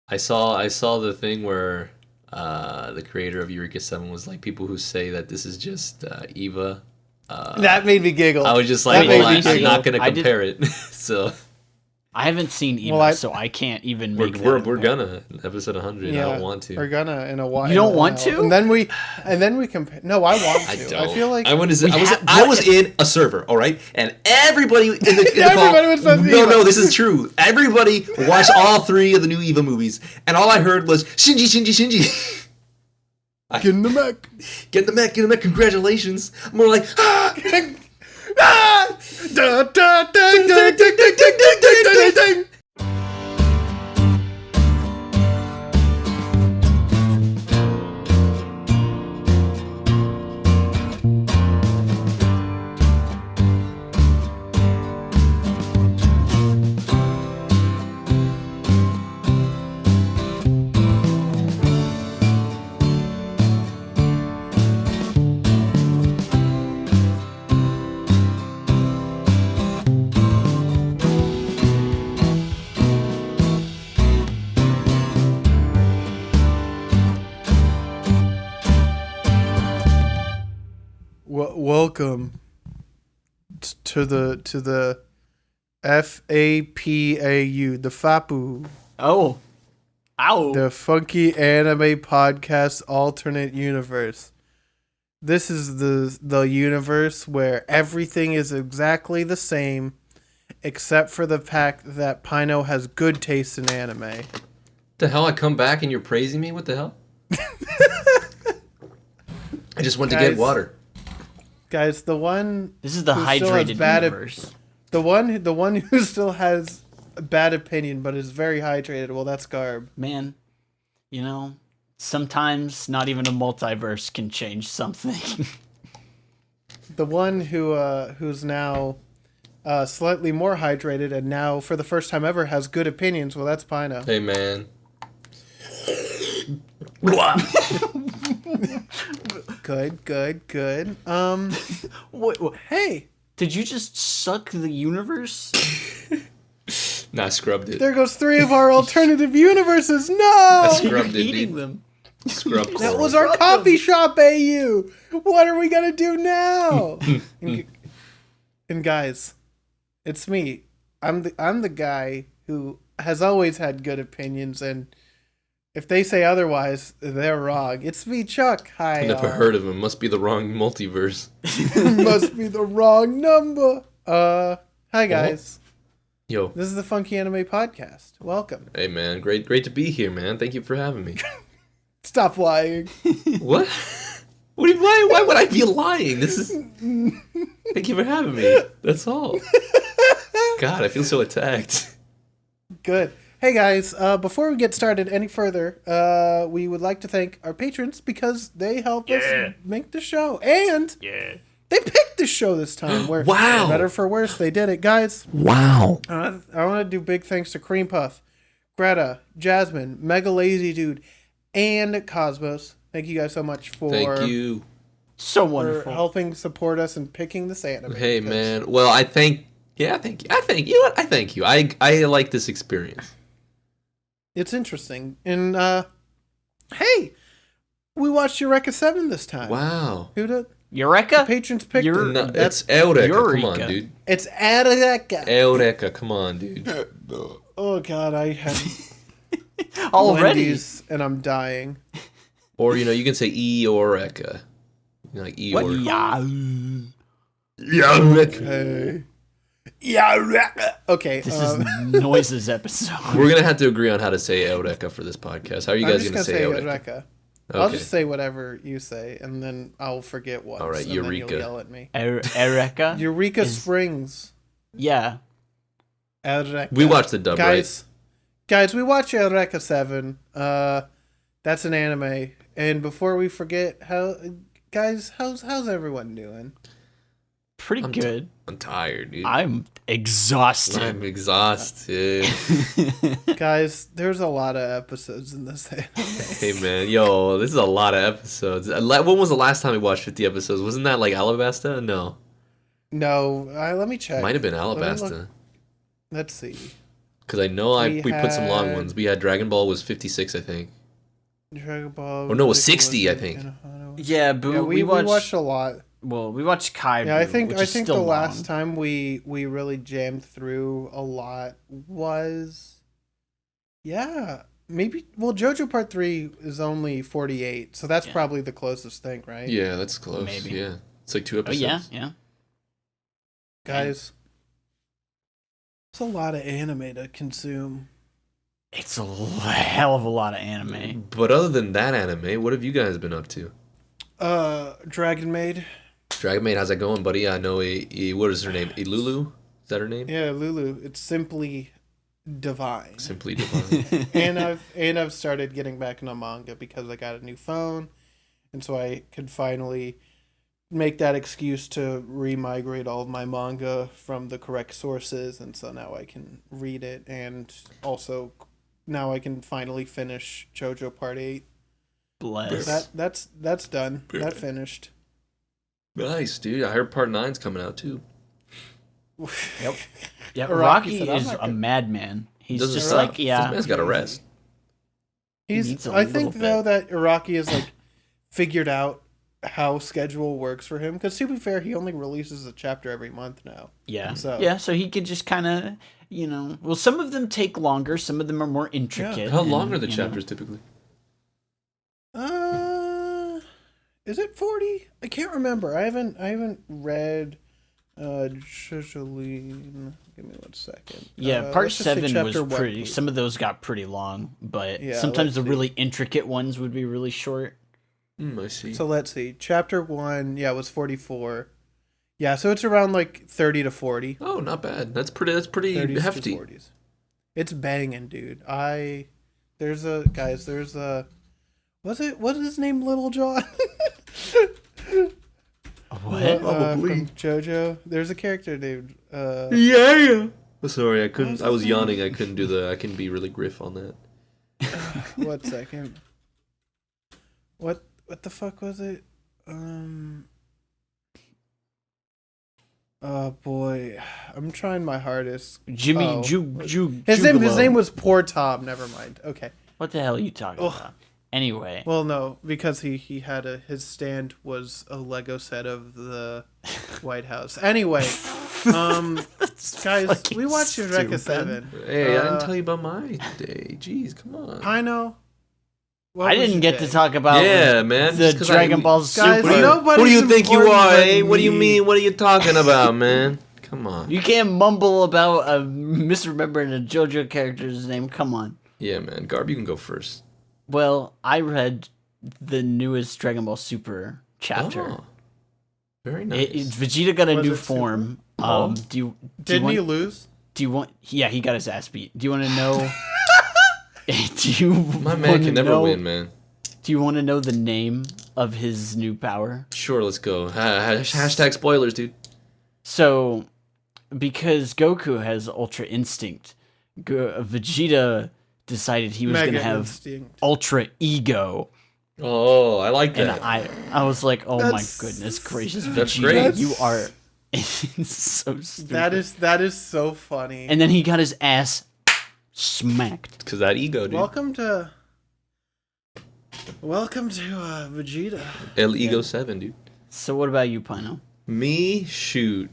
I saw the thing where the creator of Eureka 7 was like, people who say that this is just Eva. That made me giggle. I was just like, I'm not gonna compare it. So I haven't seen Eva, so I can't even make we're gonna in episode 100. Yeah, I don't want to. We're gonna in a while. You don't want to? And then we compare. No, I want to. I don't. I feel like I was in a server, all right, and everybody in the Everybody was call. supposed to No, Eva. no, this is true. Everybody watched all 3 of the new Eva movies, and all I heard was Shinji, Shinji, Shinji. get in the mech. Get in the mech. Congratulations. I'm more like, ah! Ah! Da, da, ding, ding, ding, ding, ding, ding, ding, ding, ding. Welcome to the FAPAU, the FAPU, Oh. Ow. the Funky Anime Podcast Alternate Universe. This is the universe where everything is exactly the same, except for the fact that Pino has good taste in anime. The hell? I come back and you're praising me? What the hell? I just went to get water. Guys, the one This is the who still has hydrated bad universe. the one who still has a bad opinion but is very hydrated. Well, that's Garb. Man, you know, sometimes not even a multiverse can change something. The one who's now slightly more hydrated and now for the first time ever has good opinions. Well, that's Pino. Hey, man. Good. What? Hey, Did you just suck the universe? Nah, I scrubbed it. there goes 3 of our alternative universes. No, I You're scrubbed it, eating dude. them. Scrub that coral. was our coffee shop, AU. What are we gonna do now? and guys, it's me. I'm the guy who has always had good opinions, and if they say otherwise, they're wrong. It's me, Chuck. Hi. I never heard of him. Must be the wrong multiverse. Must be the wrong number. Hi guys. Yo. This is the Funky Anime Podcast. Welcome. Hey, man. Great to be here, man. Thank you for having me. Stop lying. What? Why would I be lying? This is... Thank you for having me. That's all. God, I feel so attacked. Good. Hey guys, before we get started any further, we would like to thank our patrons because they help us make the show. And they picked the show this time. Where, Wow. for better for worse, they did it. Guys, Wow. I want to do big thanks to Cream Puff, Greta, Jasmine, Mega Lazy Dude, and Cosmos. Thank you guys so much for Thank you. So for wonderful. helping support us and picking this anime. Hey, because man. Well, I thank you. I thank you. You know what? I thank you. I like this experience. it's interesting. And hey, we watched Eureka 7 this time. Wow. Who did? Eureka? Patrons picked it. No, it's Eureka. Come on, Eureka. dude. It's Eureka. Eureka. Come on, dude. Oh god, I had Already? Wendy's and I'm dying. Or, you can say Eureka. Like Eeyore. Yeah. Eureka. Hey. Eureka. Okay. This is noises episode. We're going to have to agree on how to say Eureka for this podcast. How are you I'm guys just going to gonna say say Eureka? Eureka. I'll Okay. just say whatever you say, and then I'll forget once. All right, and then Eureka. you'll yell at me. Eureka? Eureka Is- Springs. Yeah. Eureka. We watched the dub, right? Guys, we watch Eureka 7. That's an anime. And before we forget, how's everyone doing? Pretty good. I'm tired, dude. I'm exhausted. I'm exhausted. Guys, there's a lot of episodes in this anime. Hey, man. Yo, this is a lot of episodes. When was the last time we watched 50 episodes? Wasn't that like Alabasta? No. No, let me check. Might have been Let me Alabasta. look. Let's see. Because I know We we put some long had- ones. We had Dragon Ball was 56, I think. Dragon Ball. Oh, no, it was Nicholas 60, I and think. Inohana. Yeah, Boo. Yeah, we watched, watched a lot. Well, we watched Kai. Yeah, I Boo, think which I is think still the long. last time we really jammed through a lot was, yeah, maybe. Well, JoJo Part 3 is only 48, so that's probably the closest thing, right? Yeah, that's close. Maybe. Yeah. It's like 2 Oh episodes. yeah. Guys, it's a lot of anime to consume. It's a hell of a lot of anime. But other than that anime, what have you guys been up to? Dragon Maid. Dragon Maid, how's that going, buddy? I know what is her name? Ilulu? Is that her name? Yeah, Lulu. It's simply divine. Simply divine. and I've started getting back into manga because I got a new phone, and so I could finally make that excuse to remigrate all of my manga from the correct sources, and so now I can read it, and also now I can finally finish JoJo Part 8. Bless. That's done. That finished. Nice, dude. I heard Part 9's coming out too. Yep. Yeah, Araki Rocky said, "I'm is not a gonna-" madman. He's Doesn't just stop. like, yeah. This man's got to rest. needs a I think little though that Iraqi is like figured out how schedule works for him, because to be fair, he only releases a chapter every month now. Yeah. So- So he could just kind of, well, some of them take longer, some of them are more intricate. How long and, are the you know, chapters typically? Is it 40? I can't remember. I haven't read Jojoline. Give me 1 second. Yeah, part let's just say 7 was chapter one, pretty. please. Some of those got pretty long, but Yeah, sometimes let's the see. really intricate ones would be really short. I see. So let's see. Chapter 1, was 44. Yeah, so it's around like 30 to 40. Oh, not bad. That's pretty 30s hefty. to 40s. It's banging, dude. There's a what's his name, Little John? What? From JoJo. There's a character named Yeah. Sorry, I couldn't. I was yawning. I couldn't do the. I can be really griff on that. 1 second. What the fuck was it? Oh boy, I'm trying my hardest. Jimmy Oh. His Jugalo. name was Poor Tom. Never mind. Okay. What the hell are you talking Ugh. about? Anyway. Well, no, because he had his stand was a Lego set of the White House. Anyway, guys, fucking we watched Eureka stupid. 7. Hey, I didn't tell you about my day. Jeez, come on. Pino. What I was didn't your get day? to talk about Yeah, man. the just 'cause Dragon Ball Super. Guys, What do you, nobody's who do you think you important are, than eh? What do you me. mean? What are you talking about, man? Come on. You can't mumble about misremembering a JoJo character's name. Come on. Yeah, man. Garb, you can go first. Well, I read the newest Dragon Ball Super chapter. Oh, very nice. Vegeta got a Was new it Super? form. Oh. Do you Didn't want, he lose? Do you want? Yeah, he got his ass beat. Do you want to know? Do you? My man wanna can never know- win, man. Do you want to know the name of his new power? Sure, let's go. Hashtag spoilers, dude. So, because Goku has Ultra Instinct, Vegeta decided he was Mega gonna have Instinct. Ultra Ego, Oh, I like and that. I was like, oh my That's- goodness gracious, That's Vegeta, great. you are so stupid. That is so funny. And then he got his ass smacked. Because that ego, dude. Welcome to Vegeta. Ego 7, dude. So what about you, Pino? Me? Shoot.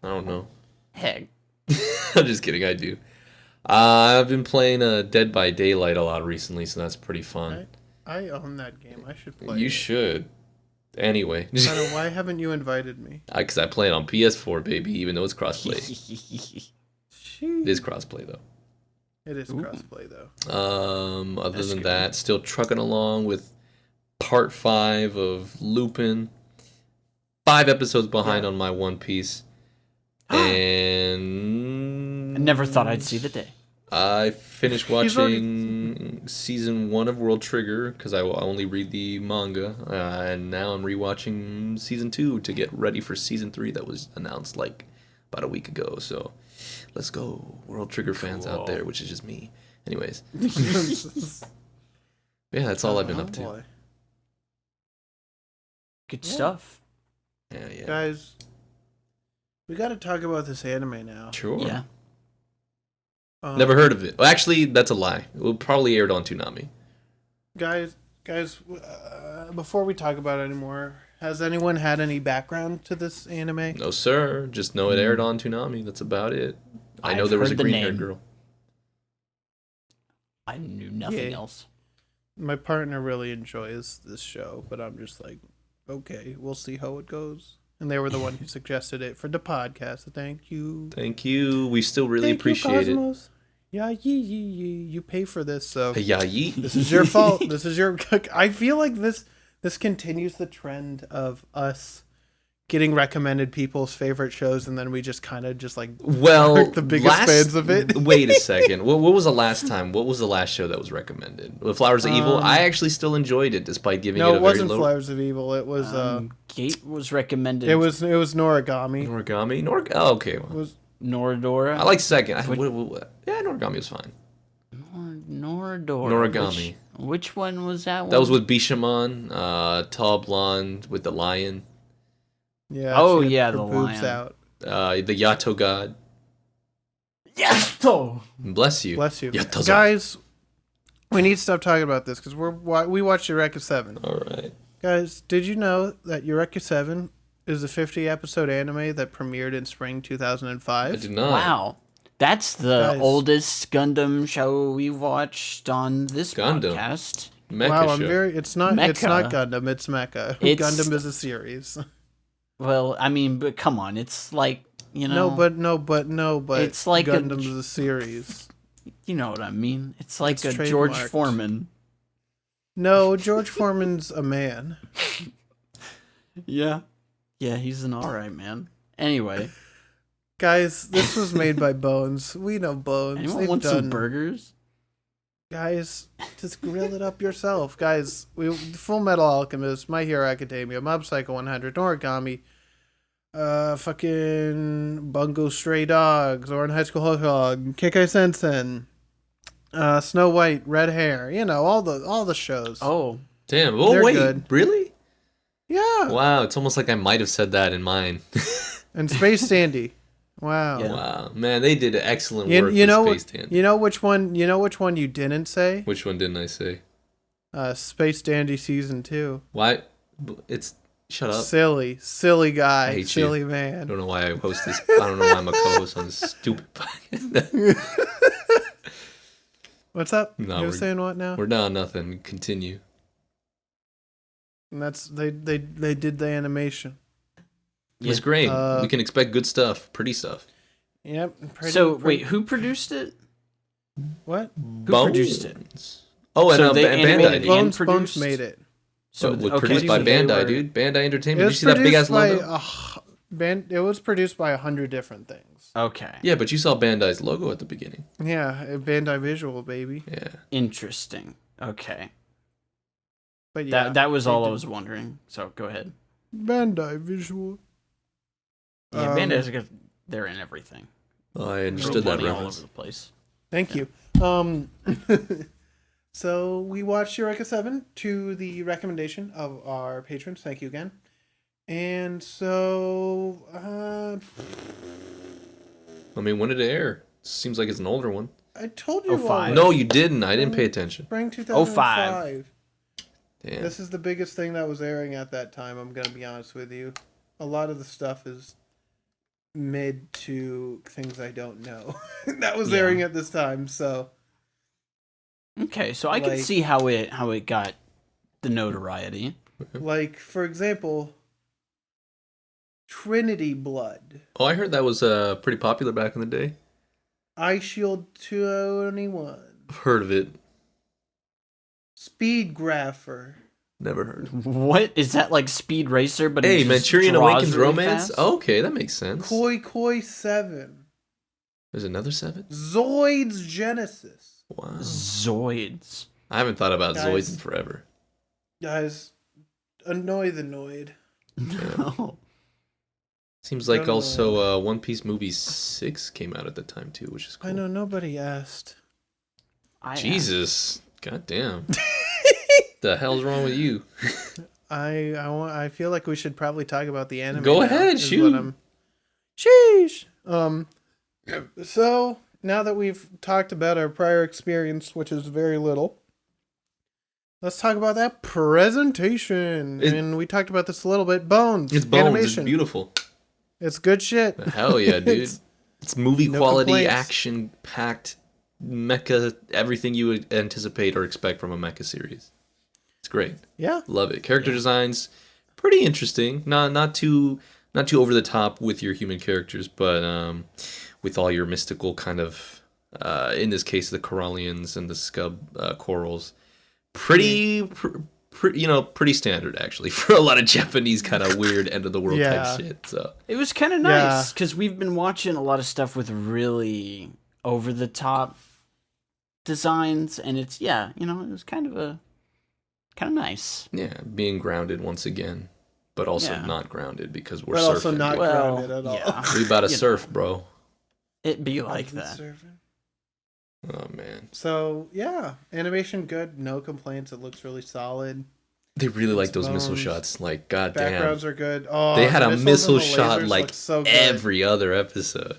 I don't know. Heck, I'm just kidding, I do. I've been playing Dead by Daylight a lot recently, so that's pretty fun. I own that game. I should play. You it. should. Anyway. Tyler, why haven't you invited me? Because I play it on PS4, baby, even though it's crossplay. It is crossplay, though. It is crossplay though. Other That's than good. that, still trucking along with part 5 of Lupin. 5 episodes behind on my One Piece. And I never thought I'd see the day. I finished He's watching season 1 of World Trigger because I only read the manga, and now I'm rewatching season 2 to get ready for season 3 that was announced like about a week ago. So let's go, World Trigger fans out there, which is just me. Anyways, yeah, that's all I've been up to. Boy. Good Yeah. stuff. Yeah. Guys, we got to talk about this anime now. Sure. Yeah. Never heard of it. Well, actually, that's a lie. It probably aired on Toonami. Guys, before we talk about it anymore, has anyone had any background to this anime? No, sir. Just know it aired on Toonami. That's about it. I know there was a green-haired girl. I knew nothing else. My partner really enjoys this show, but I'm just like, okay, we'll see how it goes. And they were the one who suggested it for the podcast. So thank you. Thank you. We still really appreciate it. Yeah, you pay for this, so Yeah, this is your fault. This is your. I feel like this continues the trend of us getting recommended people's favorite shows, and then we just kind of just like the biggest fans of it. Wait a second. What was the last time? What was the last show that was recommended? The Flowers of Evil. I actually still enjoyed it despite giving it a very low. No, it wasn't Flowers of Evil. It was Gate was recommended. It was Noragami. Oh, okay. It was Noradora. I like second. Yeah, Noragami was fine. Noradora. Noragami. Which one was that one? That was with Bishamon, tall blonde with the lion. Yeah. Oh yeah, the lion. Out. The Yato god. Yato. Bless you. Yatoza. Guys, we need to stop talking about this because we watched Eureka 7. All right. Guys, did you know that Eureka 7 is a 50-episode anime that premiered in spring 2005? I did not. Wow. That's the oldest Gundam show we watched on this podcast. Mecha show. It's not Gundam, it's Mecha. Gundam is a series. Well, I mean, but come on, it's like, No, but it's like Gundam is a series. You know what I mean? It's like a George Foreman. No, George Foreman's a man. Yeah. Yeah, he's an alright man. Anyway. Guys, this was made by Bones. We know Bones. Anyone want some burgers? Guys, just grill it up yourself. Guys, Full Metal Alchemist, My Hero Academia, Mob Psycho 100, Origami, fucking Bungo Stray Dogs, Oran High School Hedgehog, Kekai Sensen, Snow White, Red Hair, all the shows. Oh. Damn. Oh, They're wait. Good. Really? Yeah. Wow, it's almost like I might have said that in mine. And Space Dandy. Wow. Yeah. Wow. Man, they did excellent work with Space Dandy. You know which one you didn't say? Which one didn't I say? Space Dandy Season 2. Why? Shut up. Silly guy. I hate silly you. man. I don't know why I host this. I don't know why I'm a co-host on this stupid podcast. What's up? No, You're saying what now? We're down nothing. Continue. And that's they did the animation. It was great. We can expect good stuff, pretty stuff. Yep. Wait, who produced it? What? Who produced it? Oh, and Bandai. Bones made it. So produced by Bandai, dude. Bandai Entertainment. Did you see that big ass logo? It was produced by 100 different things. Okay. Yeah, but you saw Bandai's logo at the beginning. Yeah, Bandai Visual, baby. Yeah. Interesting. Okay. But yeah, that was all I was wondering. So go ahead. Bandai Visual. Yeah, Bandai's they're in everything. Oh, I understood that reference. All over the place. Thank you. So we watched Eureka 7 to the recommendation of our patrons. Thank you again. And so, I mean, when did it air? Seems like it's an older one. I told you. 05. No, you didn't. I didn't pay attention. Spring 2005. 05. Damn. This is the biggest thing that was airing at that time. I'm gonna be honest with you. A lot of the stuff is mid to things I don't know that was airing at this time. So. Okay, so I can see how it got the notoriety. Like, for example, Trinity Blood. Oh, I heard that was pretty popular back in the day. Eye Shield 21. I've heard of it. Speed Grapher. Never heard. What? Is that like Speed Racer? But hey, Manchurian Awakens really Romance? fast? Okay, that makes sense. Koi 7. There's another 7? Zoids Genesis. Wow. Zoids. I haven't thought about Zoids in forever. Guys, annoy the Noid. No. Seems like also One Piece movie 6 came out at the time too, which is cool. I know, nobody asked. Jesus. God damn. The hell's wrong with you? I feel like we should probably talk about the anime. Go ahead, shoot. Sheesh. So now that we've talked about our prior experience, which is very little, let's talk about that presentation. And we talked about this a little bit. Bones. It's Bones. Animation. It's beautiful. It's good shit. Hell yeah, dude. It's movie no quality, complaints. action-packed, mecha, everything you would anticipate or expect from a mecha series. It's great. Yeah. Love it. Character designs, pretty interesting. Not too over the top with your human characters, but with all your mystical kind of, in this case, the Corallians and the Scub corals. Pretty standard actually for a lot of Japanese kind of weird end of the world type shit. So it was kind of nice because we've been watching a lot of stuff with really over the top designs, and it's it was kind of nice. Yeah, being grounded once again, but also not grounded because we're surfing. Also not grounded at all. Yeah. We about to surf, bro. It be like that. Surfing. Oh man. So yeah, animation good, no complaints. It looks really solid. They really like those missile shots. Like, goddamn. Backgrounds are good. Oh, they had a missile and the shot lasers like look so good. every other episode.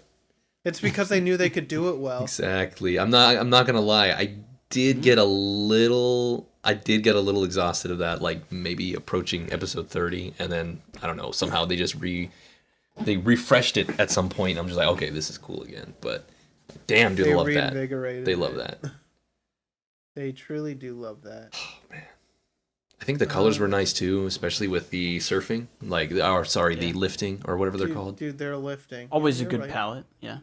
It's because they knew they could do it well. Exactly. I'm not gonna lie. I did get a little exhausted of that. Like maybe approaching episode 30, and then I don't know. Somehow they just they refreshed it at some point. I'm just like, okay, this is cool again. But damn, dude, They I love that. reinvigorated They love it. that. They truly do love that. Oh man. I think the colors were nice too, especially with the surfing, the lifting or whatever they're called. Dude, they're lifting. Always a You're good right. palette, yeah.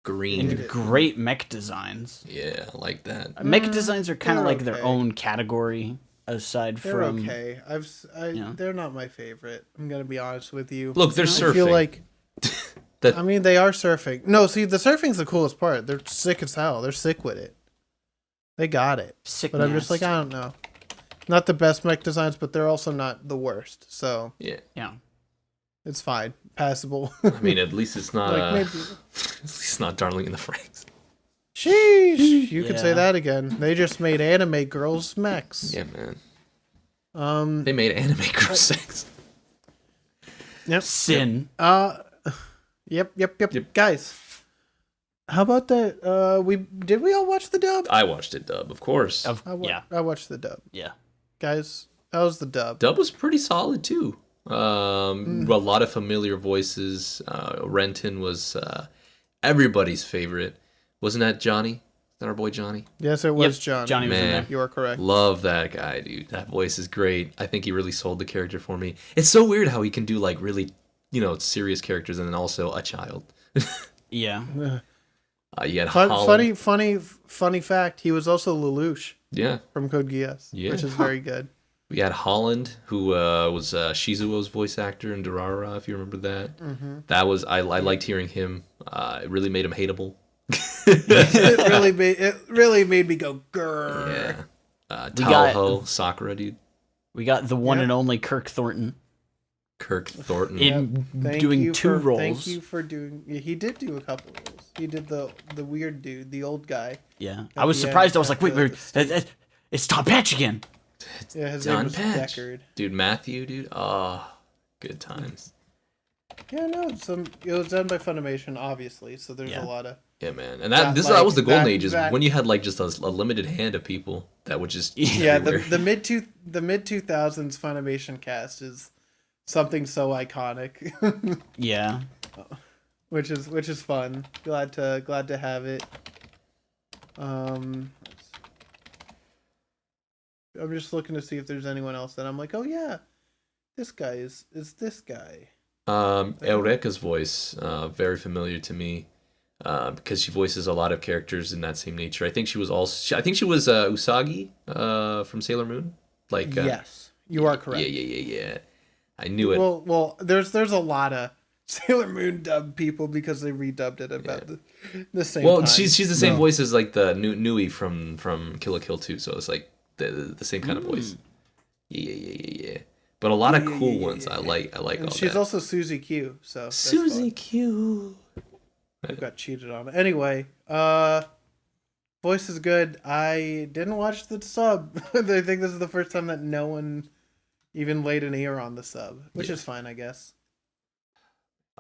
Green. And great mech designs. Yeah, I like that. Mech designs are kind of they're like their okay. own category aside They're from. okay. They're not my favorite. I'm gonna be honest with you. Look, they're surfing. I feel like. That- I mean, they are surfing. No, see, the surfing's the coolest part. They're sick as hell. They're sick with it. They got it. Sick But I'm just like, I don't know. Not the best mech designs, but they're also not the worst. So Yeah. it's fine, passable. I mean, at least it's not. Like, maybe. At least it's not Darling in the Franxx. Sheesh! You could say Yeah. that again. They just made anime girls mechs. Yeah, man. They made anime girl sex. Yep. Sin. Yep. Guys, how about that? Did we all watch the dub? I watched it dub, of course. I watched the dub. Yeah. Guys, how was the dub? Dub was pretty solid too. A lot of familiar voices. Renton was everybody's favorite. Wasn't that Johnny? Is that our boy Johnny? Yes, it was Yep, Johnny. Johnny was in Man. there. You are correct. Love that guy, dude. That voice is great. I think he really sold the character for me. It's so weird how he can do like really, serious characters and then also a child. Yeah. You had Holland. Funny fact. He was also Lelouch Yeah. from Code Geass, Yeah. which is very good. We had Holland, who was Shizuo's voice actor in Durarara, if you remember that. Mm-hmm. That was I liked hearing him. It really made him hateable. it really made me go grrr. Yeah. We got- Taoho, Sakura, dude. We got the one Yeah. and only Kirk Thornton Kirk Thornton. in Thank doing you two roles. Thank you for doing. He did do a couple roles. He did the weird dude, the old guy. Yeah. At I was the surprised. end, I was like, at wait, the- it's Tom Patch again. Yeah, his Don name was Patch. Deckard. Dude, Matthew, dude. Oh, good times. Yeah, no, it was done by Funimation, obviously. So there's Yeah. a lot of. Yeah, man. And That, that was the golden like, ages that- when you had like just a limited hand of people that would just Yeah, everywhere. the mid 2000s Funimation cast is something so iconic, Yeah. which is fun. Glad to have it. I'm just looking to see if there's anyone else that I'm like, oh yeah, this guy is this guy. Eureka's voice, very familiar to me, because she voices a lot of characters in that same nature. I think she was Usagi, from Sailor Moon. Like, Yes, you are correct. Yeah. I knew it. Well, there's a lot of Sailor Moon dub people because they redubbed it about the same Well, time. she's the same voice as like the Nui from Kill la Kill 2, so it's like the same kind of voice. Yeah. But a lot of cool ones. I like all And she's that. also Susie Q. So that's Susie fun. Q. I got cheated on. Anyway, voice is good. I didn't watch the sub. I think this is the first time that no one even laid an ear on the sub, which is fine, I guess.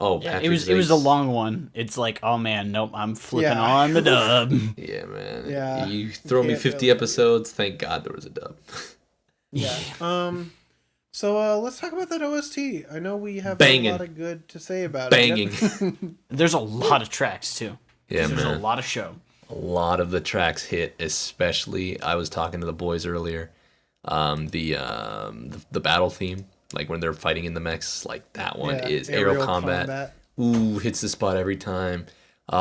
Oh, Yeah, Patrick it was a Zake's- long one. It's like, oh man, nope, I'm flipping Yeah. on the dub. Yeah, man. Yeah, You throw me can't 50 really- episodes. Thank God there was a dub. Yeah. So let's talk about that OST. I know we have Banging. a lot of good to say about Banging. it. There's a lot of tracks too. Yeah, There's man. a lot of show. A lot of the tracks hit, especially I was talking to the boys earlier. The battle theme, like when they're fighting in the mechs, like that one Yeah, is aerial aerial combat. combat. Ooh, hits the spot every time. You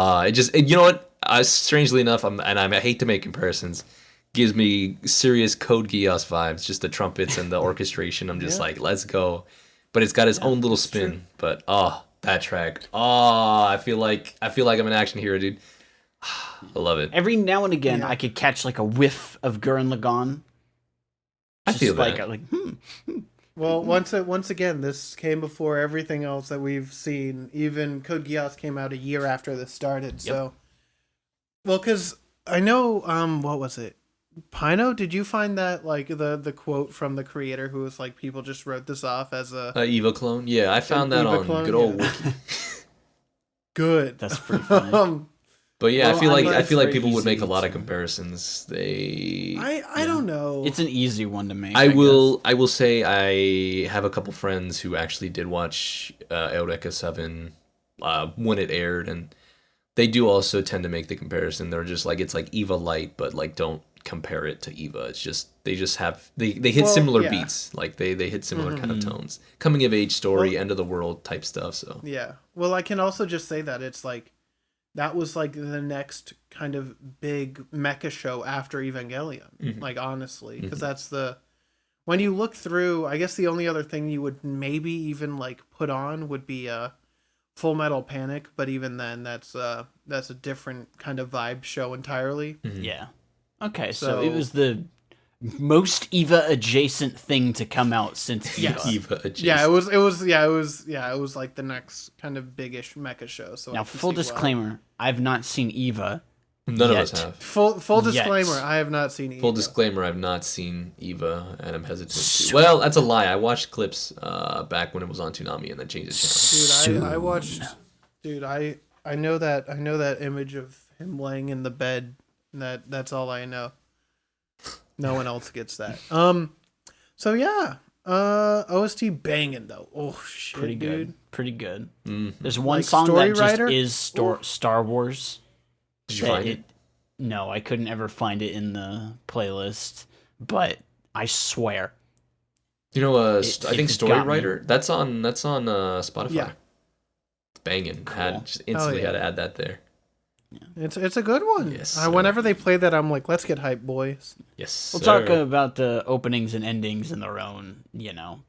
know what? Strangely enough, I hate to make comparisons. Gives me serious Code Geass vibes. Just the trumpets and the orchestration. I'm just Yeah. like, let's go. But it's got its own little spin. true. But that track. I feel like I'm an action hero, dude. I love it. Every now and again, Yeah. I could catch like a whiff of Gurren Lagann. I feel like, that. Well, once again, this came before everything else that we've seen. Even Code Geass came out a year after this started. So, well, because I know, what was it? Pino, did you find that like the quote from the creator who was like, people just wrote this off as a Eva clone. Yeah, I found that Eva on clone, good old yeah. Wiki. good? That's pretty funny. But yeah, Well, I feel like very people would make a easy lot of to- comparisons. I don't know. It's an easy one to make. I guess. will say I have a couple friends who actually did watch Eureka 7 when it aired, and they do also tend to make the comparison. They're just like, it's like Eva Light, but like don't compare it to Eva. It's just they hit Well, similar yeah. beats. Like they hit similar kind of tones. Coming of age story, Well- end of the world type stuff. So Yeah. Well, I can also just say that it's like that was like the next kind of big mecha show after Evangelion. Like honestly, because that's the when you look through. I guess the only other thing you would maybe even like put on would be Full Metal Panic, but even then, that's a different kind of vibe show entirely. Yeah. Okay, so it So- was the most Eva adjacent thing to come out since Eva. Eva adjacent. Yeah, it was like the next kind of biggish mecha show. So I Now, can full see why. disclaimer: I've not seen Eva. None yet. of us have. Full Yet. disclaimer: I have not seen Full Eva. disclaimer: I've not seen Eva, and I'm hesitant to. Well, that's a lie. I watched clips back when it was on Toonami, and then changed the channel. Dude, I watched. Dude, I know that image of him laying in the bed. That's all I know. No one else gets that. So yeah. OST banging though. Oh shit, Pretty good. dude. Pretty good. Mhm. There's one Like song Story that just Writer? is Star Wars. Did you that find it? No, I couldn't ever find it in the playlist, but I swear. You know, It- I think it's Story got me. Writer. That's on Spotify. Yeah. It's banging. Cool. Just instantly yeah. had to add that there. It's a good one. Yes, Whenever they play that, I'm like, let's get hype, boys. Yes. We'll sir. talk about the openings and endings in their own,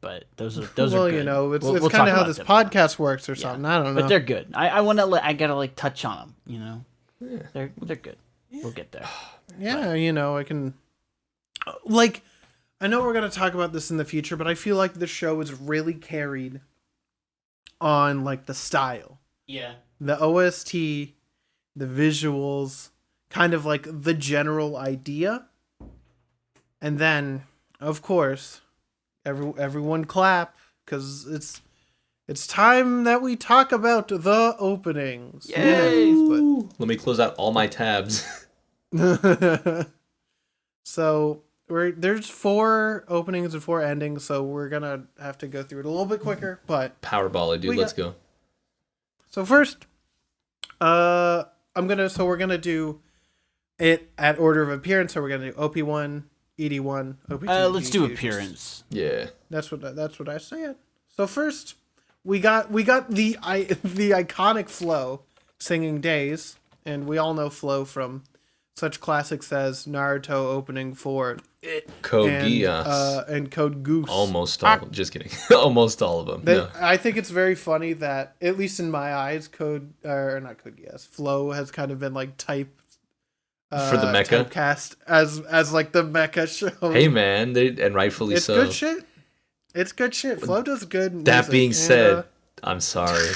but those are Well, good. you know, it's We'll kind talk of how about this them. podcast works or something. I don't know. But they're good. I gotta like touch on them. You know, Yeah. they're good. We'll get there. Yeah, you know, I can. Like, I know we're gonna talk about this in the future, but I feel like the show is really carried on like the style, Yeah. the OST, the visuals, kind of like the general idea, and then of course, everyone clap because it's time that we talk about the openings. Yay! But Let me close out all my tabs. so there's 4 openings and 4 endings, so we're gonna have to go through it a little bit quicker. But Powerball it, dude. We Let's got- go. so first, we're gonna do it at order of appearance. So we're gonna do OP1, ED1, OP2. Let's do ED2. appearance. Yeah. That's what I said. So first, we got the iconic Flo singing Days, and we all know Flo from such classics as Naruto opening for Code and Geass. and Code Goose. Almost all. Just kidding. Almost all of them. No. I think it's very funny that, at least in my eyes, not Code Geass, Flo has kind of been like typed For the mecha? typecast as like the mecha show. Hey man, and rightfully it's so. good shit. It's good shit. Flo does good. That music, being and, said, I'm sorry.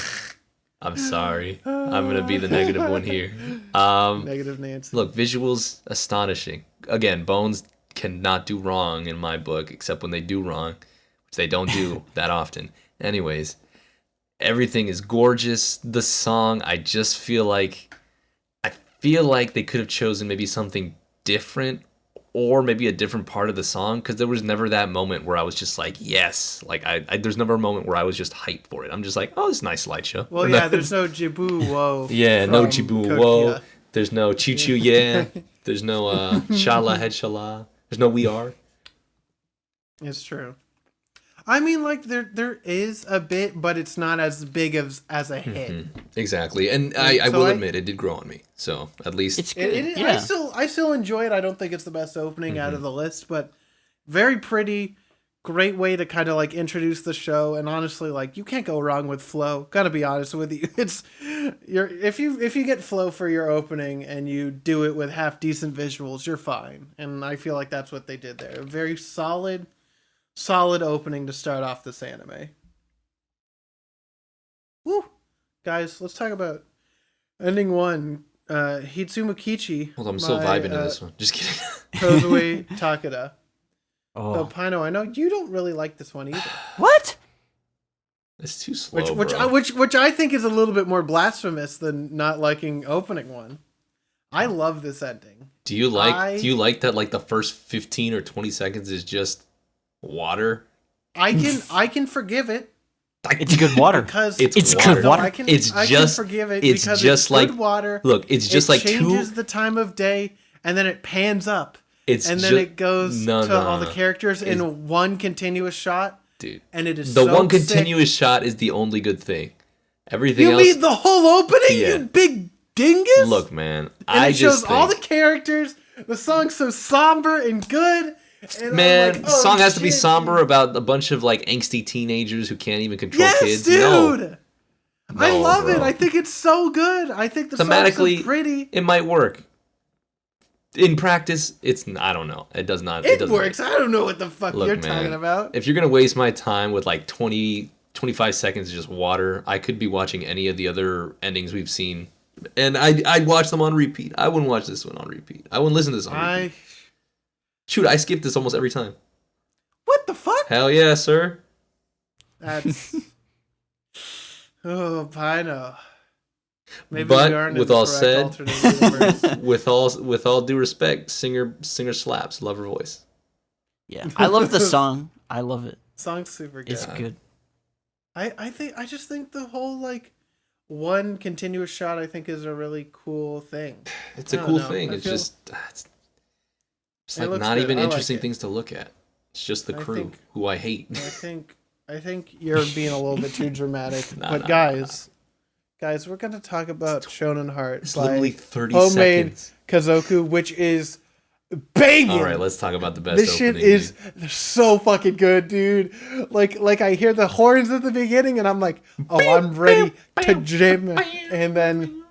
I'm sorry. I'm gonna be the negative one here. negative Nancy. Look, visuals astonishing. Again, Bones cannot do wrong in my book, except when they do wrong, which they don't do that often. Anyways, Everything is gorgeous. The song, I feel like they could have chosen maybe something different or maybe a different part of the song, because there was never that moment where I was just like, yes. Like, there's never a moment where I was just hyped for it. I'm just like, oh, it's a nice slideshow. Well, yeah, there's no Jibu Wo. Yeah, no from Jibu Wo. Kokia. There's no Choo Choo Yeah. There's no Shala Head Shala. There's no We Are. It's true. I mean, like, there is a bit, but it's not as big as a hit. Exactly. And I will admit, it did grow on me. So, at least... It's good. I still enjoy it. I don't think it's the best opening out of the list, but very pretty. Great way to kind of, like, introduce the show. And honestly, like, you can't go wrong with flow. Gotta be honest with you. If you get flow for your opening and you do it with half decent visuals, you're fine. And I feel like that's what they did there. A very solid opening to start off this anime. Woo! Guys, let's talk about ending 1. Hitsumu Kichi. Hold on, I'm still vibing to this one. Just kidding. Kozue Takeda. Oh. So, Pino, I know you don't really like this one either. What? It's too slow, Which I think is a little bit more blasphemous than not liking opening 1. I love this ending. Do you like that, like, the first 15 or 20 seconds is just water? I can forgive it. It's good water. Because it's water. good water. I can forgive it it's because just it's like good water. Look, it's just like changes the time of day, and then it pans up, and then it goes to all the characters in one continuous shot. Dude, and it is the so one continuous shot is the only good thing. Everything else. You mean the whole opening? Yeah. You big dingus! Look, man, and it shows all the characters. The song's so somber and good. And man, like, the song has to be somber about a bunch of like angsty teenagers who can't even control kids. Dude. No, I love it. I think it's so good. I think the song's so pretty. It might work. In practice, I don't know. It does not. It works. I don't know what the fuck you're talking about. If you're going to waste my time with like 20, 25 seconds of just water, I could be watching any of the other endings we've seen. And I'd watch them on repeat. I wouldn't watch this one on repeat. I wouldn't listen to this on repeat. Shoot, I skip this almost every time. What the fuck? Hell yeah, sir. That's... Oh, Pino. Maybe but we aren't with in the all correct said, with all due respect, singer slaps. Love her voice. Yeah, I love the song. I love it. Song's super good. It's good. I just think the whole like one continuous shot I think is a really cool thing. It's a cool thing. It's just like not even interesting things to look at. It's just the crew who I hate. I think you're being a little bit too dramatic. But guys, we're gonna talk about Shonen Heart. It's literally 30 Homemade seconds. Kazoku, which is banging. All right, let's talk about the best. This shit is so fucking good, dude. Like I hear the horns at the beginning, and I'm like, oh, I'm ready to gym. And then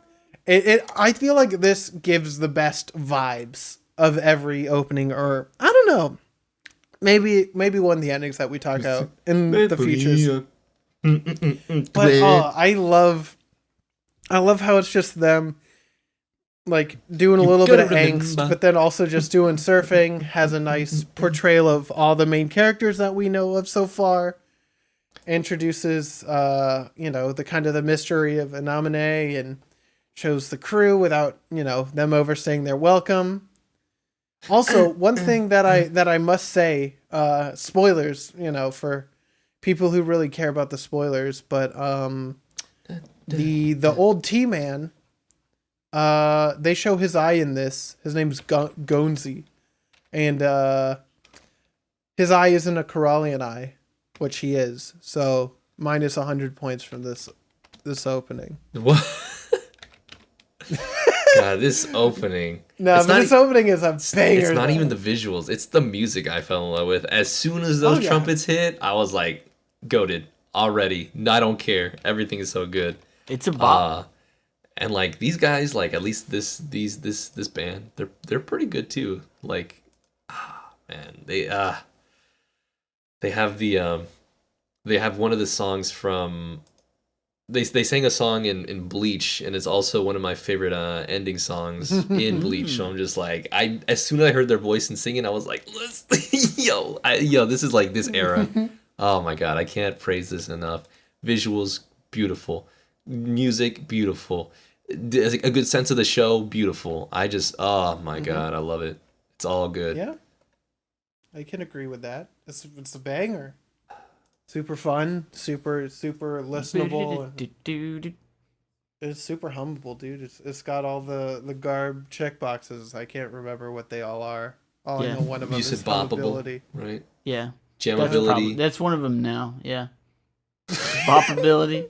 I feel like this gives the best vibes of every opening, or I don't know, maybe one of the endings that we talk about in the futures. But I love how it's just them like doing a little bit of angst, but then also just doing surfing. Has a nice portrayal of all the main characters that we know of so far. Introduces the kind of the mystery of Inamine and shows the crew without them overstaying their welcome. Also, one thing that I must say, spoilers, for people who really care about the spoilers, but the old T-Man, they show his eye in this. His name's Gonzi, and his eye isn't a Corallian eye, which he is. So minus 100 points from this opening. What? God, this opening. This opening is a banger. It's not even the visuals. It's the music I fell in love with. As soon as those trumpets hit, I was like, goated already. I don't care. Everything is so good. It's a bop. And like these guys, like at least this band, they're pretty good too. Like, man, they have one of the songs from. They sang a song in Bleach, and it's also one of my favorite ending songs in Bleach. So I'm just like, as soon as I heard their voice and singing, I was like, this is like this era. Oh my god, I can't praise this enough. Visuals beautiful. Music, beautiful. A good sense of the show, beautiful. Oh my God, I love it. It's all good. Yeah, I can agree with that. It's a banger. Super fun, super listenable. It's super hummable, dude. It's got all the Garb checkboxes. I can't remember what they all are. All I know one of them is hummability. Right? Yeah. Jammability. That's one of them now. Yeah. Boppability.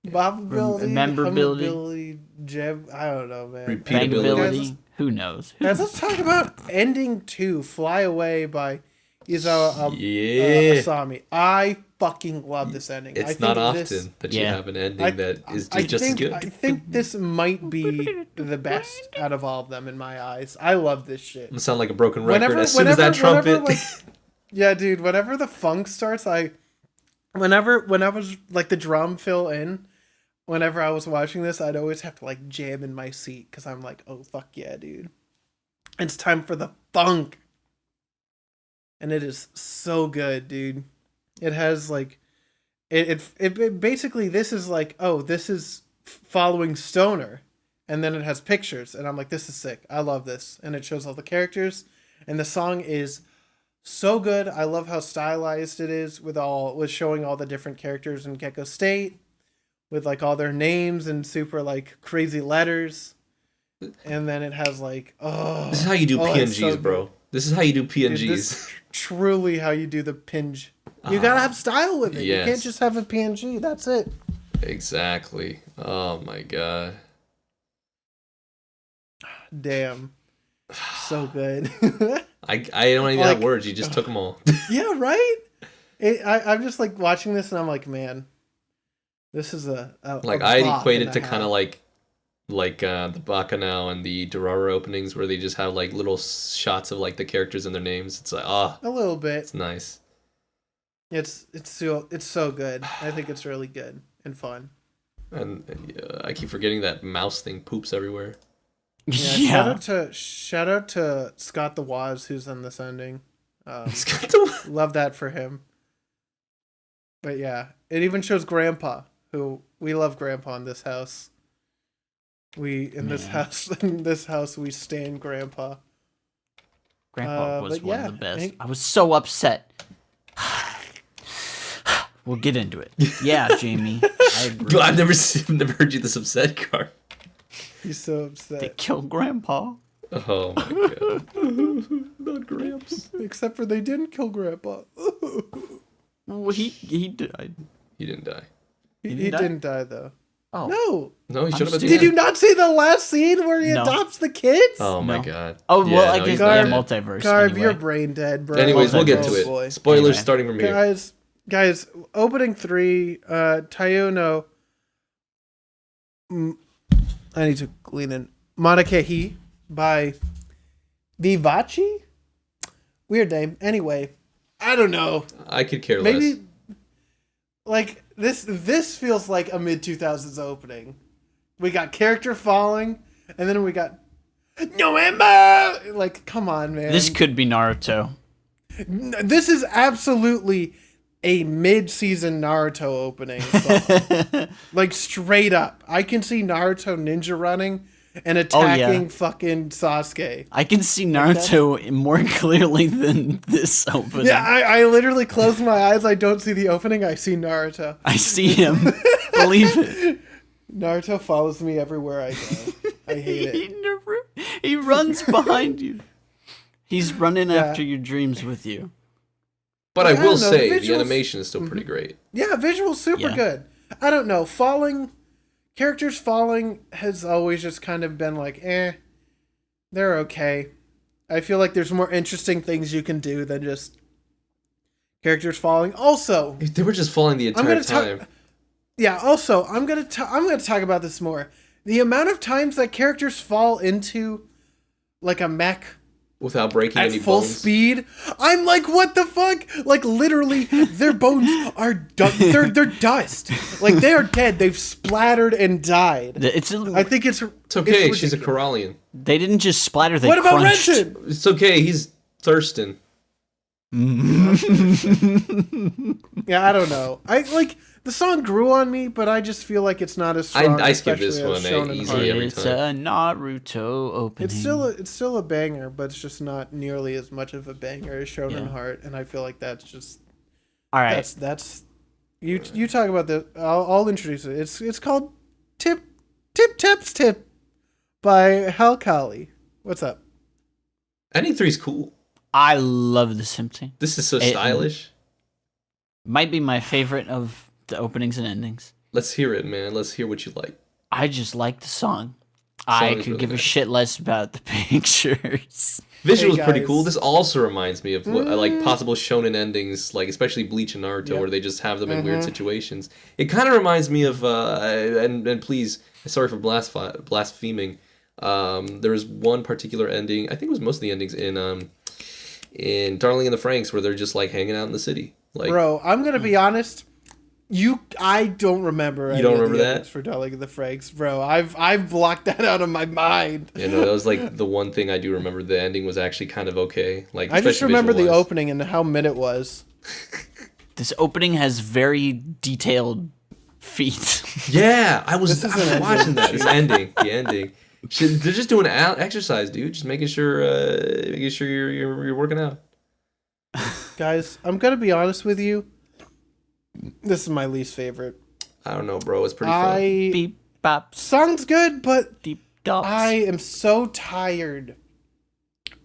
Boppability, rememberability, jam. I don't know, man. Repeatability. Who knows? Guys, let's talk about ending 2, Fly Away by Isao Asami. I fucking love this ending. It's not often that you have an ending that is just as good. I think this might be the best out of all of them in my eyes. I love this shit. I'm gonna sound like a broken record as soon as that trumpet. Yeah, dude. Whenever the funk starts, whenever like the drum fill in, whenever I was watching this, I'd always have to like jam in my seat because I'm like, oh fuck yeah, dude. It's time for the funk. And it is so good, dude. It has like it basically, this is like, oh, this is following Stoner, and then it has pictures, and I'm like, this is sick. I love this. And it shows all the characters, and the song is so good. I love how stylized it is with showing all the different characters in Gecko State, with like all their names and super like crazy letters. And then it has like, this is how you do PNGs, so bro. This is how you do PNGs. Dude, this is truly how you do the pinge. You gotta have style with it. Yes. You can't just have a PNG. That's it. Exactly. Oh my God. Damn. So good. I don't even have words. You just took them all. Yeah, right? I'm just like watching this and I'm like, man, this is I equate it to kind of like the Bacchanal and the Dororo openings where they just have like little shots of like the characters and their names. It's like, a little bit. It's nice. It's so good. I think it's really good and fun. And I keep forgetting that mouse thing poops everywhere. Yeah. Shout out to Scott the Waz, who's on this ending. Scott the Waz. Love that for him. But yeah, it even shows Grandpa, who we love Grandpa in this house. In this house we stan Grandpa. Grandpa was one of the best. I was so upset. We'll get into it. Yeah, Jamie, I agree. I've never heard you this upset, Garb. He's so upset. They killed Grandpa. Oh my God. Not Gramps. Except for they didn't kill Grandpa. Well, he died. He didn't die. He didn't die though. Oh. No, he should have. Did you not see the last scene where he adopts the kids? Oh my God. Oh well, I guess multiverse. Garb, anyway. you're brain dead, bro. Anyways, we'll get to it. Boy. Spoilers starting from here. Guys, opening 3, Tayuno. I need to clean in. Monokehi by Vivaci? Weird name. Anyway, I don't know. I could care less. Maybe like this feels like a mid-2000s opening. We got character falling, and then we got November. Like, come on, man. This could be Naruto. This is absolutely a mid-season Naruto opening song. Like, straight up. I can see Naruto ninja running and attacking fucking Sasuke. I can see Naruto more clearly than this opening. Yeah, I literally close my eyes. I don't see the opening. I see Naruto. I see him. Believe it. Naruto follows me everywhere I go. I hate it. He runs behind you. He's running after your dreams with you. But I will say, the animation is still pretty great. Yeah, visuals super good. I don't know. Characters falling has always just kind of been like, they're okay. I feel like there's more interesting things you can do than just characters falling. Also, they were just falling the entire time. Also, I'm gonna talk about this more. The amount of times that characters fall into like a mech without breaking any bones. At full speed. I'm like, what the fuck? Like, literally, their bones are they're dust. Like, they are dead. They've splattered and died. I think it's okay. She's a Corallian. They didn't just splatter. They What about crunched. Renton? It's okay. He's thirsting. Yeah, I don't know. I like the song grew on me, but I just feel like it's not as strong. I skip especially this as one Shonen easily Heart. every It's time. a Naruto opening. It's still a banger, but it's just not nearly as much of a banger as Shonen Yeah. Heart, and I feel like that's just All right. that's you talk about the. I'll introduce it. It's called Tip Taps Tip by Halkali. What's up? Ending 3 is cool. I love this symphony. This is so It- stylish. Might be my favorite of the openings and endings. Let's hear it, man. Let's hear what you like. I just like the song. I is could really give a nice. shit less about the pictures. Visuals pretty guys. cool. This also reminds me of what, like possible shonen endings, like especially Bleach and Naruto, Yep. where they just have them in weird situations. It kind of reminds me of and please, sorry for blaspheming. There was one particular ending. I think it was most of the endings in Darling in the Franxx, where they're just like hanging out in the city. Like, Bro, I'm gonna be honest. I don't remember. You don't remember that? endings for Darling in the Franxx, bro? I've blocked that out of my mind. you know, that was like the one thing I do remember. The ending was actually kind of okay. Like, I just especially remember the visual-wise. opening and how mid it was. This opening has very detailed feet. Yeah, I was This is an watching ending. that. This ending, the ending. They're just doing exercise, dude. Just making sure you're working out. Guys, I'm gonna be honest with you. This is my least favorite. I don't know, bro. It's pretty fun. Beep, bop, Song's good, but deep dogs. I am so tired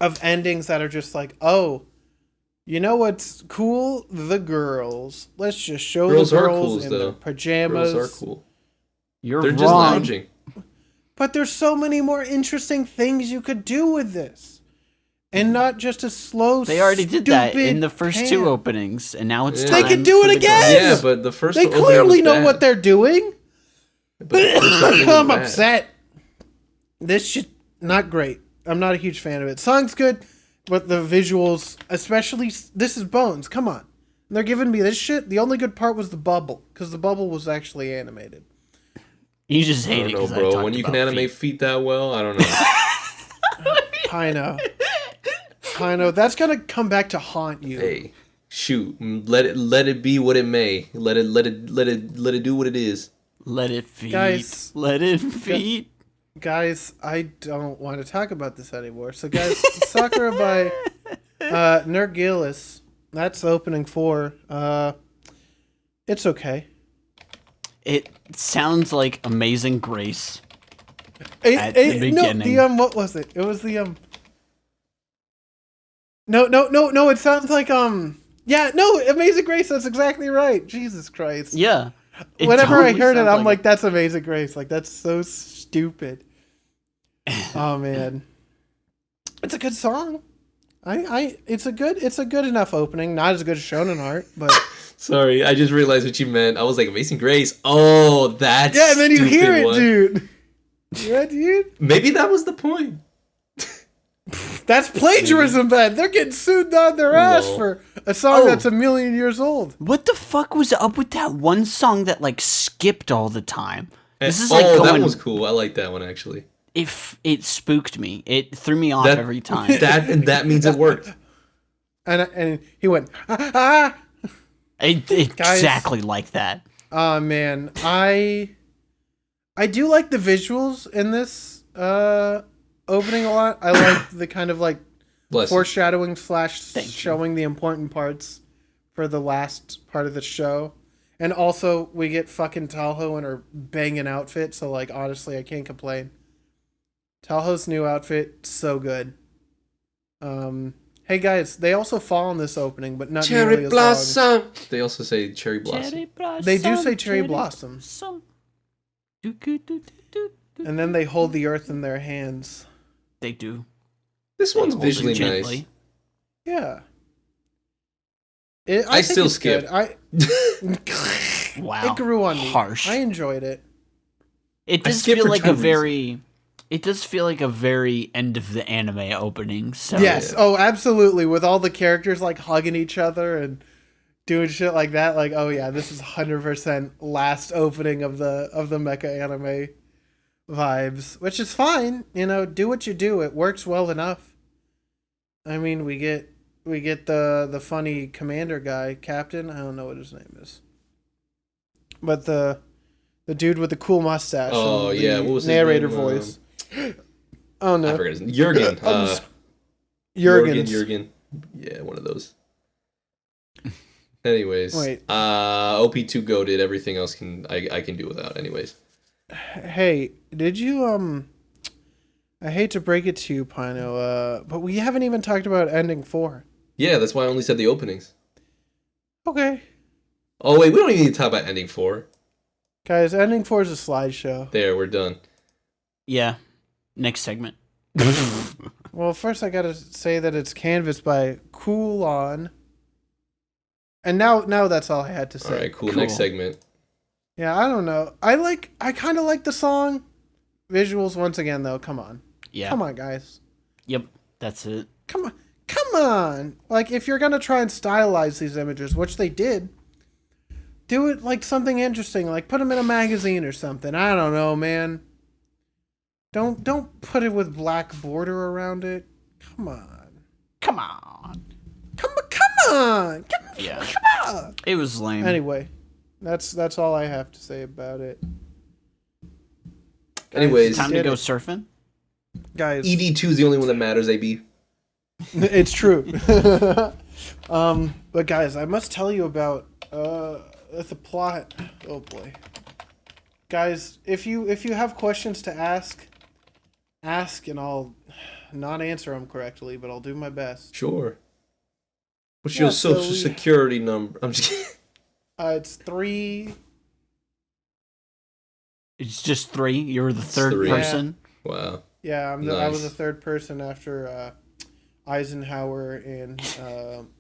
of endings that are just like, oh, you know what's cool? The girls. Let's just show Girls the are girls cool, in though. their pajamas. Girls are cool. You're They're wrong. just lounging. But there's so many more interesting things you could do with this. And not just a slow, They already did that in the stupid first pan. 2 openings, and now it's Yeah. time They could do for it the again! girls. Yeah, but the first They opening clearly was know bad. what they're doing. But the first opening was I'm bad. upset. This shit, not great. I'm not a huge fan of it. Song's good, but the visuals, especially, this is Bones. Come on. And they're giving me this shit. The only good part was the bubble, because the bubble was actually animated. You just I hate don't it know, because I bro. talked When you can about animate feet. feet that well, I don't know. Pino, that's gonna come back to haunt you. Hey, shoot. Let it be what it may. Let it do what it is. Let it feed. Guys. Let it feed. Guys, I don't want to talk about this anymore. So, guys, Sakura by Nergilis. That's the opening 4. It's okay. It sounds like Amazing Grace. At the beginning. No, what was it? It was the No, it sounds like yeah, no, Amazing Grace, that's exactly right. Jesus Christ. Yeah. It Whenever I totally heard it, sounds I'm like, that's Amazing Grace. Like, that's so stupid. Oh man. It's a good song. It's a good enough opening. Not as good as Shonen Heart, but Sorry, I just realized what you meant. I was like, Amazing Grace. Oh, that's yeah, and then you hear it, one. dude. Yeah, dude. Maybe that was the point. That's plagiarism, then. They're getting sued down their ass Lol. for a song Oh. that's a million years old. What the fuck was up with that one song that like skipped all the time? This is oh, like that going. was cool. I like that one actually. If it spooked me, it threw me off That- every time. That means it worked. And he went, ah. Exactly like that. Oh man, I do like the visuals in this opening a lot. I like the kind of like Bless you. foreshadowing / Thank you. showing the important parts for the last part of the show. And also we get fucking Tahoe in her banging outfit, so like honestly I can't complain. Tahoe's new outfit, so good. Hey guys, they also fall in this opening, but not nearly Cherry as long. blossom. They also say cherry blossom. They do say cherry blossom. And then they hold the earth in their hands. They do. This one's Hold it visually nice. gently. Yeah. I think still it's skip. good. Wow. It grew on me. Harsh. I enjoyed it. It I does skip feel for like a time reasons. very. It does feel like a very end of the anime opening. So Yes. yeah. Oh, absolutely. With all the characters like hugging each other and doing shit like that. Like, oh yeah, this is 100% last opening of the mecha anime vibes, which is fine. You know, do what you do. It works well enough. I mean, we get the funny commander guy, captain. I don't know what his name is, but the dude with the cool mustache. Oh and yeah, the what was narrator his name? voice? Oh no, I forgot his name. Jurgen. Jurgens. Jurgen. Yeah, one of those. Anyways, Wait. OP2 goated. Everything else I can do without. Anyways. Hey, did you I hate to break it to you, Pino, but we haven't even talked about ending 4. Yeah, that's why I only said the openings. Okay. Oh wait, we don't even need to talk about ending 4. Guys, ending 4 is a slideshow. There, we're done. Yeah. Next segment. Well, first I gotta say that it's canvassed by Cool On. And now that's all I had to say. All right, cool. Next segment. Yeah, I don't know. I kind of like the song. Visuals once again, though. Come on. Yeah. Come on, guys. Yep. That's it. Come on. Like, if you're gonna try and stylize these images, which they did, do it like something interesting. Like, put them in a magazine or something. I don't know, man. Don't put it with black border around it. Come on. Come on. Come on. Yeah. Come on. It was lame. Anyway, that's all I have to say about it. Anyways, Time to go surfing. Guys, ED2 is the only one that matters, AB. it's true. But guys, I must tell you about the plot. Oh boy. Guys, if you have questions to ask, and I'll not answer them correctly, but I'll do my best. Sure. What's your social security number? I'm just kidding. It's 3. It's just 3. You were the third 3. person. Wow. Yeah, Nice. I was the third person after Eisenhower and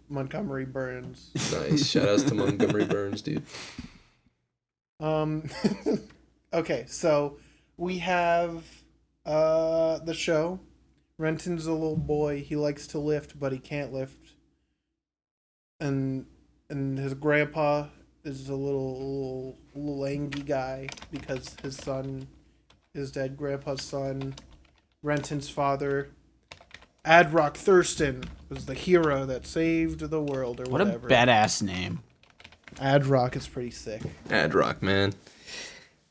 Montgomery Burns. Nice. Shout outs to Montgomery Burns, dude. Okay, so we have the show. Renton's a little boy. He likes to lift, but he can't lift. And his grandpa is a little angry guy because his dead grandpa's son, Renton's father, Adrock Thurston, was the hero that saved the world or What whatever. a badass name. Adrock is pretty sick. Adrock, man.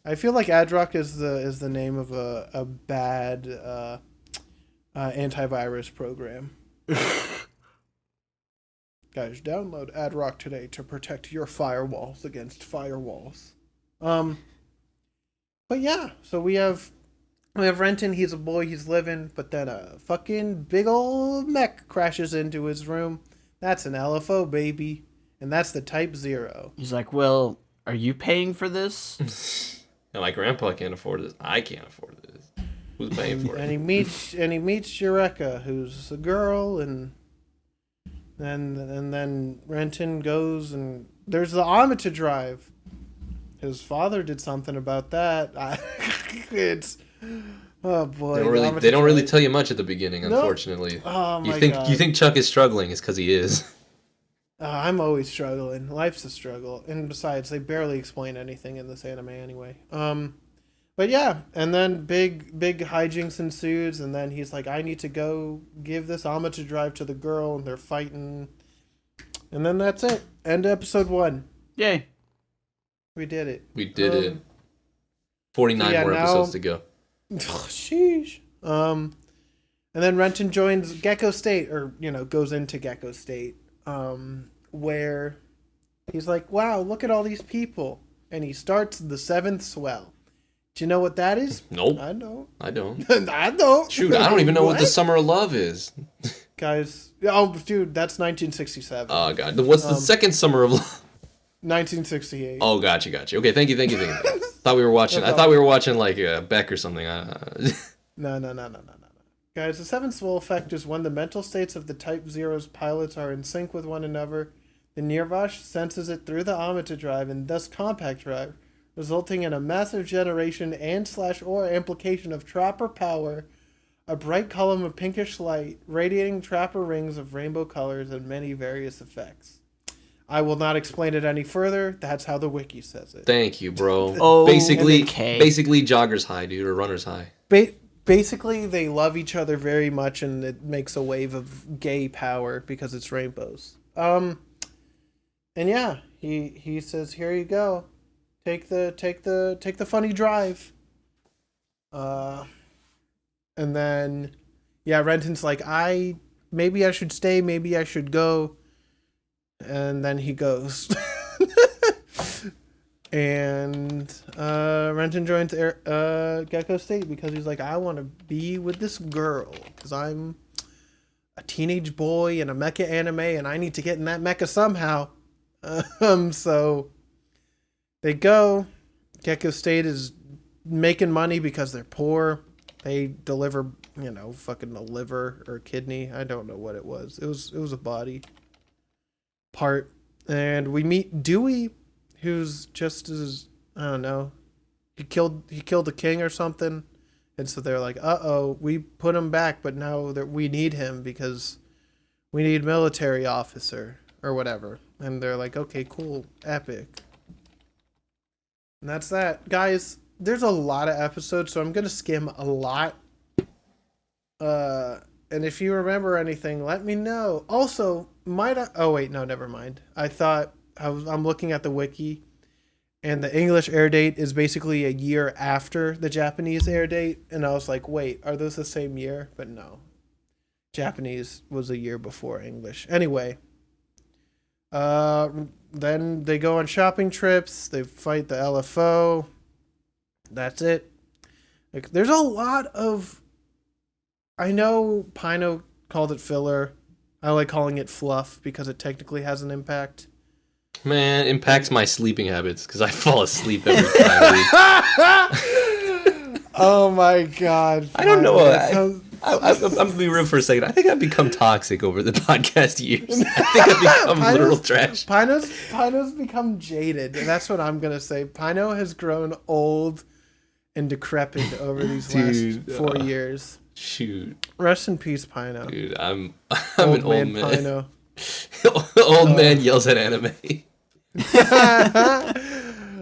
I feel like Adrock is the name of a bad antivirus program. Guys, download Adrock today to protect your firewalls against firewalls. But yeah, so we have Renton. He's a boy. He's living, but then a fucking big old mech crashes into his room. That's an LFO, baby, and that's the Type 0. He's like, well, are you paying for this? And my grandpa can't afford this. I can't afford this. Who's paying for it? And he meets Eureka, who's a girl, and then Renton goes and there's the Omega drive. His father did something about that. It's oh boy. They don't really tell you much at the beginning, unfortunately. Oh my God. You think Chuck is struggling? It's because he is. I'm always struggling. Life's a struggle, and besides, they barely explain anything in this anime anyway. But yeah, and then big hijinks ensues, and then he's like, I need to go give this Omega drive to the girl, and they're fighting. And then that's it. End of episode 1. Yay. We did it. We did it. 49 more episodes to go. Sheesh. And then Renton joins Gecko State, or, goes into Gecko State, where he's like, wow, look at all these people. And he starts the 7th swell. Do you know what that is? Nope. I don't. I don't. I don't. Shoot, I don't even know what the Summer of Love is. Guys, oh, dude, that's 1967. Oh, God. What's the second Summer of Love? 1968. Oh, gotcha. Okay, thank you. Thought we were watching. I thought we were watching like Beck or something. No. Guys, the 7th swell effect is when the mental states of the Type 0's pilots are in sync with one another. The Nirvash senses it through the Omega drive and thus compact drive, resulting in a massive generation and/or amplification of trapper power, a bright column of pinkish light, radiating trapper rings of rainbow colors, and many various effects. I will not explain it any further. That's how the wiki says it. Thank you, bro. Oh, basically okay. Basically, jogger's high, dude, or runner's high. basically they love each other very much, and it makes a wave of gay power because it's rainbows. And yeah, he says, "Here you go, take the funny drive." And then yeah, Renton's like, maybe I should stay, maybe I should go, and then he goes. And Renton joins Gecko State because he's like, I want to be with this girl because I'm a teenage boy in a mecha anime and I need to get in that mecha somehow. So they go. Gecko State is making money because they're poor. They deliver, fucking a liver or a kidney. I don't know what it was. It was a body part. And we meet Dewey, who's just as, I don't know, he killed a king or something, and so they're like, we put him back, but now that we need him because we need military officer or whatever, and they're like, okay, cool, epic, and that's that, guys. There's a lot of episodes, so I'm gonna skim a lot, and if you remember anything, let me know. Also, never mind. I'm looking at the wiki, and the English air date is basically a year after the Japanese air date, and I was like, wait, are those the same year? But no. Japanese was a year before English. Anyway, then they go on shopping trips, they fight the LFO. That's it. Like, there's a lot of... I know Pino called it filler. I like calling it fluff because it technically has an impact. Man, impacts my sleeping habits because I fall asleep every 5 weeks. Oh my god! I don't know. I'm gonna be real for a second. I think I've become toxic over the podcast years. I think I've become literal trash. Pino's become jaded, and that's what I'm gonna say. Pino has grown old and decrepit over these last 4 years. Shoot. Rest in peace, Pino. Dude, I'm an old man. Pino. Old man yells at anime.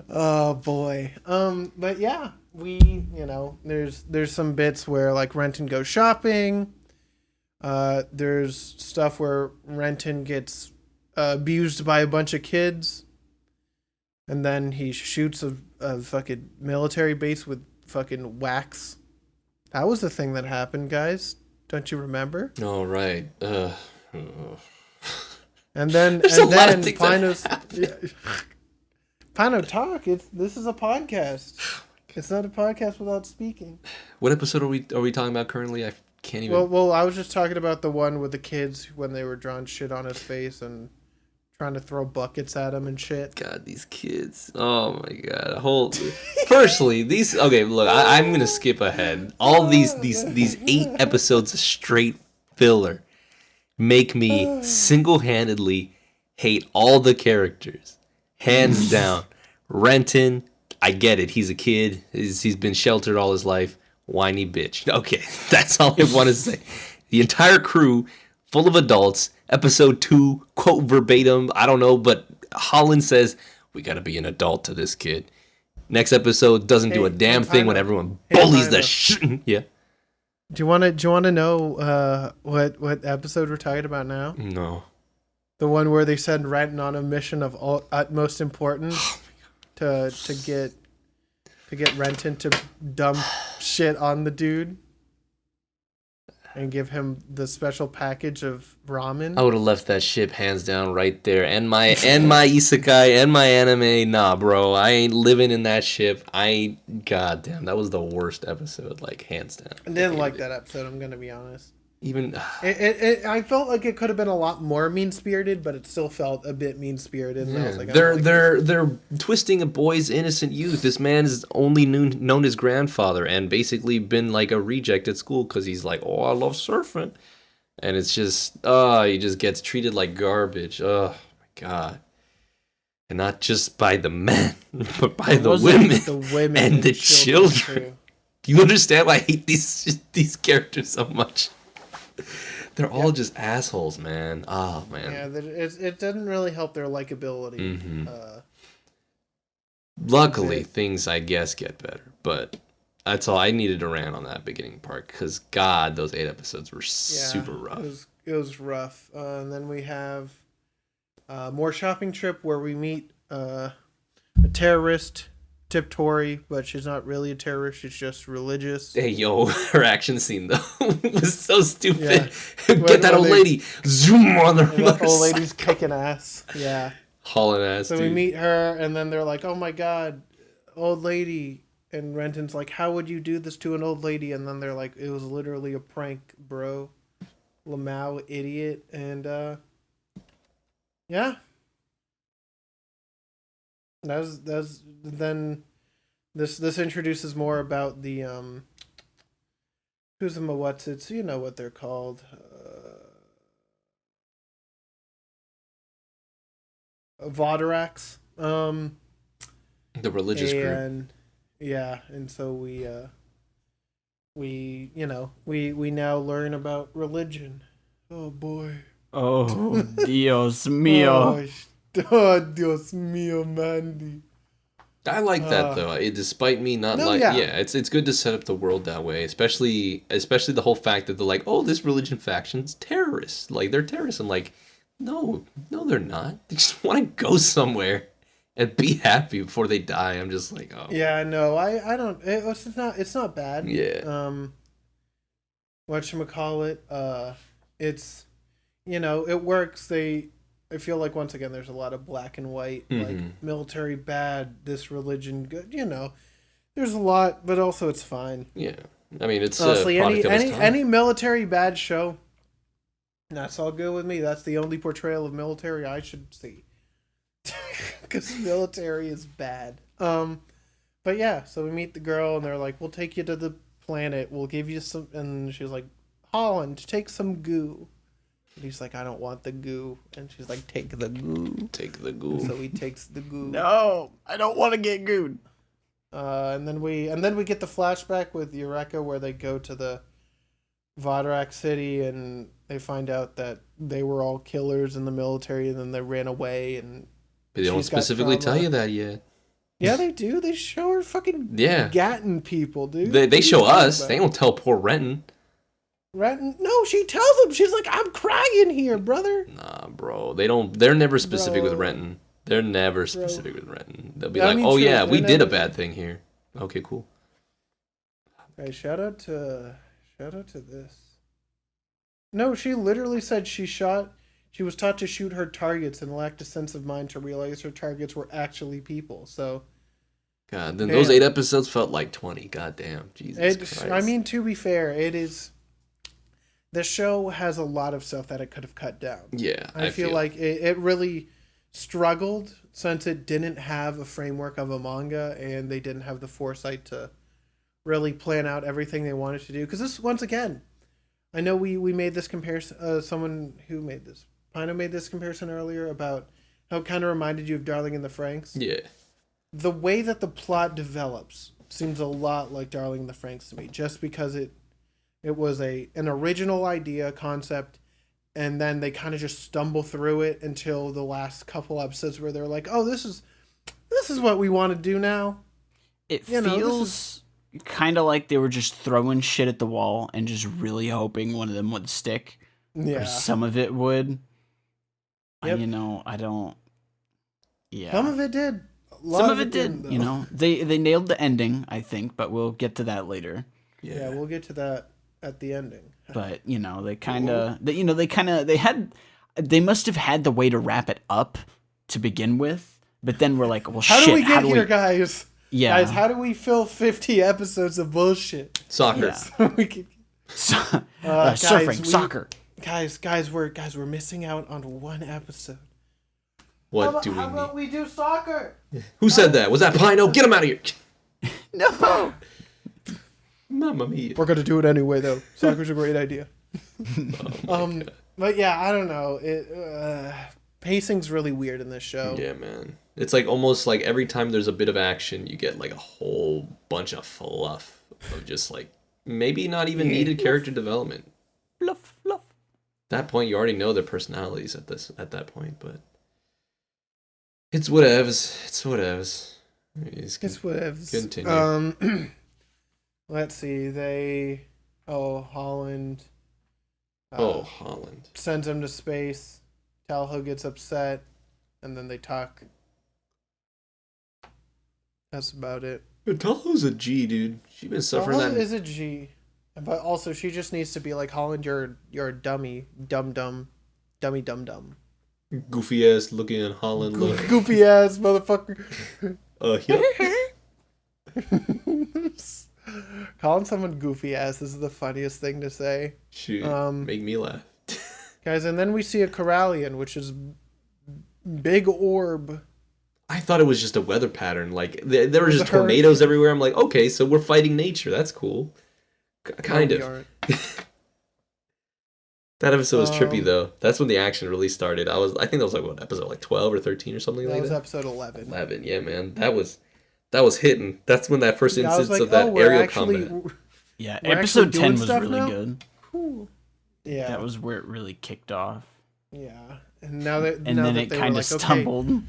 Oh boy. But yeah, there's some bits where like Renton goes shopping. There's stuff where Renton gets abused by a bunch of kids, and then he shoots a fucking military base with fucking wax. That was the thing that happened, guys. Don't you remember? Oh, right. And then Pino's Pino talk. This is a podcast. It's not a podcast without speaking. What episode are we talking about currently? I can't even. Well, I was just talking about the one with the kids when they were drawing shit on his face and trying to throw buckets at him and shit. God, these kids. Oh my god. Firstly, these. Okay, look, I'm gonna skip ahead. All these 8 episodes of straight filler make me single-handedly hate all the characters. Hands down. Renton, I get it. He's a kid. He's been sheltered all his life. Whiny bitch. Okay, that's all I want to say. The entire crew, full of adults. Episode 2, quote verbatim, I don't know, but Holland says, we gotta be an adult to this kid. Next episode doesn't do a damn thing when everyone bullies the shit. Yeah. Do you want to know what episode we're talking about now? No. The one where they send Renton on a mission of utmost importance to get Renton to dump shit on the dude and give him the special package of ramen. I would have left that ship hands down right there. And my isekai and my anime, nah, bro. I ain't living in that ship. Goddamn, that was the worst episode, like, hands down. I didn't like that episode, I'm gonna be honest. Even I felt like it could have been a lot more mean-spirited, but it still felt a bit mean-spirited. Yeah. I was like, they're twisting a boy's innocent youth. This man is only known his grandfather and basically been like a reject at school because he's like, oh, I love surfing, and it's just he just gets treated like garbage. Oh my god. And not just by the men, but by the women and the children. Do you understand why I hate these characters so much? They're all just assholes, man. Oh, man. Yeah, it doesn't really help their likability. Mm-hmm. Luckily, things, I guess, get better. But That's all I needed to rant on that beginning part, because God, those 8 episodes were super rough. It was rough. And then we have more shopping trip where we meet a terrorist, Tip Tory, but she's not really a terrorist. She's just religious. Hey, yo, her action scene, though, was so stupid. Yeah. Get that old lady. Zoom on her That old lady's kicking ass. Yeah. Hauling ass, So dude. we meet her, and then they're like, oh my God, old lady. And Renton's like, how would you do this to an old lady? And then they're like, it was literally a prank, bro. Lamau, idiot. And, yeah. That's then this introduces more about the who's the Mawatits, you know what they're called. Vodaraks. The religious group. And yeah, and so we now learn about religion. Oh boy. Oh, Dios mío. Oh, Dios mío, Mandy. I like that though. Despite me not it's good to set up the world that way, especially the whole fact that they're like, oh, this religion faction's terrorists. Like, they're terrorists. I'm like, no, they're not. They just want to go somewhere and be happy before they die. I'm just like, oh. Yeah, no, I don't. It's not bad. Yeah. Whatchamacallit, it's, it works. I feel like, once again, there's a lot of black and white, like, military bad, this religion good, there's a lot, but also it's fine. Yeah. I mean, it's honestly, a product of its time. any military bad show, that's all good with me. That's the only portrayal of military I should see. Because military is bad. But yeah, so we meet the girl, and they're like, we'll take you to the planet, we'll give you some, and she's like, Holland, take some goo. And he's like, I don't want the goo. And she's like, take the goo. Take the goo. So he takes the goo. No, I don't want to get gooed. And then we get the flashback with Eureka, where they go to the Vodarak city, and they find out that they were all killers in the military, and then they ran away. And but they don't specifically tell you that yet. Yeah, they do. They show her fucking gatting people, dude. They show us. They don't tell poor Renton. Renton? No, she tells him. She's like, I'm crying here, brother. Nah, bro. They're never specific with Renton. They're never specific with Renton. They'll be like, oh, yeah, we did a bad thing here. Okay, cool. Hey, shout out to this. No, she literally said she was taught to shoot her targets and lacked a sense of mind to realize her targets were actually people. So, God, then those 8 episodes felt like 20. God damn, Jesus Christ. I mean, to be fair, it is. The show has a lot of stuff that it could have cut down. Yeah, I feel like it really struggled since it didn't have a framework of a manga, and they didn't have the foresight to really plan out everything they wanted to do. Because this, once again, I know we made this comparison. Someone who made this, Pino made this comparison earlier about how it kind of reminded you of Darling in the Franxx. Yeah. The way that the plot develops seems a lot like Darling in the Franxx to me, just because it was an original idea, concept, and then they kind of just stumble through it until the last couple episodes where they're like, oh, this is what we want to do now. It feels kind of like they were just throwing shit at the wall and just really hoping one of them would stick. Yeah. Or some of it would. Yep. I don't... Yeah. Some of it did. Some of it did, They nailed the ending, I think, but we'll get to that later. Yeah, we'll get to that at the ending. But, they must have had the way to wrap it up to begin with, but then we're like, well, how do we get here, guys? Yeah. Guys, how do we fill 50 episodes of bullshit? Soccer. Yeah. Guys, surfing, soccer. Guys, we're missing out on one episode. What do we need? How about we do soccer? Who said that? Was that Pino? Get him out of here. No. Mamma mia. We're gonna do it anyway, though. Soccer's a great idea. God. But yeah, I don't know. Pacing's really weird in this show. Yeah, man. It's like almost like every time there's a bit of action, you get like a whole bunch of fluff of just like maybe not even needed character development. Fluff. At that point, you already know their personalities at that point, but it's whatevs. It's whatevs. It's whatevs. Continue. let's see. Holland. Holland. Sends him to space. Talho gets upset, and then they talk. That's about it. Talho's a G, dude. She's been suffering Holland that. is a G, but also she just needs to be like Holland. You're a dummy, dumb, dummy, dumb. Goofy ass looking at Holland. Goofy ass motherfucker. Yeah. Calling someone goofy ass is the funniest thing to say. Shoot, make me laugh. Guys, and then we see a Corallian, which is big orb. I thought it was just a weather pattern. Like, there were just a tornadoes everywhere. I'm like, okay, so we're fighting nature. That's cool. Kind of. That episode was trippy, though. That's when the action really started. I think that was like, what, episode like 12 or 13 or something like that? That was episode 11. 11, yeah, man. That was hitting. That's when that first instance like, of that aerial combat. Yeah, we're episode 10 was stuff really now? good. Whew. Yeah. That was where it really kicked off. Yeah. And now that And then it kind of stumbled.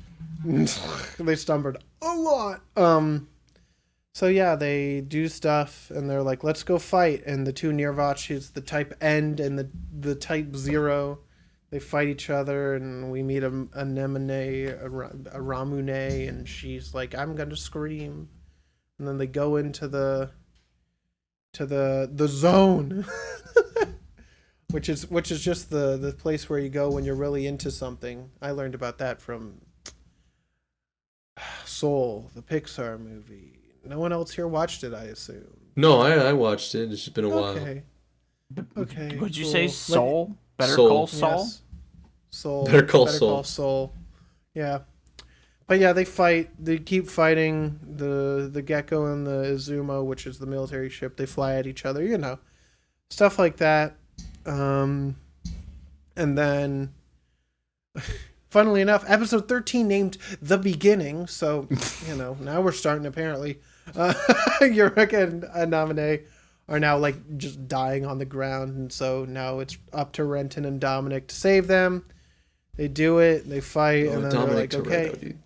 They stumbled a lot. So yeah, they do stuff, and they're like, "Let's go fight." And the two Nirvachs, the Type End and the Type Zero, they fight each other, and we meet a Nemone, a Ramune, and she's like, "I'm gonna scream," and then they go into the zone, which is just the place where you go when you're really into something. I learned about that from Soul, the Pixar movie. No one else here watched it, I assume. No, I watched it. It's just been a while. Okay. Would you cool. say Soul? Better Soul. Call Saul? Yes. Soul. Better Call Saul. Yeah. But yeah, they fight. They keep fighting. The Gecko and the Izumo, which is the military ship, they fly at each other, stuff like that. And then, funnily enough, episode 13 named The Beginning. So, now we're starting apparently. Eureka and Naminé are now like just dying on the ground. And so now it's up to Renton and Dominic to save them. They do it. They fight. And then Dominic they're like, okay. Toretto, dude.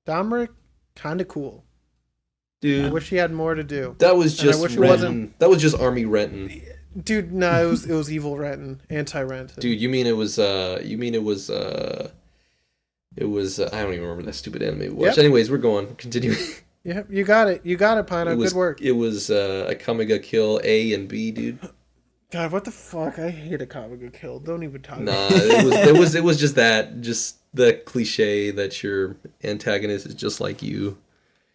Dominic, kind of cool. Dude. I wish he had more to do. That was just Renton. That was just Army Renton. Dude, no, it was evil Renton, anti-Renton. Dude, you mean it was I don't even remember that stupid anime we watched. Yep. Anyways, we're going. Continuing. Yeah, you got it, Pino. Good work. It was a Kamiga kill A and B, dude. God, what the fuck? I hate a Kamiga kill. Don't even talk. Nah, it was just the cliche that your antagonist is just like you.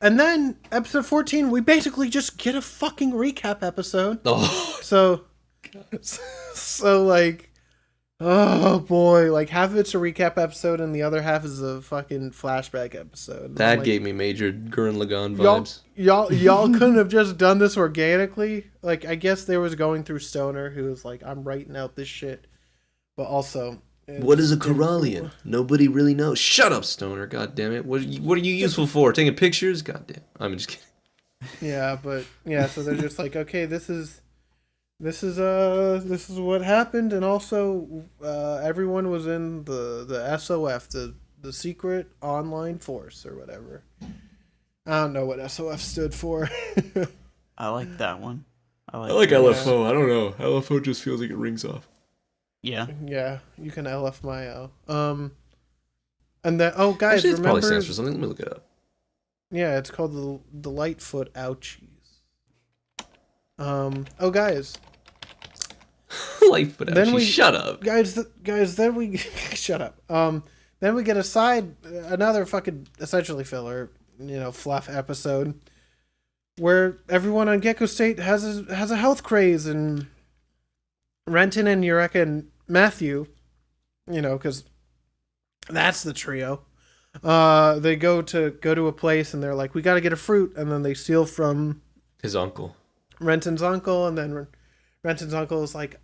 And then episode 14, we basically just get a fucking recap episode. Oh, So like, oh boy, like half of it's a recap episode and the other half is a fucking flashback episode. that like, gave me major Gurren Lagann vibes. Y'all couldn't have just done this organically. Like, I guess there was going through Stoner who was like, I'm writing out this shit, but also. What is a Corallian? Nobody really knows. Shut up, Stoner. God damn it. What are you useful for? Taking pictures? God damn. I'm just kidding. Yeah, but yeah, so they're just like, okay, this is what happened, and also everyone was in the SOF, the secret online force or whatever. I don't know what SOF stood for. I like that one. I like LFO. I don't know. LFO just feels like it rings off. Yeah. Yeah, you can LF Mayo. And then guys, actually, it remember? probably stands for something. Let me look it up. Yeah, it's called the Lightfoot Ouchies. Guys. Lightfoot Ouchies. Shut up. Guys, then we shut up. Then we get another fucking essentially filler, fluff episode where everyone on Gecko State has a health craze, and Renton and Eureka and Matthew, because that's the trio. They go to a place and they're like, we got to get a fruit, and then they steal from His uncle. Renton's uncle, and then Renton's uncle is like,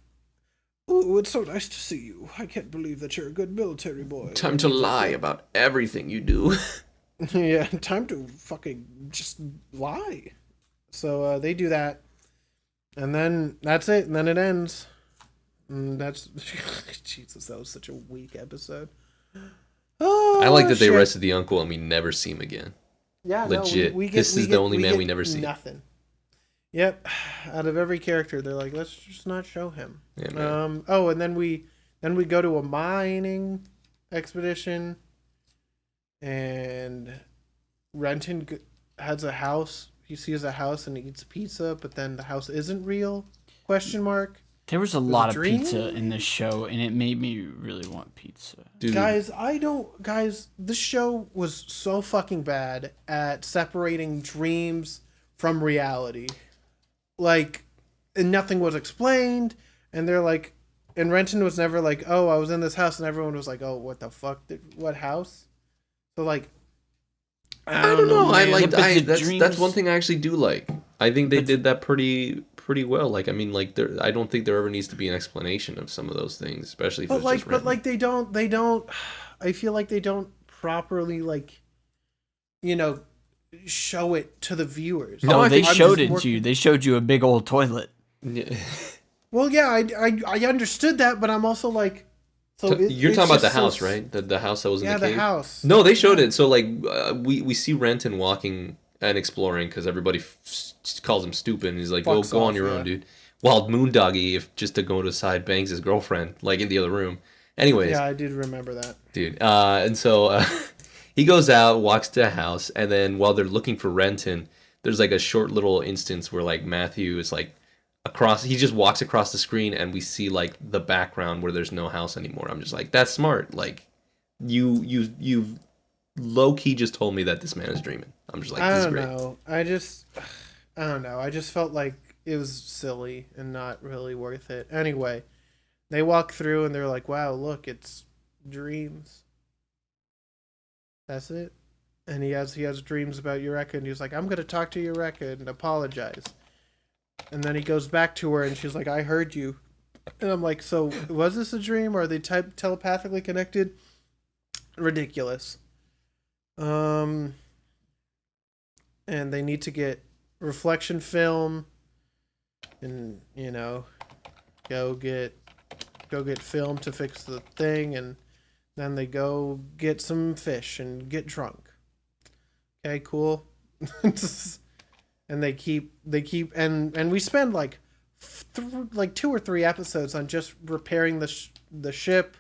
"Ooh, it's so nice to see you. I can't believe that you're a good military boy. Time to lie about everything you do." Yeah, time to fucking just lie. So they do that, and then that's it, and then it ends. And that's Jesus. That was such a weak episode. Oh, I like that they arrested the uncle and we never see him again. Yeah, legit. This is the only man we never see. Nothing. Yep. Out of every character, they're like, let's just not show him. Yeah, man. Oh, and then we go to a mining expedition, and Renton has a house. He sees a house and he eats pizza, but then the house isn't real? Question mark. There was a lot of pizza in this show, and it made me really want pizza. Dude. Guys, this show was so fucking bad at separating dreams from reality. Like, and nothing was explained, and they're like, and Renton was never like, oh, I was in this house, and everyone was like, oh, what the fuck? What house? So, like, I don't know. I like that's one thing I actually do like. I think they did that pretty well. Like, I mean, like, I don't think there ever needs to be an explanation of some of those things, especially if it's just written. But like they don't. I feel like they don't properly, like, you know, show it to the viewers. No, they showed it to you. They showed you a big old toilet. Yeah. Well, yeah, I understood that, but I'm also like, so you're talking about the house, right? The house that was in the cave. Yeah, the house. No, they showed it. So like, we see Renton walking and exploring because everybody calls him stupid. And he's like, go on your own, dude. While Moondoggy, just to go to the side, bangs his girlfriend like in the other room. Anyways. Yeah, I did remember that, dude. And so he goes out, walks to a house, and then while they're looking for Renton, there's like a short little instance where like Matthew is like he just walks across the screen and we see like the background where there's no house anymore. I'm just like, that's smart. Like you've low key just told me that this man is dreaming. I'm just like, this is great. I don't know. I just felt like it was silly and not really worth it. Anyway, they walk through and they're like, wow, look, it's dreams. That's it. And he has dreams about Eureka, and he's like, I'm gonna talk to Eureka and apologize. And then he goes back to her and she's like, I heard you. And I'm like, so was this a dream, or are they telepathically connected? Ridiculous. And they need to get reflection film and, you know, go get film to fix the thing, and then they go get some fish and get drunk. Okay, cool. And they keep and we spend like 2 or 3 episodes on just repairing the ship.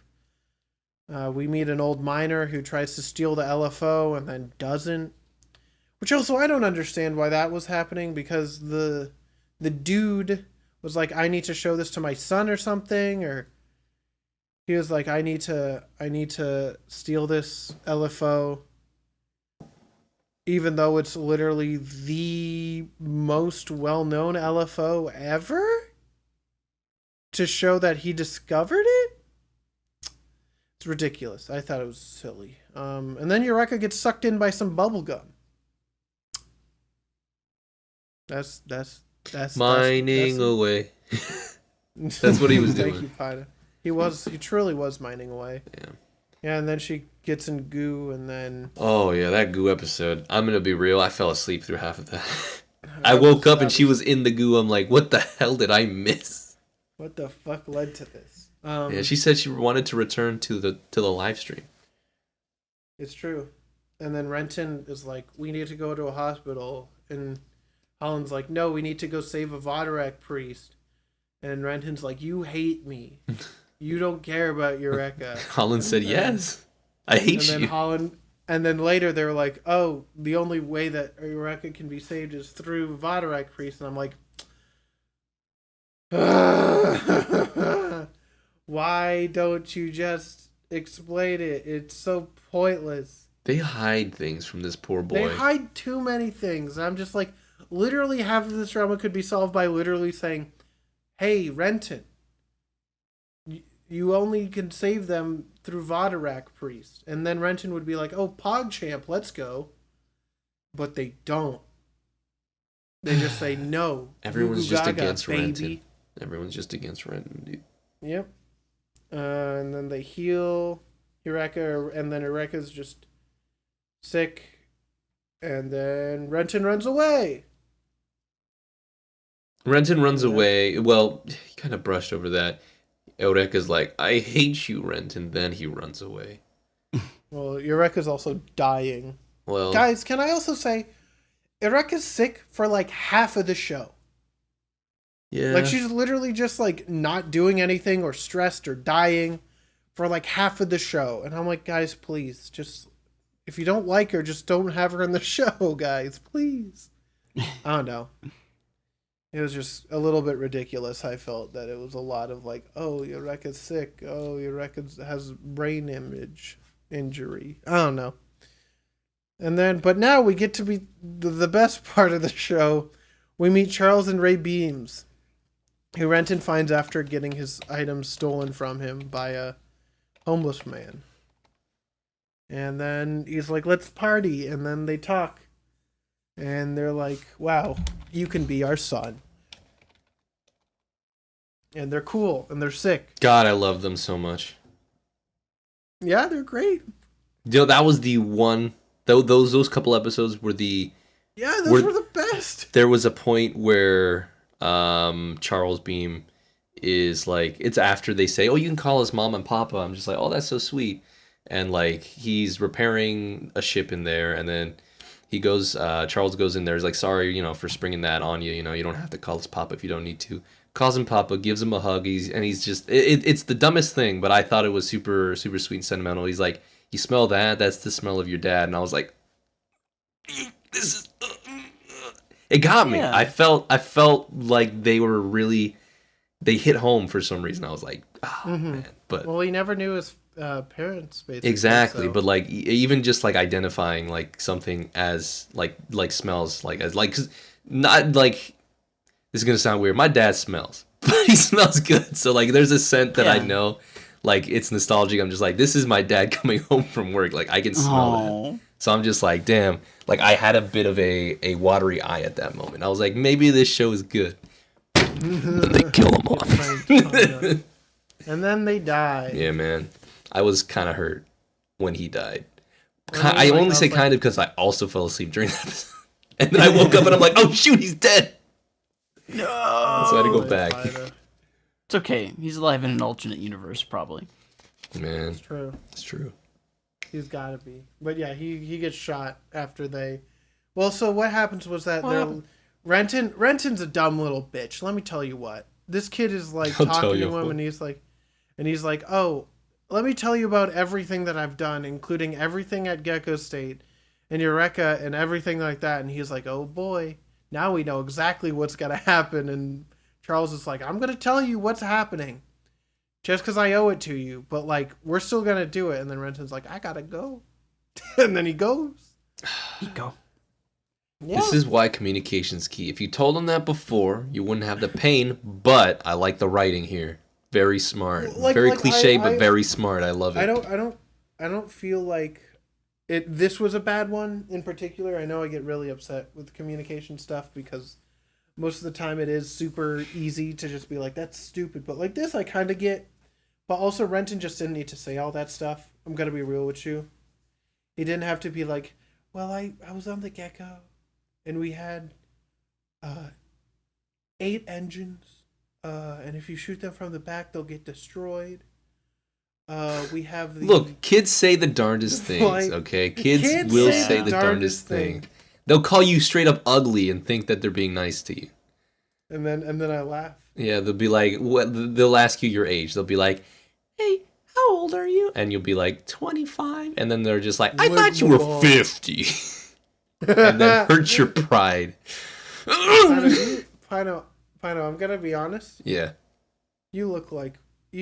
We meet an old miner who tries to steal the LFO and then doesn't. Which also, I don't understand why that was happening, because the dude was like, I need to show this to my son or something, or he was like, I need to steal this LFO, even though it's literally the most well-known LFO ever, to show that he discovered it. It's ridiculous. I thought it was silly. And then Eureka gets sucked in by some bubble gum. That's mining away. That's what he was doing. Thank you, Pino. He truly was mining away. Yeah. Yeah, and then she gets in goo, and then... Oh, yeah, that goo episode. I'm going to be real. I fell asleep through half of that. I woke up and she was in the goo. I'm like, what the hell did I miss? What the fuck led to this? Yeah, she said she wanted to return to the live stream. It's true. And then Renton is like, we need to go to a hospital. And Holland's like, no, we need to go save a Vodarak priest. And Renton's like, you hate me. You don't care about Eureka. Holland said, yes. I hate you. And then later they're like, oh, the only way that Eureka can be saved is through Vodarak priest. And I'm like, why don't you just explain it? It's so pointless. They hide things from this poor boy. They hide too many things. I'm just like, literally half of this drama could be solved by literally saying, hey, Renton, you only can save them through Vodarak priest. And then Renton would be like, oh, PogChamp, let's go. But they don't. They just say no. Everyone's just against Renton. Everyone's just against Renton, dude. Yep. And then they heal Eureka, and then Eureka's just sick. And then Renton runs away. Renton runs away. Well, he kind of brushed over that. Eureka's like, I hate you, Renton. Then he runs away. Well, Eureka's also dying. Well, guys, can I also say, Eureka's sick for like half of the show. Yeah. Like, she's literally just, like, not doing anything or stressed or dying for, like, half of the show. And I'm like, guys, please, just, if you don't like her, just don't have her in the show, guys, please. I don't know. It was just a little bit ridiculous. I felt that it was a lot of, like, oh, Eureka's sick. Oh, Eureka has brain injury. I don't know. And then, but now we get to be the best part of the show. We meet Charles and Ray Beams, who Renton finds after getting his items stolen from him by a homeless man. And then he's like, let's party. And then they talk. And they're like, wow, you can be our son. And they're cool. And they're sick. God, I love them so much. Yeah, they're great. That was the one... Those couple episodes were the... Yeah, those were the best. There was a point where Charles Beam is like... It's after they say, oh, you can call us Mom and Papa. I'm just like, oh, that's so sweet. And like, he's repairing a ship in there. And then he goes... Charles goes in there. He's like, sorry, for springing that on you. You don't have to call us Papa if you don't need to. Calls him Papa, gives him a hug. He's just... It's the dumbest thing, but I thought it was super, super sweet and sentimental. He's like... You smell that? That's the smell of your dad. And I was like, this is... It got me. Yeah. I felt like they were really... They hit home for some reason. I was like, oh, man. But Well, he never knew his parents, basically. exactly. So. But like, even just like identifying like something as like smells like as like... 'cause not like... This is going to sound weird. My dad smells. But he smells good. So like, there's a scent that I know... Like, it's nostalgic. I'm just like, this is my dad coming home from work. Like, I can smell that. So I'm just like, damn. Like, I had a bit of a watery eye at that moment. I was like, maybe this show is good. And they kill him off. And then they die. Yeah, man. I was kind of hurt when he died. And then, I like, only say was kind of because I also fell asleep during that episode. And then I woke up and I'm like, oh, shoot, he's dead. No. So I had to go back. It's okay. He's alive in an alternate universe, probably. Man. It's true. It's true. He's got to be. But yeah, he gets shot after they... Well, so what happens was that Renton's a dumb little bitch. Let me tell you what. This kid is like talking to him and he's like, oh, let me tell you about everything that I've done, including everything at Gecko State and Eureka and everything like that. And he's like, oh boy, now we know exactly what's going to happen. And Charles is like, I'm going to tell you what's happening just because I owe it to you. But, like, we're still going to do it. And then Renton's like, I got to go. And then he goes. Go. Yeah. This is why communication's key. If you told him that before, you wouldn't have the pain. But I like the writing here. Very smart. Very cliche, but very smart. I love it. I don't feel like this was a bad one in particular. I know I get really upset with communication stuff because... Most of the time it is super easy to just be like, that's stupid. But like this, I kind of get. But also Renton just didn't need to say all that stuff. I'm going to be real with you. He didn't have to be like, well, I was on the Gecko. And we had 8 engines. And if you shoot them from the back, they'll get destroyed. We have the... Look, kids say the darndest things, okay? Kids will say the darndest thing. They'll call you straight up ugly and think that they're being nice to you. And then I laugh. Yeah, they'll be like, what? They'll ask you your age. They'll be like, hey, how old are you? And you'll be like, 25. And then they're just like, I thought you were 50. And then hurt your pride. Pino, I'm going to be honest. Yeah. You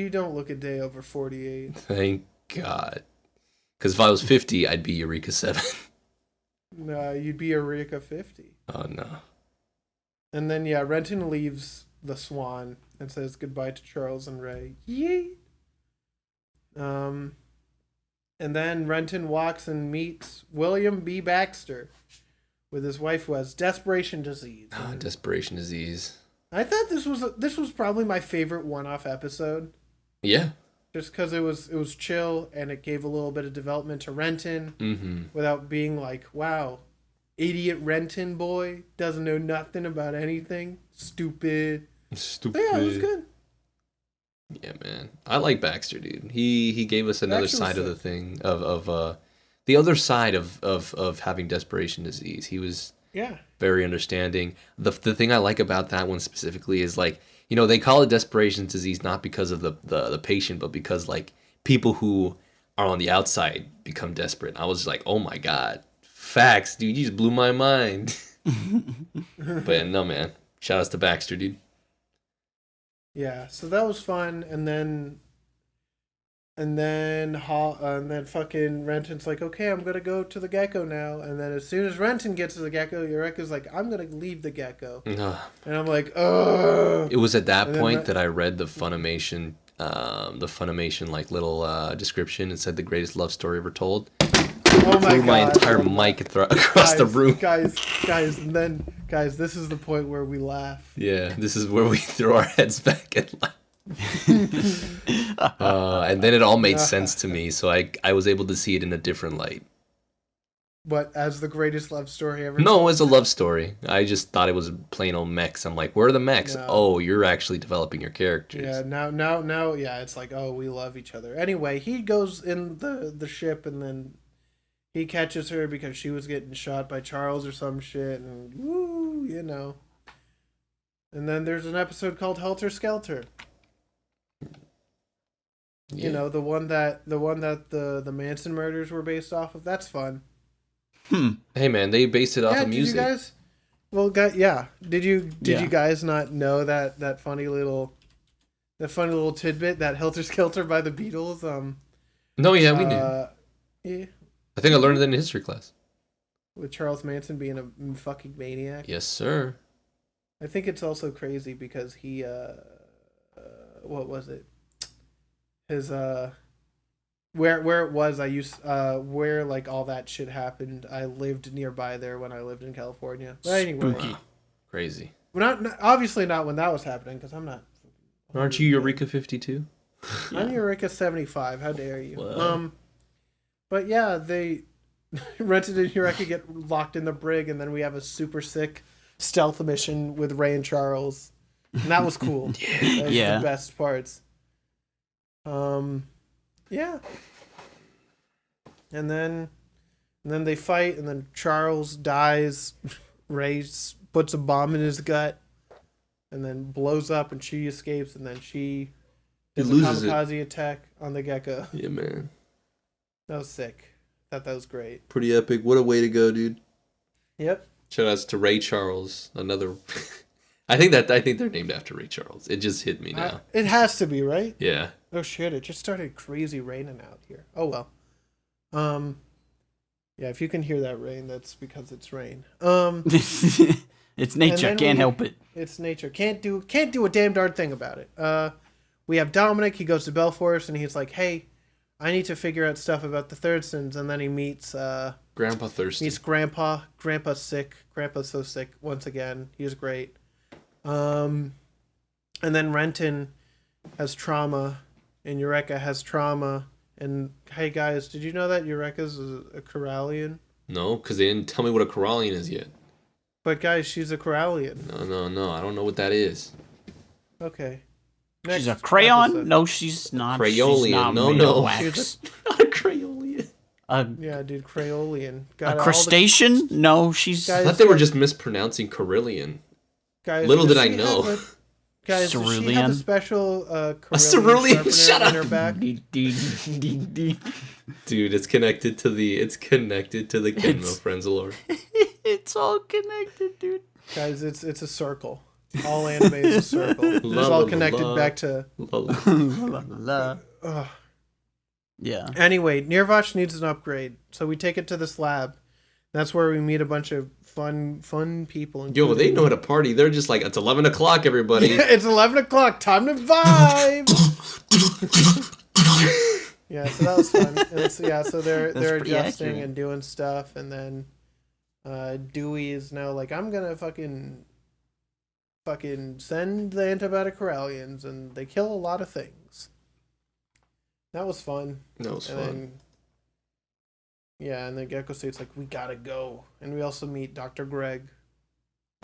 don't look a day over 48. Thank God. Because if I was 50, I'd be Eureka 7. No, you'd be Eureka 50. Oh, no. And then, yeah, Renton leaves the Swan and says goodbye to Charles and Ray. Yay! And then Renton walks and meets William B. Baxter with his wife who has desperation disease. Desperation disease. I thought this was probably my favorite one-off episode. Yeah. Just because it was chill and it gave a little bit of development to Renton without being like, wow, idiot Renton boy doesn't know nothing about anything. Stupid. But yeah, it was good. Yeah, man. I like Baxter, dude. He gave us another side of the thing of the other side of having desperation disease. He was Yeah. very understanding. The thing I like about that one specifically is like, you know, they call it desperation disease not because of the patient, but because like people who are on the outside become desperate. I was like, oh my god, facts, dude, you just blew my mind. But no, man, shout outs to Baxter, dude. Yeah, so that was fun, and then fucking Renton's like, okay, I'm gonna go to the gecko now, and then as soon as Renton gets to the gecko, Eureka's like, I'm gonna leave the gecko, Ugh. and I'm like, ugh. It was at that And then point that I read the Funimation like little description. It said the greatest love story ever told. Oh my Threw god! my entire mic across the room. guys, and then this is the point where we laugh. Yeah, this is where we throw our heads back and laugh. And then it all made sense to me, so I was able to see it in a different light. But as the greatest love story ever. No, it was a love story. I just thought it was plain old mechs. I'm like, where are the mechs? No. Oh, you're actually developing your characters. Yeah, now, yeah, it's like, oh, we love each other. Anyway, he goes in the ship, and then he catches her because she was getting shot by Charles or some shit, and woo, you know. And then there's an episode called Helter Skelter. Yeah. You know, the one that the Manson murders were based off of. That's fun. Hey man, they based it off Yeah, of music. did you guys? Well, yeah. Did you guys not know that funny little tidbit, that Helter Skelter by the Beatles? No, yeah, we knew. Yeah. I think I learned it in history class. With Charles Manson being a fucking maniac. Yes, sir. I think it's also crazy because he what was it? His where it was, I used where like all that shit happened. I lived nearby there when I lived in California. But anyway, Spooky. Crazy. not obviously not when that was happening, because I'm not. Aren't you Eureka 52? I'm Eureka 75. How dare you? Wow. But yeah, they Renton and Eureka get locked in the brig, and then we have a super sick stealth mission with Ray and Charles, and that was cool. That was Yeah. the best parts. Yeah. And then they fight, and then Charles dies. Ray puts a bomb in his gut, and then blows up, and she escapes, and then she does a loses it. kamikaze attack on the gecko. Yeah, man. That was sick. Thought that was great. Pretty epic. What a way to go, dude. Yep. Shout outs to Ray Charles. Another. I think they're named after Ray Charles. It just hit me now. It has to be, right? Yeah. Oh shit! It just started crazy raining out here. Oh well. Yeah, if you can hear that rain, that's because it's rain. It's nature. Can't help it. It's nature. Can't do a damn darn thing about it. We have Dominic. He goes to Belforce, and he's like, "Hey, I need to figure out stuff about the Thirdsons." And then he meets Grandpa Thirsty. meets Grandpa. Grandpa's sick. Grandpa's so sick once again. He's great. And then Renton has trauma, and Eureka has trauma. And hey guys, did you know that Eureka's a Corallian? No, because they didn't tell me what a Corallian is yet. But guys, she's a Corallian. No. I don't know what that is. Okay. She's a Next crayon? episode. No, she's not. Crayolean. She's not No, made no. of wax. Not a Crayolean. Yeah, dude, Crayolean. A Got all the- crustacean? No, she's. Guys, I thought they were just mispronouncing Carillion. Guys, Little does did I she know. have a- Guys, does she have a Cerulean? special cerulean? sharpener Shut in up. her back? Dude, it's connected to the Kenmo Friends lore. It's all connected, dude. Guys, it's a circle. All anime is a circle. It's La, all la, connected la. back to. La. Yeah. Anyway, Nirvash needs an upgrade, so we take it to this lab. That's where we meet a bunch of fun people. Yo, they know how to party. They're just like, it's 11 o'clock, everybody. It's 11 o'clock. Time to vibe. Yeah, so that was fun. And so they're pretty adjusting accurate. and doing stuff, and then Dewey is now like, I'm gonna fucking send the antibiotic Corallians, and they kill a lot of things. That was fun. That was And fun. then, yeah, and then Gecko State's like, we gotta go. And we also meet Dr. Greg.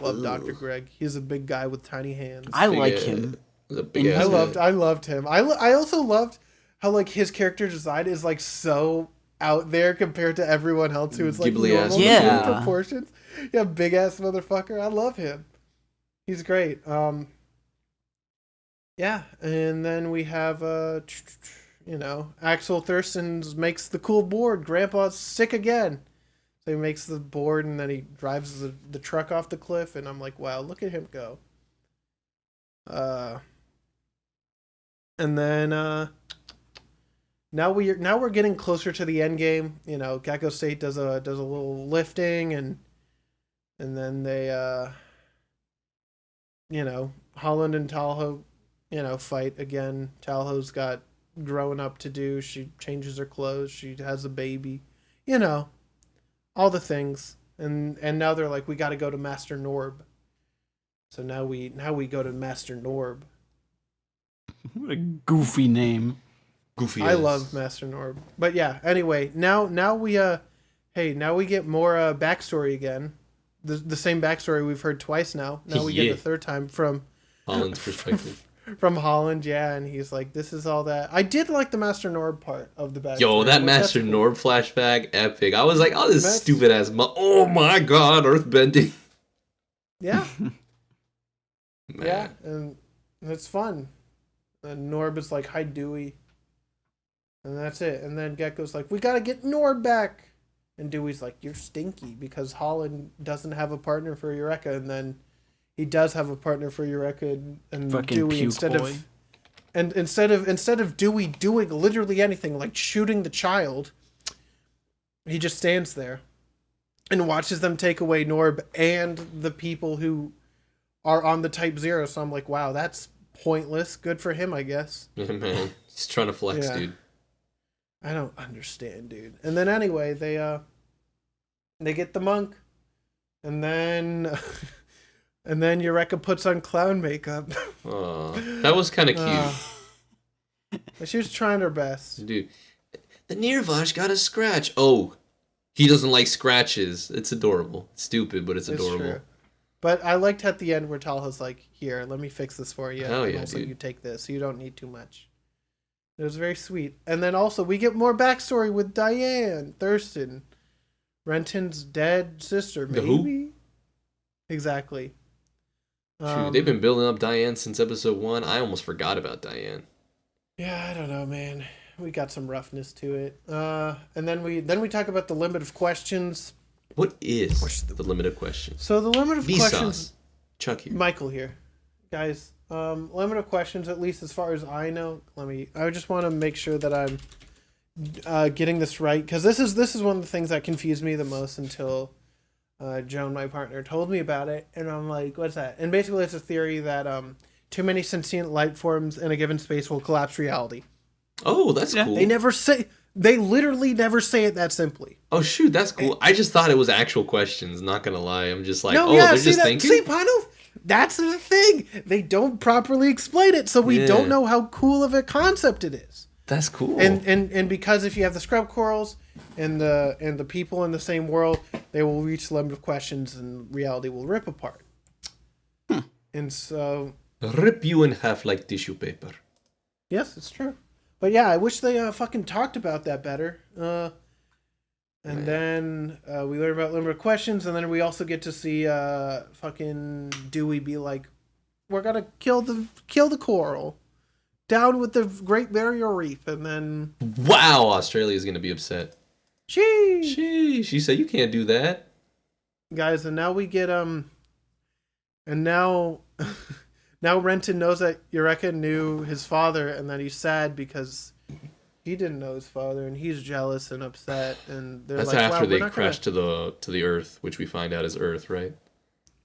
Love Dr. Ugh. Greg. He's a big guy with tiny hands. I Big like ass- him. the big I ass I head. loved him. I also loved how like his character design is like so out there compared to everyone else who is like Ghibli ass normal Yeah. proportions. Yeah, big ass motherfucker. I love him. He's great. Yeah, and then we have Axel Thurston's makes the cool board. Grandpa's sick again. So he makes the board and then he drives the truck off the cliff, and I'm like, wow, look at him go. And then now we're getting closer to the end game. Gecko State does a little lifting, and then they Holland and Tahoe fight again. Tahoe's got growing up to do. She changes her clothes. She has a baby. All the things. And now they're like, we got to go to Master Norb. So now we go to Master Norb. What a goofy name. Goofy. I love Master Norb. But yeah, anyway, now we get more backstory again. The same backstory we've heard twice now. Now we get the third time from Holland's perspective. From Holland, yeah, and he's like, this is all that. I did like the Master Norb part of the backstory. Yo, that Master Norb flashback, epic. I was like, oh, this stupid ass oh my god, earthbending. Yeah. Yeah, and it's fun. And Norb is like, hi, Dewey. And that's it. And then Gecko's like, we gotta get Norb back. And Dewey's like, you're stinky, because Holland doesn't have a partner for Eureka. And then he does have a partner for Eureka, and fucking Dewey instead of Dewey doing literally anything, like shooting the child, he just stands there and watches them take away Norb and the people who are on the Type Zero. So I'm like, wow, that's pointless. Good for him, I guess. Yeah, man. He's trying to flex, dude. I don't understand, dude. And then anyway, they get the monk, and then and then Eureka puts on clown makeup. That was kind of cute. She was trying her best. Dude, the Nirvash got a scratch. Oh, he doesn't like scratches. It's adorable. It's stupid, but it's adorable. True. But I liked at the end where Talha's like, here, let me fix this for you. Hell and yeah, also dude. You take this. You don't need too much. It was very sweet. And then also we get more backstory with Diane Thurston. Renton's dead sister, maybe? Who? Exactly. Shoot, they've been building up Diane since episode 1. I almost forgot about Diane. Yeah, I don't know, man. We got some roughness to it. And then we talk about the limit of questions. What is the limit of questions? So the limit of questions... Chuck here. Michael here. Guys, limit of questions, at least as far as I know. I just want to make sure that I'm getting this right, because this is one of the things that confused me the most until Joan, my partner, told me about it, and I'm like, what's that? And basically it's a theory that too many sentient life forms in a given space will collapse reality. Oh, that's cool. They literally never say it that simply. Oh, shoot, that's cool. I just thought it was actual questions, not gonna lie. I'm just like, they're just thinking? See, Pino, that's the thing. They don't properly explain it, so we don't know how cool of a concept it is. That's cool. And because if you have the scrub corals and the people in the same world, they will reach the limit of questions and reality will rip apart. And so... Rip you in half like tissue paper. Yes, it's true. But yeah, I wish they fucking talked about that better. Then we learn about limit of questions, and then we also get to see fucking Dewey be like, we're gonna kill the coral. Down with the Great Barrier Reef, and then... Wow, Australia's gonna be upset. She said, you can't do that. Guys, and now we get, and now... Now Renton knows that Eureka knew his father, and that he's sad because he didn't know his father, and he's jealous and upset, and they're That's like, after wow, they crashed to the Earth, which we find out is Earth, right?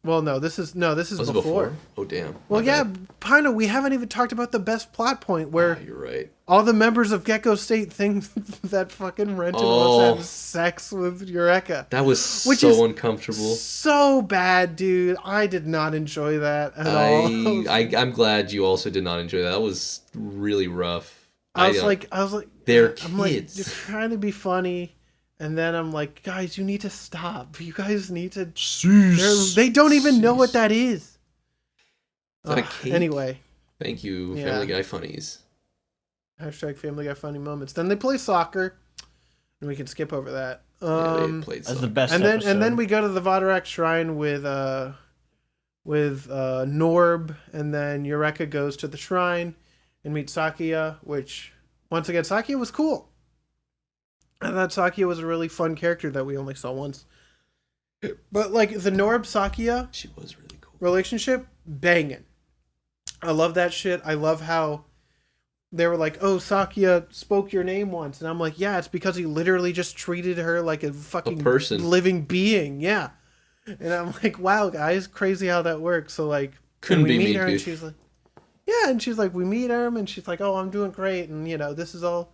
Well, no, this is Was it before. Oh, damn. Well, yeah, Pino, we haven't even talked about the best plot point where you're right. all the members of Gecko State think that fucking Renton wants to have sex with Eureka. That was so uncomfortable. So bad, dude. I did not enjoy that at all. I'm glad you also did not enjoy that. That was really rough. I was like, they're I'm kids. like, you're trying to be funny. And then I'm like, guys, you need to stop. You guys need to... They don't even know what that is. Is that a cake? Anyway. Thank you, Family Guy Funnies. Hashtag Family Guy Funny Moments. Then they play soccer. and we can skip over that. Yeah, they played That's some. the best and then episode. we go to the Vodorak Shrine with Norb, and then Eureka goes to the shrine and meets Sakia, which once again Sakia was cool. I thought Sakia was a really fun character that we only saw once. But like the Norb Sakia She was really cool. relationship, banging. I love that shit. I love how they were like, "Oh, Sakia spoke your name once," and I'm like, "Yeah, it's because he literally just treated her like a fucking person. living being." Yeah, and I'm like, "Wow, guys, crazy how that works." So like, Couldn't and we be meet me, her, and dude. she's like, "Yeah," and she's like, "We meet him," and she's like, "Oh, I'm doing great," and this is all,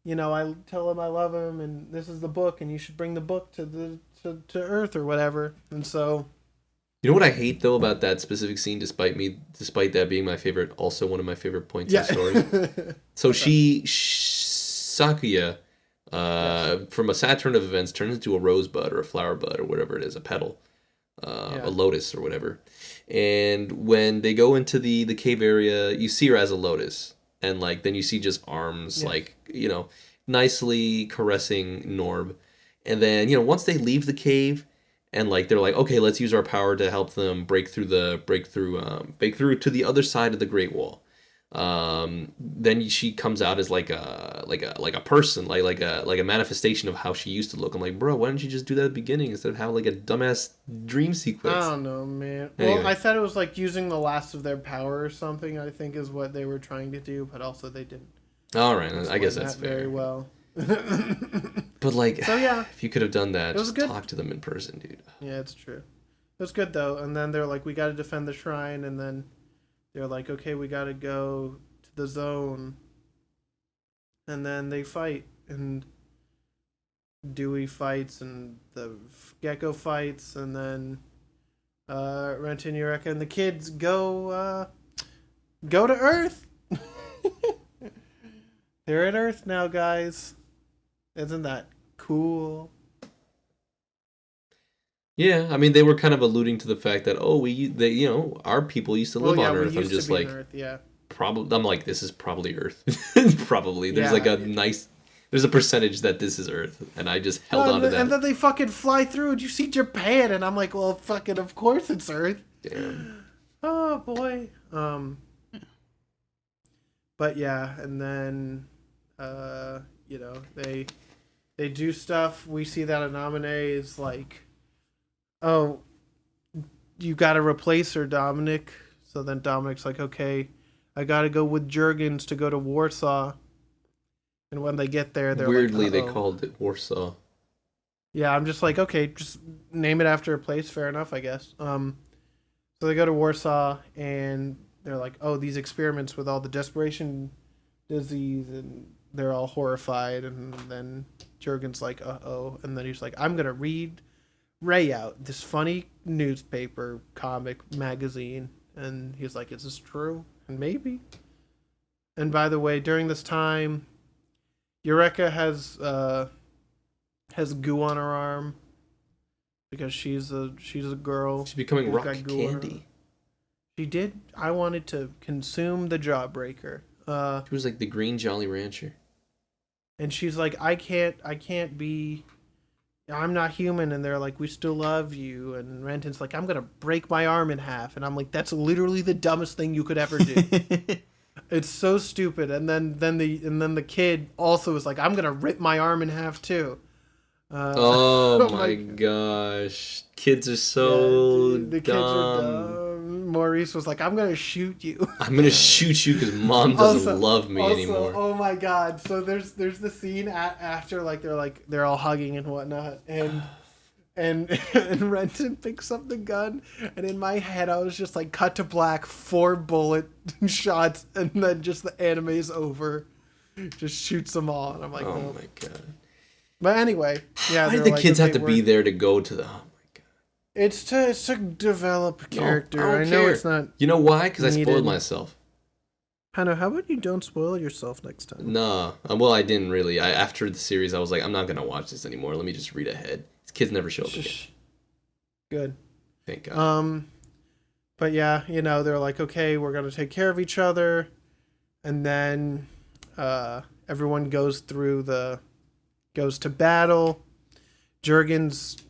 I tell him I love him, and this is the book, and you should bring the book to Earth or whatever, and so. You know what I hate though about that specific scene, despite that being my favorite, also one of my favorite points in the story. So Sakuya, from a sad turn of events, turns into a rosebud or a flower bud or whatever it is, a petal, a lotus or whatever. And when they go into the cave area, you see her as a lotus, and like then you see just arms, like nicely caressing Norb, and then once they leave the cave. And like they're like, okay, let's use our power to help them break through to the other side of the Great Wall. Then she comes out as like a person, like a manifestation of how she used to look. I'm like, bro, why don't you just do that at the beginning instead of having like a dumbass dream sequence? I don't know, man. Anyway. Well, I thought it was like using the last of their power or something. I think is what they were trying to do, but also they didn't. All right, I guess explain that's that fair. very well. But like, So yeah, if you could have done that, it was just good. talk to them in person, dude. Yeah, it's true. It was good though. And then they're like, we got to defend the shrine, and then they're like, okay, we got to go to the zone. And then they fight, and Dewey fights, and the Gecko fights, and then Renton, Eureka, and the kids go to Earth. They're at Earth now, guys. Isn't that cool? Yeah, I mean they were kind of alluding to the fact that our people used to live on Earth. I'm just like, Earth, yeah. probably. I'm like, this is probably Earth. Probably. There's Yeah. There's a percentage that this is Earth, and I just held on to that. And then they fucking fly through, and you see Japan, and I'm like, well, fucking, of course it's Earth. Damn. Oh boy. But yeah, and then, they do stuff. We see that Anamine is like, oh, you got to replace her, Dominic. So then Dominic's like, okay, I got to go with Jurgens to go to Warsaw. And when they get there, they're Weirdly, like, they uh-oh. called it Warsaw. Yeah, I'm just like, okay, just name it after a place. Fair enough, I guess. So they go to Warsaw, and they're like, oh, these experiments with all the desperation disease, and they're all horrified. And then Jurgen's like, uh-oh. And then he's like, I'm going to read Ray out, this funny newspaper, comic, magazine. And he's like, is this true? And maybe. And by the way, during this time, Eureka has goo on her arm because she's a girl. She's becoming who's rock got goo on her. candy. She did. I wanted to consume the Jawbreaker. She was like the green Jolly Rancher. And she's like, I can't be. I'm not human. And they're like, we still love you. And Renton's like, I'm gonna break my arm in half. And I'm like, that's literally the dumbest thing you could ever do. It's so stupid. And then the kid also is like, I'm gonna rip my arm in half too. Oh my gosh. Kids are so the kids are dumb. Maurice was like, I'm gonna shoot you. I'm gonna shoot you because mom doesn't love me anymore. Oh my god. So there's the scene after they're all hugging and whatnot, and Renton picks up the gun, and in my head I was just like, cut to black, 4 bullet shots, and then just the anime's over. Just shoots them all, and I'm like, oh my god. But anyway, yeah. Why did the kids have to be there to go to the? Oh my god. It's to develop a character. No, I don't know care. it's not. You know why? Because I spoiled needed. myself. Hannah, how about you don't spoil yourself next time? Nah. Well, I didn't really. After the series, I was like, I'm not gonna watch this anymore. Let me just read ahead. These kids never show up again. Good. Thank God. But yeah, they're like, okay, we're gonna take care of each other, and then everyone goes through the goes to battle. Jurgens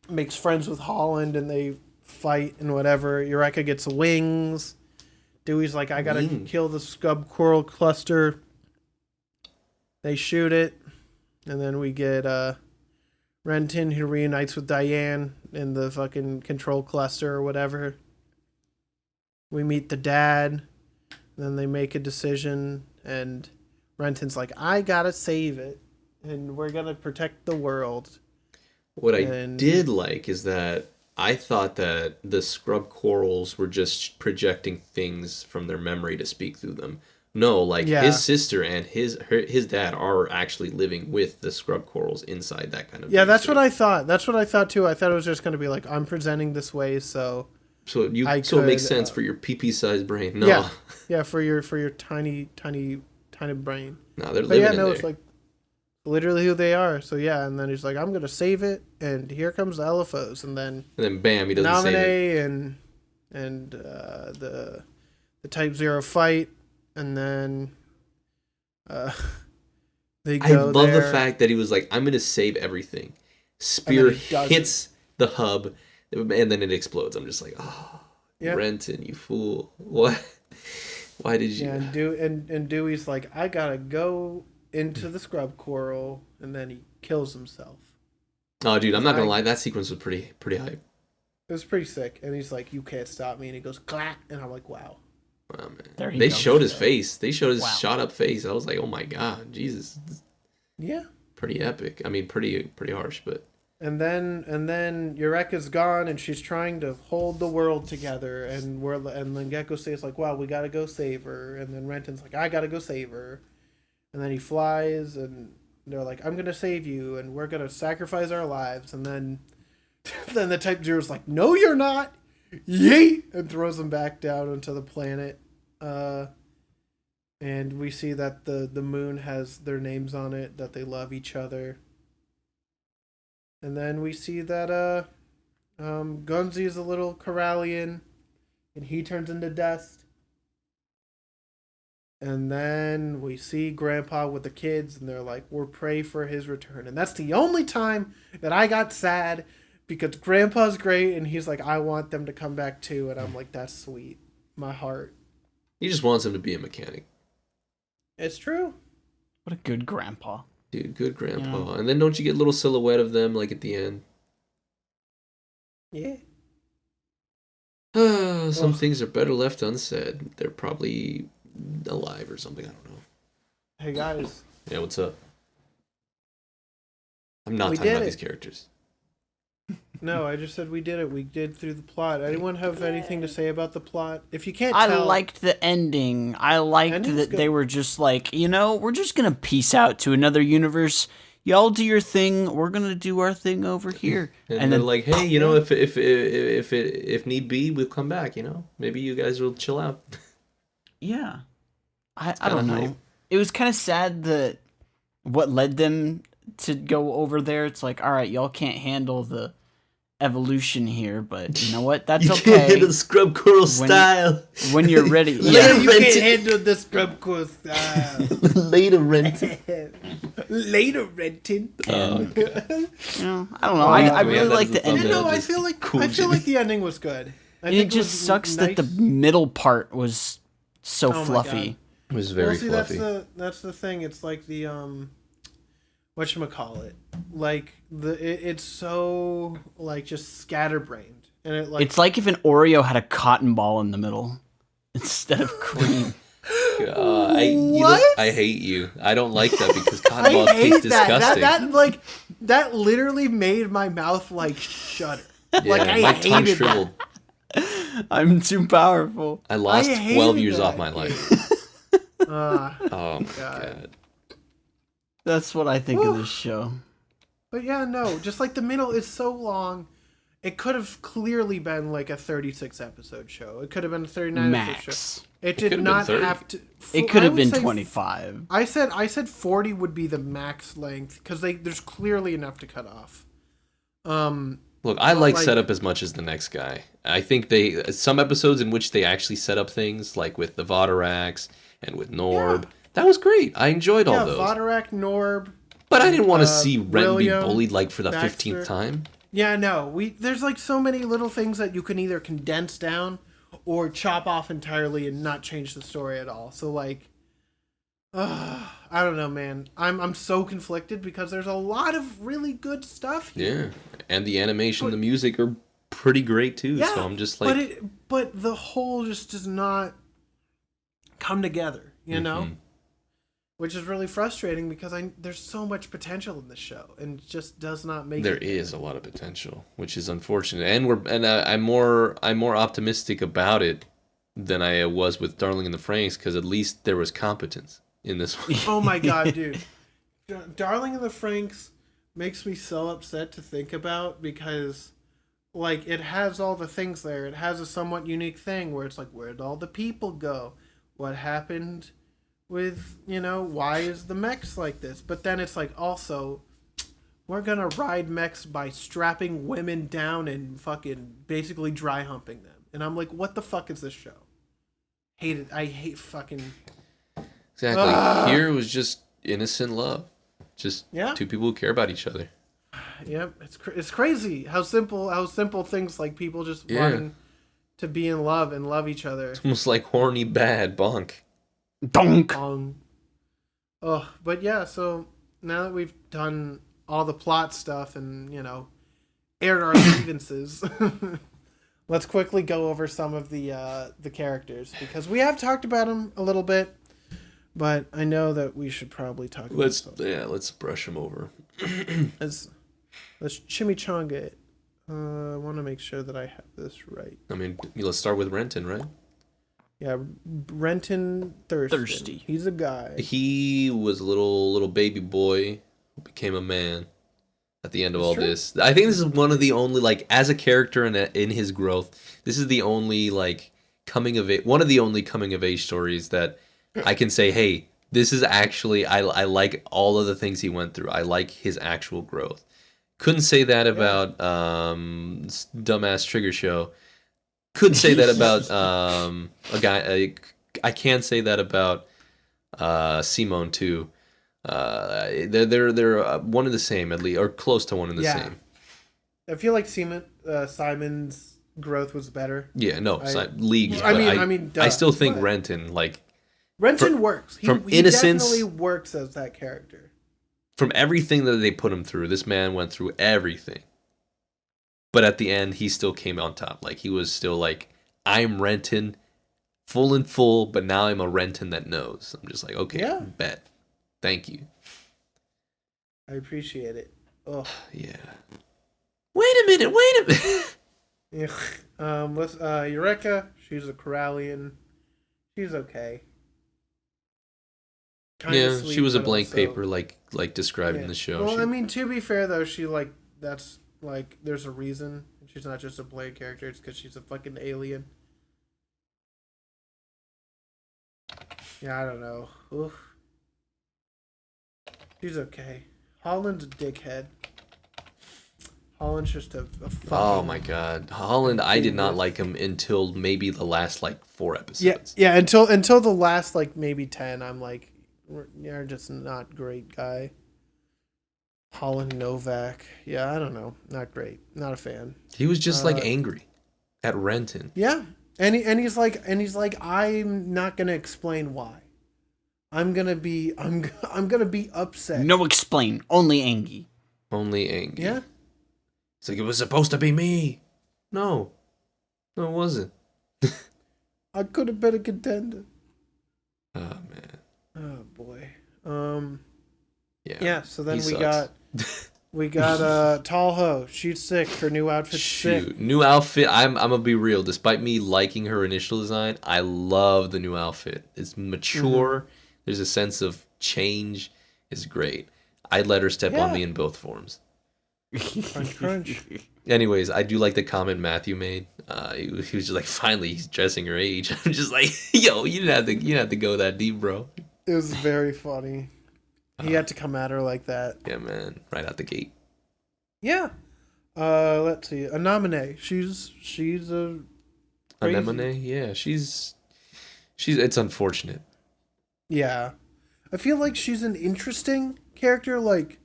makes friends with Holland and they fight and whatever. Eureka gets wings. Dewey's like, I gotta kill the scrub coral cluster. They shoot it. And then we get Renton, who reunites with Diane in the fucking control cluster or whatever. We meet the dad. Then they make a decision. And Renton's like, I gotta save it. And we're gonna protect the world. What I did like is that I thought that the scrub corals were just projecting things from their memory to speak through them. No, like his sister and his dad are actually living with the scrub corals inside that kind of. Yeah, that's what I thought. That's what I thought too. I thought it was just going to be like, I'm presenting this way, so it makes sense for your pee sized brain. No, yeah, for your tiny brain. No, they're living in there. It's like literally who they are. So yeah, and then he's like, I'm gonna save it, and here comes the LFOs, and then bam, he doesn't save it. and the Type 0 fight, and then they go. I love the fact that he was like, I'm gonna save everything. Spear hits the hub, and then it explodes. I'm just like, oh, Renton, you fool! What? Why did you? Yeah, and Dewey's like, I gotta go into the scrub coral, and then he kills himself. Oh, dude, I'm not gonna lie, that sequence was pretty hype. It was pretty sick, and he's like, "You can't stop me," and he goes, "Clack," and I'm like, "Wow." Wow, man. They showed his face. They showed his shot up face. I was like, "Oh my god, Jesus." Yeah. Pretty epic. I mean, pretty harsh, but. And then Eureka's gone, and she's trying to hold the world together, and then Gecko says like, "Wow, we gotta go save her," and then Renton's like, "I gotta go save her." And then he flies, and they're like, I'm going to save you, and we're going to sacrifice our lives. And then the Type 0's like, no, you're not. Yeet! And throws them back down onto the planet. And we see that the moon has their names on it, that they love each other. And then we see that Gunzi is a little Corallian, and he turns into dust. And then we see Grandpa with the kids, and they're like, we're pray for his return. And that's the only time that I got sad, because Grandpa's great, and he's like, I want them to come back too. And I'm like, that's sweet. My heart. He just wants him to be a mechanic. It's true. What a good grandpa. Dude, good grandpa. Yeah. And then don't you get a little silhouette of them, like, at the end? Yeah. Some things are better left unsaid. They're probably alive or something, I don't know. Hey guys. Yeah, what's up? I'm not talking about these characters. No, I just said we did it. We did through the plot. Anyone have anything to say about the plot? If you can't tell... I liked the ending. I liked that they were just like, we're just gonna peace out to another universe. Y'all do your thing. We're gonna do our thing over here. And they're like, hey, if need be, we'll come back. Maybe you guys will chill out. Yeah. I don't know. It was kind of sad that what led them to go over there. It's like, all right, y'all can't handle the evolution here, but you know what? That's you okay. You can't handle the scrub coral style. When you're ready. Yeah, you can't handle the scrub coral style. Later, Renton. Later, Renton. I don't know. I really like the ending. I feel like the ending was good. It just sucks that the middle part was so fluffy. It was very fluffy. That's the thing. It's like the whatchamacallit. Like it's so like just scatterbrained, and it's like if an Oreo had a cotton ball in the middle instead of cream. I hate you. I don't like that because cotton balls taste disgusting. That literally made my mouth like shudder. Yeah, I hated shriveled. That. I'm too powerful. I lost 12 years off my life. Oh my god. That's what I think of this show. But yeah, no, just like the middle is so long. It could have clearly been like a 36 episode show. It could have been a 39 episode show. It did not have to. It could have been 25. I said 40 would be the max length because there's clearly enough to cut off. Look, I like setup as much as the next guy. I think some episodes in which they actually set up things, like with the Vodarax and with Norb, that was great. I enjoyed all those. Vodarak, Norb, But I didn't want to see Renton be William, bullied like for the Baxter. 15th time. Yeah, no. There's like so many little things that you can either condense down or chop off entirely and not change the story at all. So like, I don't know, man. I'm so conflicted because there's a lot of really good stuff here. Yeah, and the animation, the music are pretty great too. Yeah, so I'm just like, but the whole just does not come together, you know, which is really frustrating because there's so much potential in this show and it just does not make. There is a lot of potential, which is unfortunate, and I'm more optimistic about it than I was with Darling in the Franxx because at least there was competence in this one. Oh my god, dude. Darling in the Franxx makes me so upset to think about because like it has all the things there. It has a somewhat unique thing where it's like, where'd all the people go? What happened with, why is the mechs like this? But then it's like also we're gonna ride mechs by strapping women down and fucking basically dry humping them. And I'm like, what the fuck is this show? Hate it. I hate fucking. Exactly. Here was just innocent love. Just two people who care about each other. Yep, it's crazy how simple things like people just wanting to be in love and love each other. It's almost like horny bad bonk. Donk. But yeah, so now that we've done all the plot stuff and, aired our grievances, let's quickly go over some of the characters because we have talked about them a little bit, but I know that we should probably talk about something. Let's brush them over. Let's chimichanga it. I want to make sure that I have this right. I mean, let's start with Renton, right? Yeah, Renton Thirsty. He's a guy. He was a little baby boy who became a man at the end of all this. I think this is one of the only, like, as a character in his growth, this is the only, like, one of the only coming of age stories that I can say, hey, this is actually, I like all of the things he went through. I like his actual growth. Couldn't say that about dumbass Trigger Show. Couldn't say that about a guy. I can say that about Simone too. They're one and the same at least, or close to one and the same. I feel like Simon's growth was better. Yeah, no, leagues. I still think Renton works. He innocence, definitely works as that character. From everything that they put him through, this man went through everything. But at the end, he still came on top. Like, he was still like, I'm Renton, full and full, but now I'm a Renton that knows. I'm just like, okay, bet. Thank you. I appreciate it. Oh. Yeah. Wait a minute. Yeah. Eureka, she's a Corallian. She's okay. Sweet, she was a blank paper, like described in the show. Well, I mean, to be fair though, that's there's a reason. She's not just a blank character. It's because she's a fucking alien. Yeah, I don't know. Oof. She's okay. Holland's a dickhead. Holland's just a fucking... Oh my god, Holland! I did not like him until maybe the last 4 episodes. Yeah. Until the last maybe 10, I'm like, you're just not great guy. Holland Novak. Yeah, I don't know. Not great. Not a fan. He was just angry at Renton. Yeah. And he's like I'm not gonna explain why. I'm gonna be upset. No explain. Only angry. Only angry. Yeah. It's like, it was supposed to be me. No, it wasn't. I could have been a contender. Oh man. Oh boy. Yeah. So then we got Tall Ho. She's sick. Her new outfit's sick. New outfit. I'm gonna be real. Despite me liking her initial design, I love the new outfit. It's mature. Mm-hmm. There's a sense of change. It's great. I'd let her step on me in both forms. Crunch. Anyways, I do like the comment Matthew made. He was just like, finally, he's dressing her age. I'm just like, yo, you didn't have to go that deep, bro. It was very funny. He had to come at her like that. Yeah, man, right out the gate. Yeah. Let's see. Anemone. She's a crazy... Anemone. Yeah, she's. It's unfortunate. Yeah, I feel like she's an interesting character, like,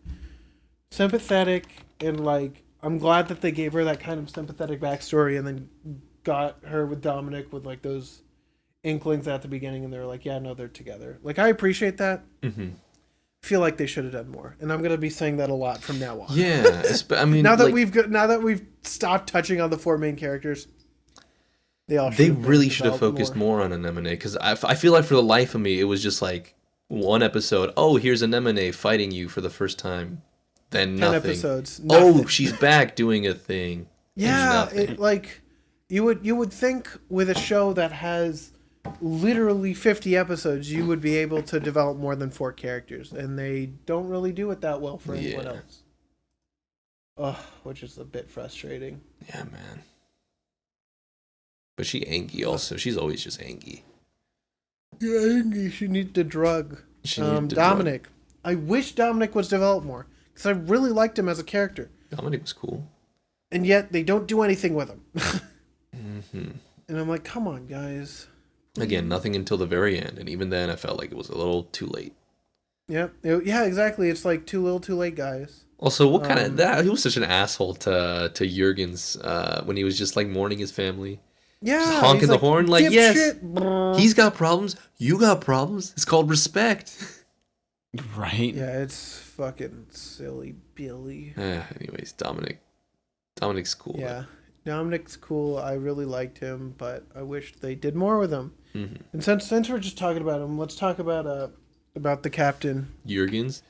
sympathetic, and, like, I'm glad that they gave her that kind of sympathetic backstory and then got her with Dominic with, like, those inklings at the beginning, and they were like, yeah, no, they're together. Like, I appreciate that. Mm-hmm. I feel like they should have done more, and I'm gonna be saying that a lot from now on. Yeah, I mean, now that we've stopped touching on the 4 main characters, they really should have focused more on Anemone, because I feel like for the life of me, it was just like one episode. Oh, here's Anemone fighting you for the first time. Then 10 nothing. episodes. Nothing. Oh, she's back doing a thing. Yeah, it, like you would think with a show that has literally 50 episodes, you would be able to develop more than 4 characters, and they don't really do it that well for anyone else. Ugh, which is a bit frustrating. Yeah, man. But she Angie also. She's always just Angie. Yeah, Angie. She needs the drug. Dominic. I wish Dominic was developed more, because I really liked him as a character. Dominic was cool. And yet, they don't do anything with him. Mm-hmm. And I'm like, come on, guys. Again, nothing until the very end, and even then I felt like it was a little too late. Yep. Yeah, exactly. It's like too little too late, guys. Also, what kind of... that? He was such an asshole to Jurgens when he was just, like, mourning his family. Yeah. Just honking the horn, like, yes, shit. He's got problems, you got problems. It's called respect. Right? Yeah, it's fucking silly Billy. Anyways, Dominic's cool. Yeah. Dominic's cool. I really liked him, but I wish they did more with him. Mm-hmm. And since we're just talking about him, let's talk about the captain. Jurgens?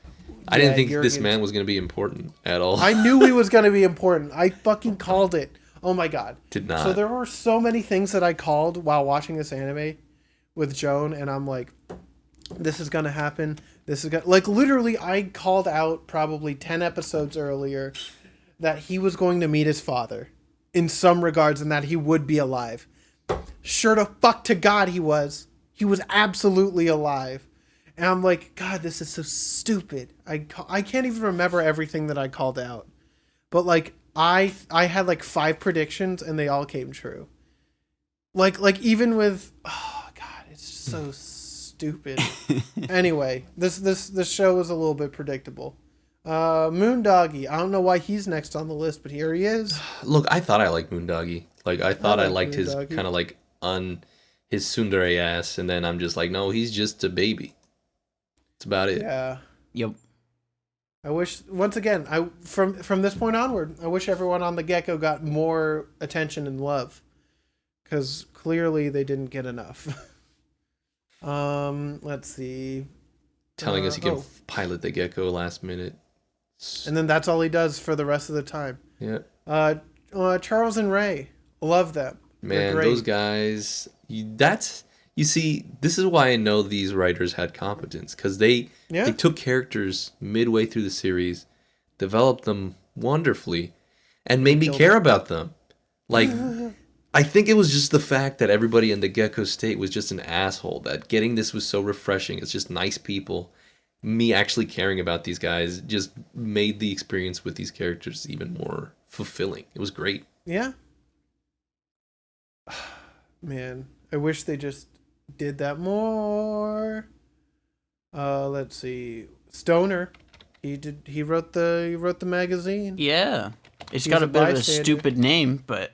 I didn't think Jurgens. this man was going to be important at all. I knew he was going to be important. I fucking called it. Oh my god. Did not. So there were so many things that I called while watching this anime with Joan, and I'm like, this is going to happen. This is gonna... Like, literally, I called out probably 10 episodes earlier that he was going to meet his father in some regards, and that he would be alive. Sure to fuck to God he was. He was absolutely alive. And I'm like, God, this is so stupid. I can't even remember everything that I called out. But, like, I had, like, 5 predictions, and they all came true. Like even with... Oh, God, it's so stupid. Anyway, this show was a little bit predictable. Moondoggy. I don't know why he's next on the list, but here he is. Look, I thought I liked Moondoggy. Like, I thought I liked his Moondoggy. kind of, like, his tsundere ass, and then I'm just like, no, he's just a baby. That's about it. Yeah. Yep. I wish, once again, from this point onward, I wish everyone on the Gecko got more attention and love, because clearly they didn't get enough. Let's see. Telling us he can pilot the Gecko last minute. And then that's all he does for the rest of the time. Yeah. Charles and Ray, love them. Man, those guys. You see, this is why I know these writers had competence, because they took characters midway through the series, developed them wonderfully, and made me care about them. Like, I think it was just the fact that everybody in the Gecko State was just an asshole, that getting this was so refreshing. It's just nice people. Me actually caring about these guys just made the experience with these characters even more fulfilling. It was great. Yeah. Man, I wish they just did that more. Let's see. Stoner. He wrote the magazine. Yeah. It's got a bit of a stupid name, but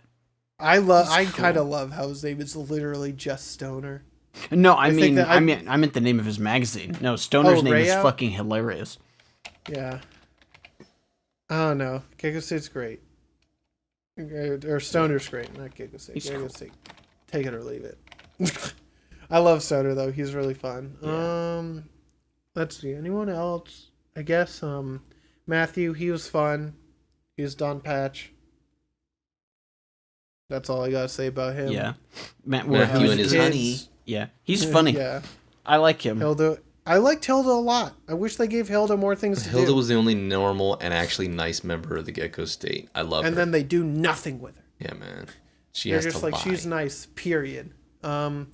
I kind of love how his name is literally just Stoner. No, I meant the name of his magazine. No, Stoner's name is fucking hilarious. Yeah. I don't know. Gecko State's great. Or Stoner's great, not Gecko State. Gecko State. Take it or leave it. I love Stoner though. He's really fun. Yeah. Let's see. Anyone else? I guess Matthew, he was fun. He was Don Patch. That's all I gotta say about him. Yeah. Matthew and his honey. Yeah. He's funny. Yeah. I like him. Hilda. I liked Hilda a lot. I wish they gave Hilda more things to do. Hilda was the only normal and actually nice member of the Gecko State. I love her. And then they do nothing with her. Yeah, man. They're just like, she's nice, period. Hop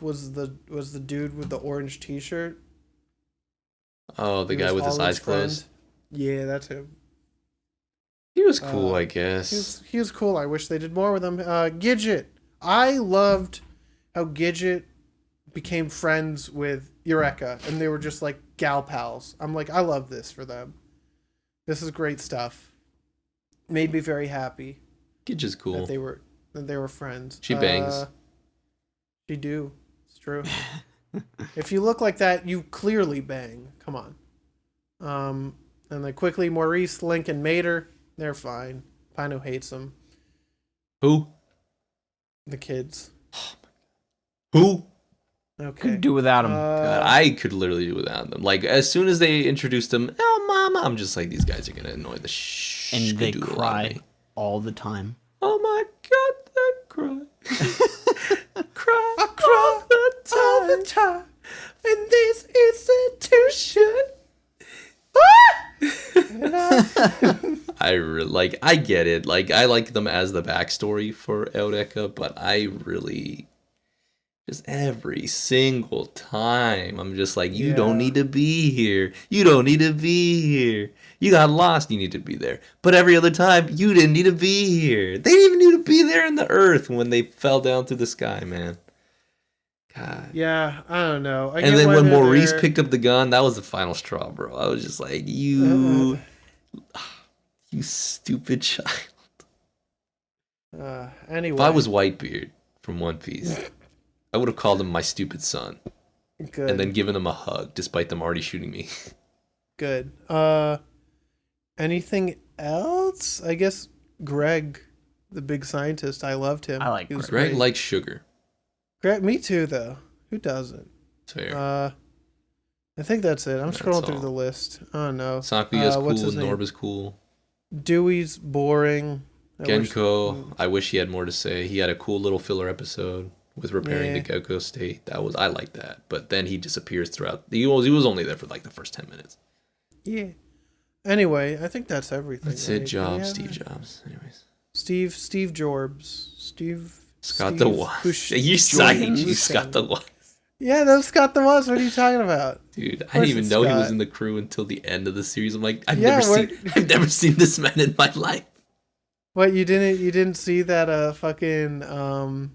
was the dude with the orange t-shirt. Oh, the guy with his eyes closed? Yeah, that's him. He was cool, I guess. He was cool. I wish they did more with him. Gidget. I loved how Gidget became friends with Eureka, and they were just like gal pals. I'm like, I love this for them. This is great stuff. Made me very happy. Gidge is cool. That they were friends. She bangs. She do. It's true. If you look like that, you clearly bang. Come on. And then quickly, Maurice, Link, and Mater, they're fine. Pino hates them. Who? The kids. Who? Okay. Could do without them. God, I could literally do without them. Like, as soon as they introduced them, oh, mama, I'm just like, these guys are going to annoy the and they cry all the time. Oh my God, they cry. Cry. I cry all the time in this institution. I get it. Like, I like them as the backstory for Eureka, but I really just every single time I'm just like, you don't need to be here. You don't need to be here. You got lost. You need to be there. But every other time, you didn't need to be here. They didn't even need to be there in the earth when they fell down through the sky, man. God. Yeah, I don't know. And then when Maurice picked up the gun, that was the final straw, bro. I was just like, you stupid child. Anyway. If I was Whitebeard from One Piece, I would have called him my stupid son. Good. And then given him a hug, despite them already shooting me. Good. Anything else? I guess Greg, the big scientist, I loved him. I like Greg. Greg likes sugar. Greg, me too, though. Who doesn't? Fair. I think that's it. I'm scrolling through the list. Oh no. Sakuya's cool. Norba's cool. Dewey's boring. Genko, I wish he had more to say. He had a cool little filler episode with repairing the Gecko state. I like that. But then he disappears throughout. He was only there for like the first 10 minutes. Yeah. Anyway, I think that's everything. That's it, Jobs. Steve Jobs. Anyways. Steve Jorbs. Scott the Wasp. You Scott the Wasp. Yeah, that's Scott the Wasp. What are you talking about? Dude, I didn't even know he was in the crew until the end of the series. I'm like, I've never seen this man in my life. What, you didn't see that fucking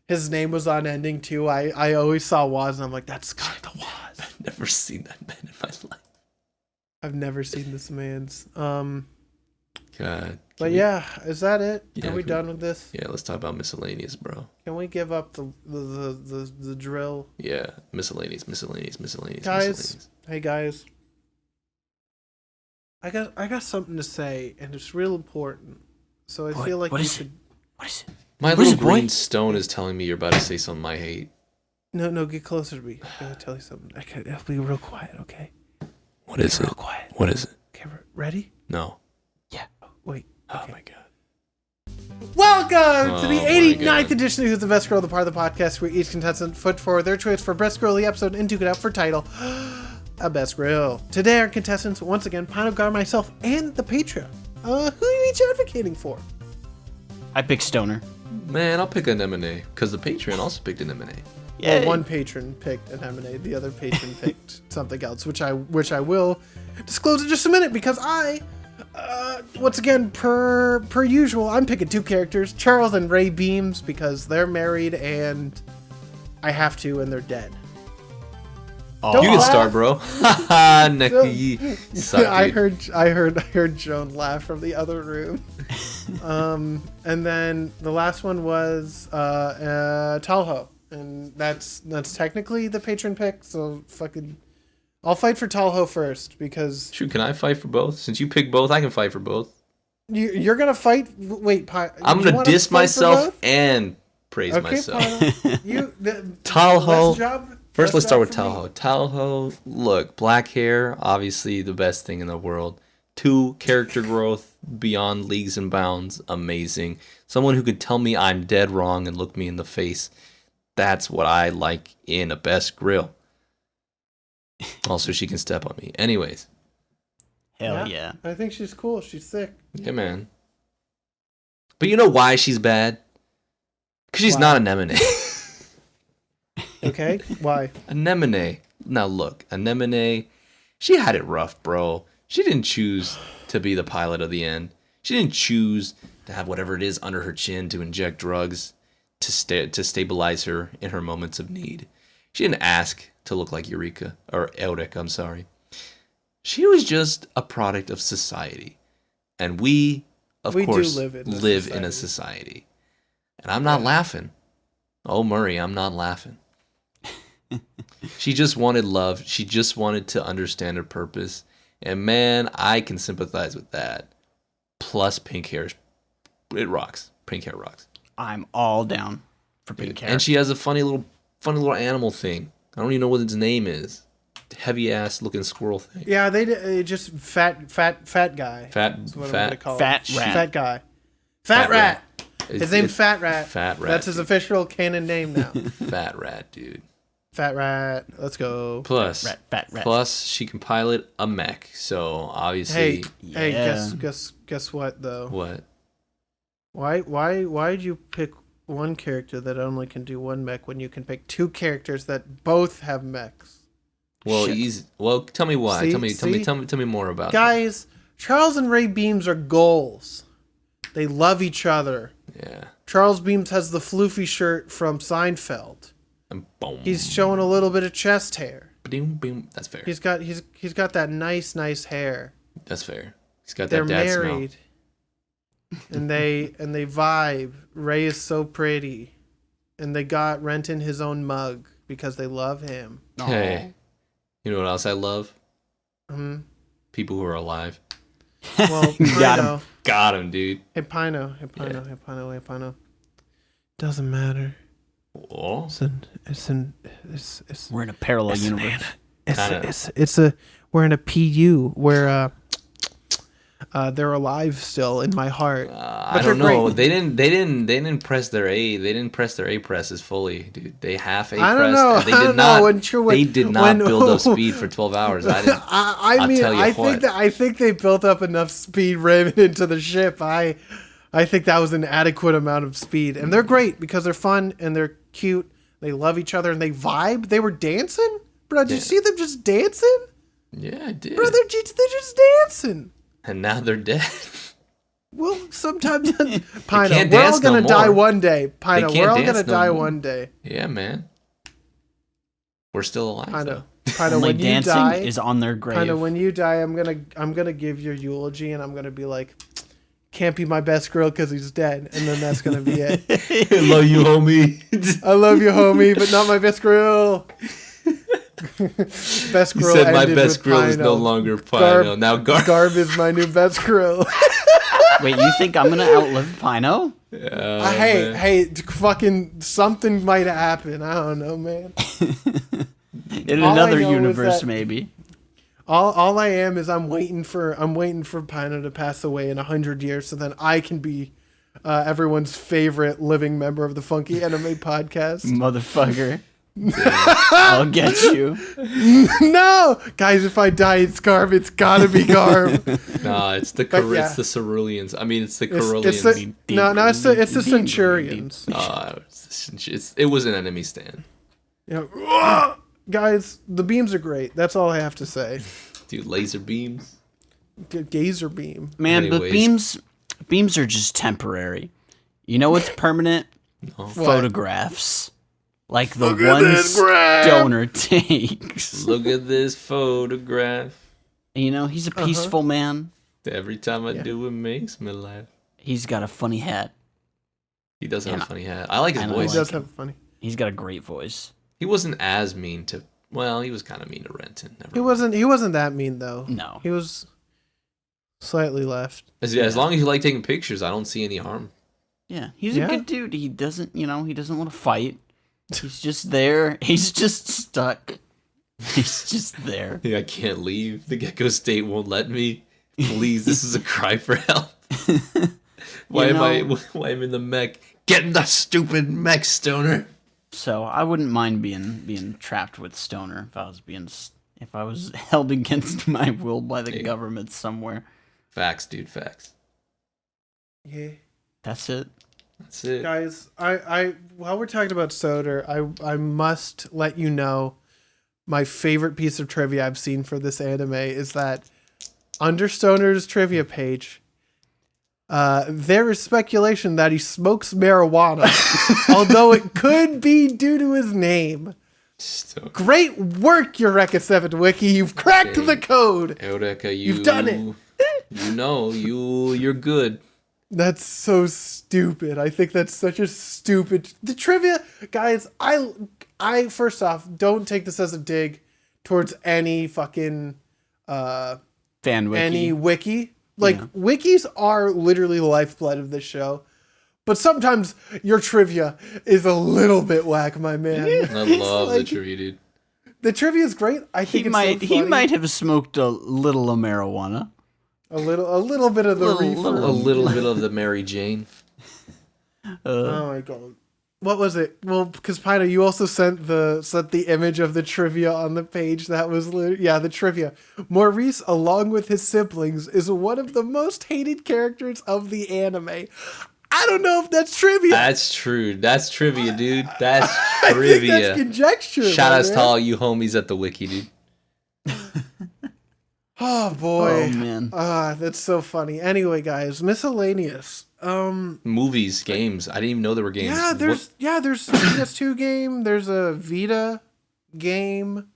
his name was on ending too? I always saw Waz and I'm like, that's Scott the Wasp. I've never seen that man in my life. I've never seen this man's God. But yeah, is that it? Yeah, are we done with this? Yeah, let's talk about miscellaneous, bro. Can we give up the drill? Yeah, miscellaneous. Guys, hey guys. I got something to say, and it's real important. So I feel like you should. What is it? My little green stone is telling me you're about to say something I hate. No, get closer to me. I'm gonna tell you something. It'll be real quiet, okay? What is it? Real quiet. What is it? Okay, ready? No. Yeah. Wait. Okay. Oh my god. Welcome to the 89th edition of Who's the Best Girl, the part of the podcast where each contestant put forward their choice for Best Girl of the episode and duke it out for title, A Best Girl. Today our contestants, once again, Pino, Garb, myself, and the Patreon. Who are you each advocating for? I pick Stoner. Man, I'll pick an M&A, because the Patreon also picked an M&A. Yeah. Well, one patron picked an M&A, the other patron picked something else, which I will disclose in just a minute, because once again, per usual, I'm picking two characters, Charles and Ray Beams, because they're married and I have to, and they're dead. Oh. You can start, bro. I heard Joan laugh from the other room. And then the last one was Talho, and that's technically the patron pick. So fucking, I'll fight for Talho first because. Shoot, can I fight for both? Since you pick both, I can fight for both. You're gonna fight. Wait, I'm gonna diss myself and praise myself. Talho. First, let's start with Talho. Talho, look, black hair, obviously the best thing in the world. 2, character growth beyond leagues and bounds, amazing. Someone who could tell me I'm dead wrong and look me in the face. That's what I like in a best grill. Also, she can step on me. Anyways. Hell yeah. I think she's cool. She's sick. Yeah, man. But you know why she's bad? Because she's not an M&A. Okay, why? Anemone. Now look, Anemone, she had it rough, bro. She didn't choose to be the pilot of the end. She didn't choose to have whatever it is under her chin to inject drugs to stabilize her in her moments of need. She didn't ask to look like Eureka, or Eureka, I'm sorry. She was just a product of society. And we course, do live in a society. And I'm not laughing. Oh, Murray, I'm not laughing. She just wanted love. She just wanted to understand her purpose. And man, I can sympathize with that. Plus pink hair. It rocks. Pink hair rocks. I'm all down for pink hair. And she has a funny little animal thing. I don't even know what its name is. Heavy ass looking squirrel thing. Yeah, they just fat guy. Fat rat. Fat guy. Fat rat. His name's Fat Rat. Fat Rat. That's his official canon name now. Fat Rat, dude. Fat Rat. Let's go. Plus, Fat rat. Plus, she can pilot a mech. So obviously, Hey, guess what though? What? Why'd you pick one character that only can do one mech when you can pick two characters that both have mechs? Well, tell me why. See? Tell me more about it. Guys, Charles and Ray Beams are goals. They love each other. Yeah. Charles Beams has the floofy shirt from Seinfeld. And boom. He's showing a little bit of chest hair. Boom, boom. That's fair. He's got that nice hair. That's fair. He's got They're that dad married. And they vibe. Ray is so pretty. And they got Renton his own mug because they love him. smell. Hey. You know what else I love? Hmm. People who are alive. Well, Pino. Got him, dude. Hey Pino. Doesn't matter. Oh. It's We're in a parallel universe. we're in a PU where they're alive still in my heart. I don't know. Great. They didn't press their A. They didn't press their A presses fully, dude. They half A pressed. I don't know. They did not build up speed for 12 hours. I think they built up enough speed ramming into the ship. I think that was an adequate amount of speed, and they're great because they're fun and they're cute. They love each other and they vibe. They were dancing, bro. Did you see them just dancing? Yeah, I did. Bro, they're just dancing. And now they're dead. Well, sometimes Pino, we're all gonna die one day. Pino, we're all gonna die one day. Yeah, man. We're still alive. Pino, when you die is on their grave. Pino, when you die, I'm gonna give your eulogy, and I'm gonna be like, can't be my best girl because he's dead, and then that's gonna be it. I love you, homie. I love you, homie, but not my best girl. Best girl. You said my best girl is no longer Pino. Now Garb is my new best girl. Wait, you think I'm gonna outlive Pino? Hey, fucking something might happen. I don't know, man. In another universe, maybe. All I am is I'm waiting for Pino to pass away in 100 years, so then I can be everyone's favorite living member of the Funky Anime Podcast. Motherfucker. I'll get you. No, guys, if I die, it's Garb. It's gotta be Garb. No, it's the Ceruleans. I mean, it's the Ceruleans. It's the Centurions. It was an enemy stand. Yeah, guys, the beams are great. That's all I have to say. Dude, laser beams. Gazer beam. Man, anyways. But beams are just temporary. You know what's permanent? No. Photographs. Like the one Stoner takes. Look at this photograph. You know, he's a peaceful man. Every time I do it makes me laugh. He's got a funny hat. He does have a funny hat. I like his voice. He does have funny. He's got a great voice. He wasn't as mean to... Well, he was kind of mean to Renton. He wasn't that mean, though. No. He was slightly left. As long as you like taking pictures, I don't see any harm. Yeah, he's a good dude. He doesn't want to fight. He's just there. He's just stuck. He's just there. I can't leave. The Gecko State won't let me. Please, this is a cry for help. Why am I in the mech? Get in the stupid mech, Stoner. So I wouldn't mind being trapped with Stoner if I was held against my will by the government somewhere. Facts, dude. Facts. Yeah. That's it. That's it. Guys, I while we're talking about Soder, I must let you know my favorite piece of trivia I've seen for this anime is that under Stoner's trivia page, there is speculation that he smokes marijuana, although it could be due to his name. So, Great work, Eureka 7 Wiki. You've cracked the code. Eureka, You've done it. You're good. That's so stupid. I think that's such a stupid. The trivia, guys. I first off, don't take this as a dig towards any fucking Fan wiki. any wiki. Like wikis are literally the lifeblood of this show. But sometimes your trivia is a little bit whack, my man. I love the trivia, dude. The trivia is great. I think he might have smoked a little of marijuana. A little bit of the reefer. A little bit of the Mary Jane. Oh my god. What was it? Well, because Pino, you also sent the image of the trivia on the page. That was the trivia. Maurice, along with his siblings, is one of the most hated characters of the anime. I don't know if that's trivia. That's true. That's trivia, dude. That's I trivia. think that's conjecture. Shout outs to all you homies at the wiki, dude. Oh boy. Oh man. That's so funny. Anyway, guys, miscellaneous. Movies, games. I didn't even know there were games. There's PS2 game. There's a Vita game.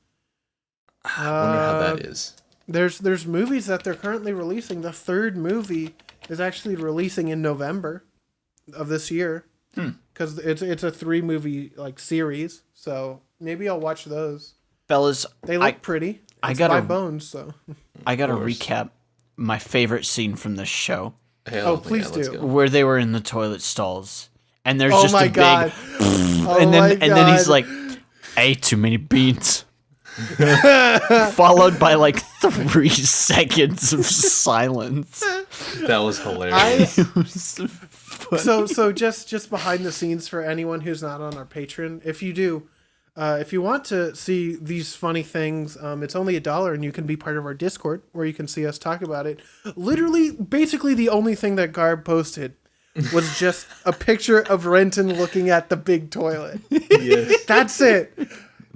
I wonder how that is. There's movies that they're currently releasing. The third movie is actually releasing in November of this year. Because it's a 3-movie series. So maybe I'll watch those. Fellas, They look pretty. I It's gotta- by Bones, so I gotta recap my favorite scene from this show, please let's do. go. where they were in the toilet stalls, and there's Oh just my a god. big, Oh and my then he's God. like, "Hey, too many beans," followed by 3 seconds of silence. That was hilarious. It was funny. So just behind the scenes for anyone who's not on our Patreon, if you want to see these funny things, it's only $1 and you can be part of our Discord where you can see us talk about it. Literally, basically the only thing that Garb posted was just a picture of Renton looking at the big toilet. Yes. That's it.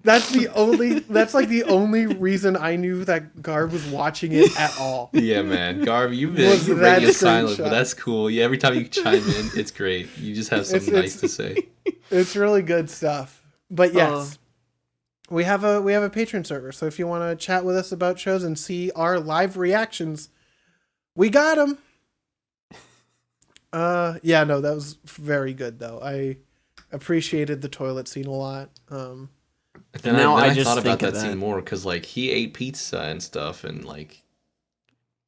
That's the only reason I knew that Garb was watching it at all. Yeah, man. Garb, you've Was been that radio silent, screenshot. but that's cool. Yeah, every time you chime in, it's great. You just have something nice to say. It's really good stuff. But yes, we have a Patreon server. So if you want to chat with us about shows and see our live reactions, we got them. Yeah, no, that was very good though. I appreciated the toilet scene a lot. Then Now I I just thought about think of that scene that. more because he ate pizza and stuff, and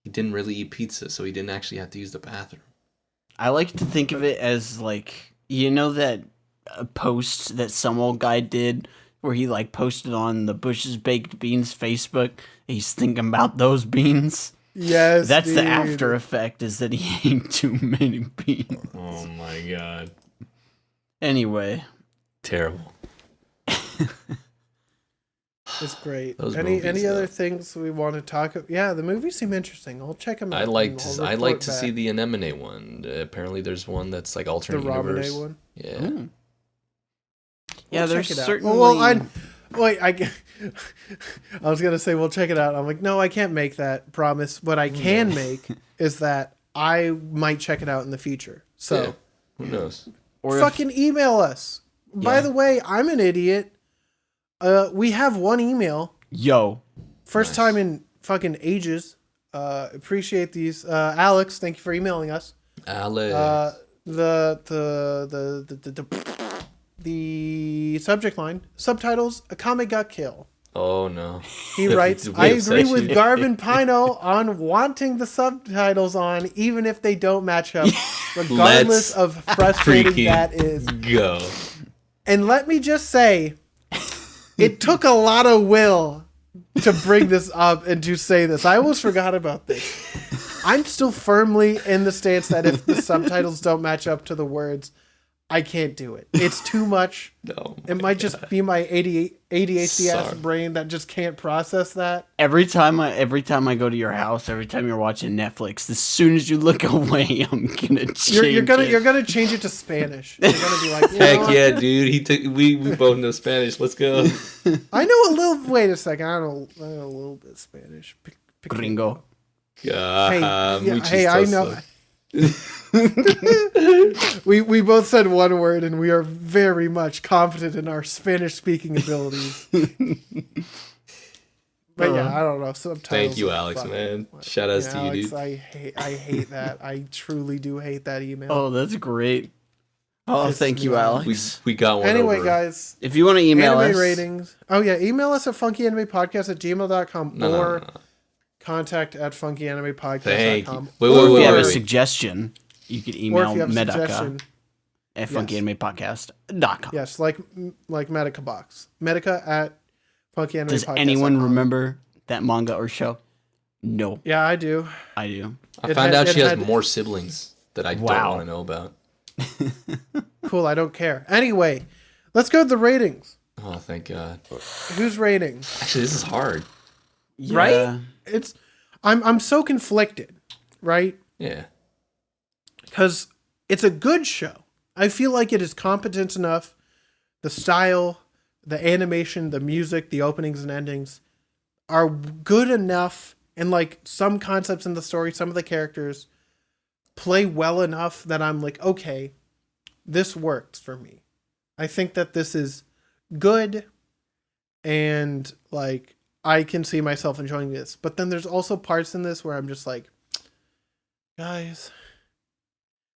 he didn't really eat pizza, so he didn't actually have to use the bathroom. I like to think of it as that post that some old guy did where he posted on the Bush's Baked Beans Facebook. He's thinking about those beans. Yes, That's the dude. after effect, is that he ate too many beans. Oh my god. Anyway, Terrible. It's great. Those Any movies, other though. things we want to talk about? Yeah, the movies seem interesting. I'll check them out. I'd like and to. I'll I'd like report to back. see the anemone one. Apparently, there's one that's the alternate universe. Robin one. Yeah. yeah, We'll there's check it out. certainly. Well, I was gonna say we'll check it out. I'm like, no, I can't make that promise. What I can make is that I might check it out in the future. So Yeah. Who knows? or if- fucking email us. By Yeah. the way, I'm an idiot. We have one email. yo, First Nice. time in fucking ages. Appreciate these. Alex, thank you for emailing us. Alex. The subject line, subtitles, a comic got killed. Oh no. He writes, We I agree upset with you. Garb and Pino on wanting the subtitles on, even if they don't match up, regardless Let's of frustrating freaking that is. Go. And let me just say, it took a lot of will to bring this up and to say this. I almost forgot about this. I'm still firmly in the stance that if the subtitles don't match up to the words, I can't do it. It's too much. No. It might just be my ADHD ass Sorry. brain that just can't process that. every time I go to your house, every time you're watching Netflix, as soon as you look away, I'm gonna change You're it. gonna change it to Spanish. You're gonna be like, you know Heck what? yeah, dude. He took. We both know Spanish. Let's go. I know a little. Wait a second. I know a little bit Spanish. Gringo. Yeah. Hey, I know. We both said one word, and we are very much confident in our Spanish speaking abilities. But yeah, I don't know. Subtitles. Thank you, Alex, man. Shout outs to you, Alex, dude. I hate that. I truly do hate that email. Oh, that's great. Oh, thank you, Alex. We got one. Anyway, over. guys, If you want to email anime us, ratings. Oh yeah, email us at funkyanimePodcast@gmail.com or contact at funkyanimePodcast.com. Thank you. or if you have a wait. suggestion, you can Or email if you have a Medaka suggestion, at funkyanimePodcast.com. yes, like Medica Box. Medica at funkyanimePodcast.com. Does anyone remember that manga or show? No, Yeah, I do. I do. I found out she has had- more siblings that I don't want to know about. Cool, I don't care. Anyway, let's go to the ratings. Oh, thank God. Who's rating? Actually, this is hard. Yeah. Right? I'm so conflicted, right? Yeah. Because it's a good show. I feel like it is competent enough. The style, the animation, the music, the openings and endings are good enough, and like some concepts in the story, some of the characters play well enough that I'm like, okay, this works for me. I think that this is good, and like I can see myself enjoying this. But then there's also parts in this where I'm just like, guys,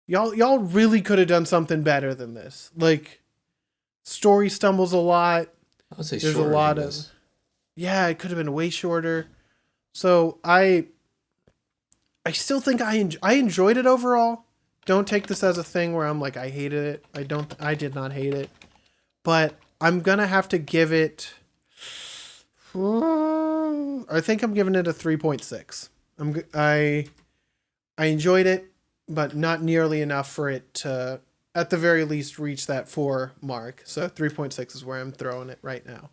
y'all really could have done something better than this. Like, story stumbles a lot. I would say There's a shorter lot than of this. Yeah, it could have been way shorter. So I still think I enjoyed it overall. Don't take this as a thing where I'm like I hated it. I did not hate it. But I'm gonna have to give it. I think I'm giving it a 3.6. I enjoyed it, but not nearly enough for it to, at the very least, reach that 4 mark. So 3.6 is where I'm throwing it right now.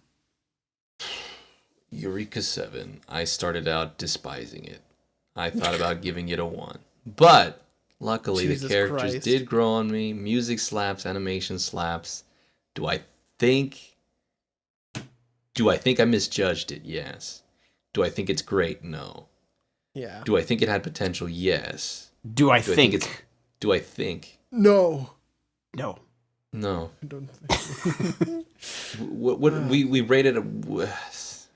Eureka 7. I started out despising it. I thought about giving it a 1. But luckily Jesus the characters Christ. did grow on me. Music slaps, animation slaps. Do I think I misjudged it? Yes. Do I think it's great? No. Yeah. Do I think it had potential? Yes. Do I Do think? Do I think? No. No. No. I don't think. What we rated a What's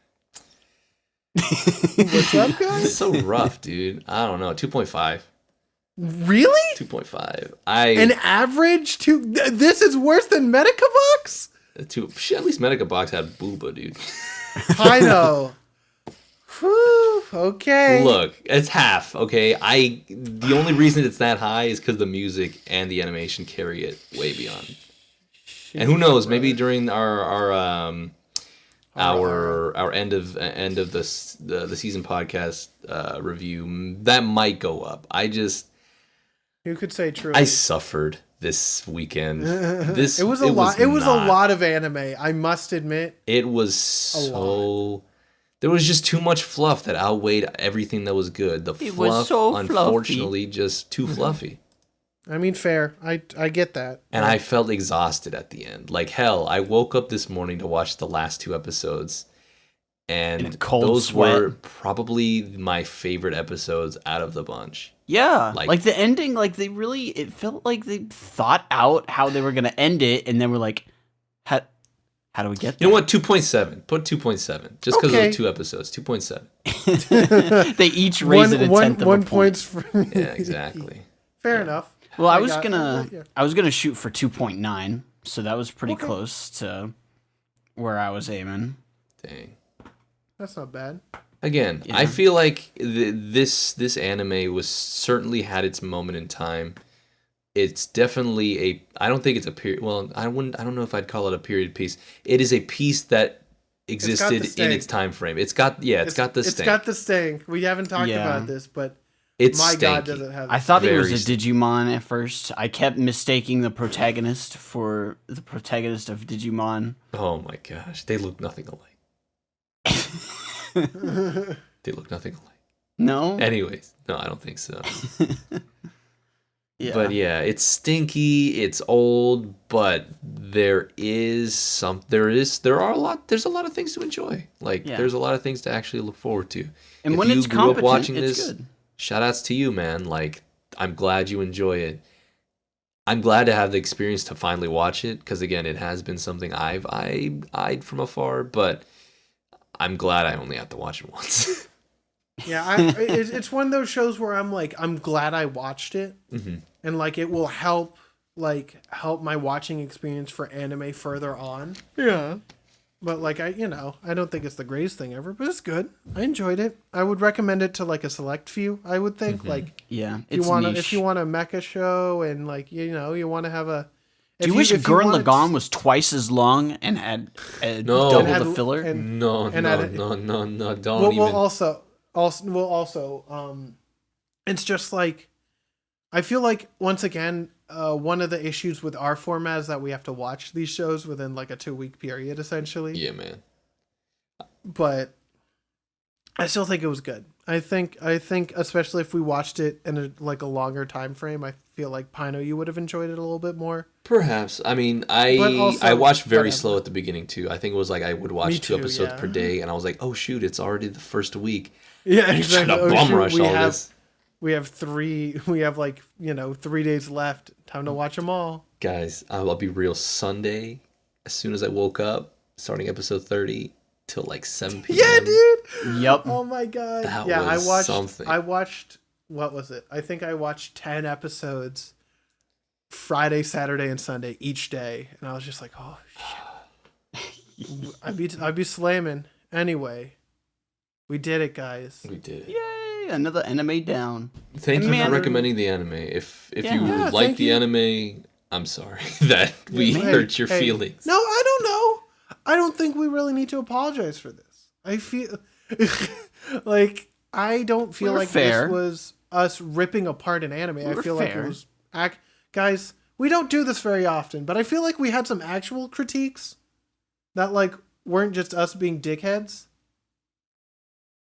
up, It's guys? so rough, dude. I don't know. 2.5. Really? 2.5. An average to this is worse than Medica Box? Shit, at least Medica Box had booba, dude. Pino. Whew, okay. Look, it's half, okay? The only reason it's that high is because the music and the animation carry it way beyond. And who knows, maybe during our end of the season podcast review, that might go up. Who could say true? I suffered this weekend. It was a lot. It was a lot of anime. I must admit. It was so. There was just too much fluff that outweighed everything that was good. The fluff, was so unfortunately, just too fluffy. I mean, fair. I get that. And I felt exhausted at the end. Like hell, I woke up this morning to watch the last 2 episodes, and cold those sweat. were probably my favorite episodes out of the bunch. Yeah, Like- like the ending, like it felt like they thought out how they were gonna end it, and then we're like, how do we get there? You know what? 2.7. Put 2.7. Just because Okay. of the 2 episodes. 2.7. They each raised it a tenth of a one point. points for Yeah, exactly. fair enough. Well, I was got- gonna, yeah. I was gonna shoot for 2.9, so that was pretty Okay. close to where I was aiming. Dang. That's not bad. Again, Yeah. I feel like this anime was certainly had its moment in time. It's definitely I don't think it's a period. Well, I don't know if I'd call it a period piece. It is a piece that existed in stank. its time frame. It's got the It's got the stank. We haven't talked Yeah. about this, but It's my God, stanky. does it have? I thought he was Very a Digimon at first. I kept mistaking the protagonist for the protagonist of Digimon. Oh my gosh, they look nothing alike. They look nothing alike. No? Anyways, no, I don't think so. Yeah. But yeah, it's stinky, it's old, but there's a lot of things to enjoy. Like Yeah. there's a lot of things to actually look forward to. And If when you it's grew up competent, watching it's this, good. shout outs to you, man. Like I'm glad you enjoy it. I'm glad to have the experience to finally watch it, because again, it has been something I've eyed from afar, but I'm glad I only have to watch it once. Yeah, it's one of those shows where I'm like, I'm glad I watched it, and like it will help my watching experience for anime further on. Yeah. But like I don't think it's the greatest thing ever, but it's good. I enjoyed it. I would recommend it to like a select few. I would think like Yeah, if you want a mecha show and like you want to have a. Do you wish Gurren Lagann was twice as long and had double the filler? No, don't even. It's just like, I feel like once again, one of the issues with our format is that we have to watch these shows within like a 2-week period, essentially. Yeah, man. But I still think it was good. I think especially if we watched it in a longer time frame, I feel like Pino, you would have enjoyed it a little bit more. Perhaps. I mean, I watched very slow at the beginning too. I think it was like I would watch 2 episodes per day, and I was like, oh shoot, it's already the first week. Yeah, exactly. We have 3 days left. Time to watch them all. Guys, I'll be real. Sunday, as soon as I woke up, starting episode 30 till like 7 p.m. Yeah, dude. Yep. Oh my god. That was something. I watched, what was it? I think I watched 10 episodes Friday, Saturday, and Sunday each day, and I was just like, oh shit. I'd be slamming. Anyway, we did it, guys. We did it. Yay! Another anime down. Thank you for recommending the anime. If you like the anime, I'm sorry that we hurt your feelings. No, I don't know. I don't think we really need to apologize for this. I feel like I don't feel like this was us ripping apart an anime. I feel like it was guys, we don't do this very often, but I feel like we had some actual critiques that like weren't just us being dickheads.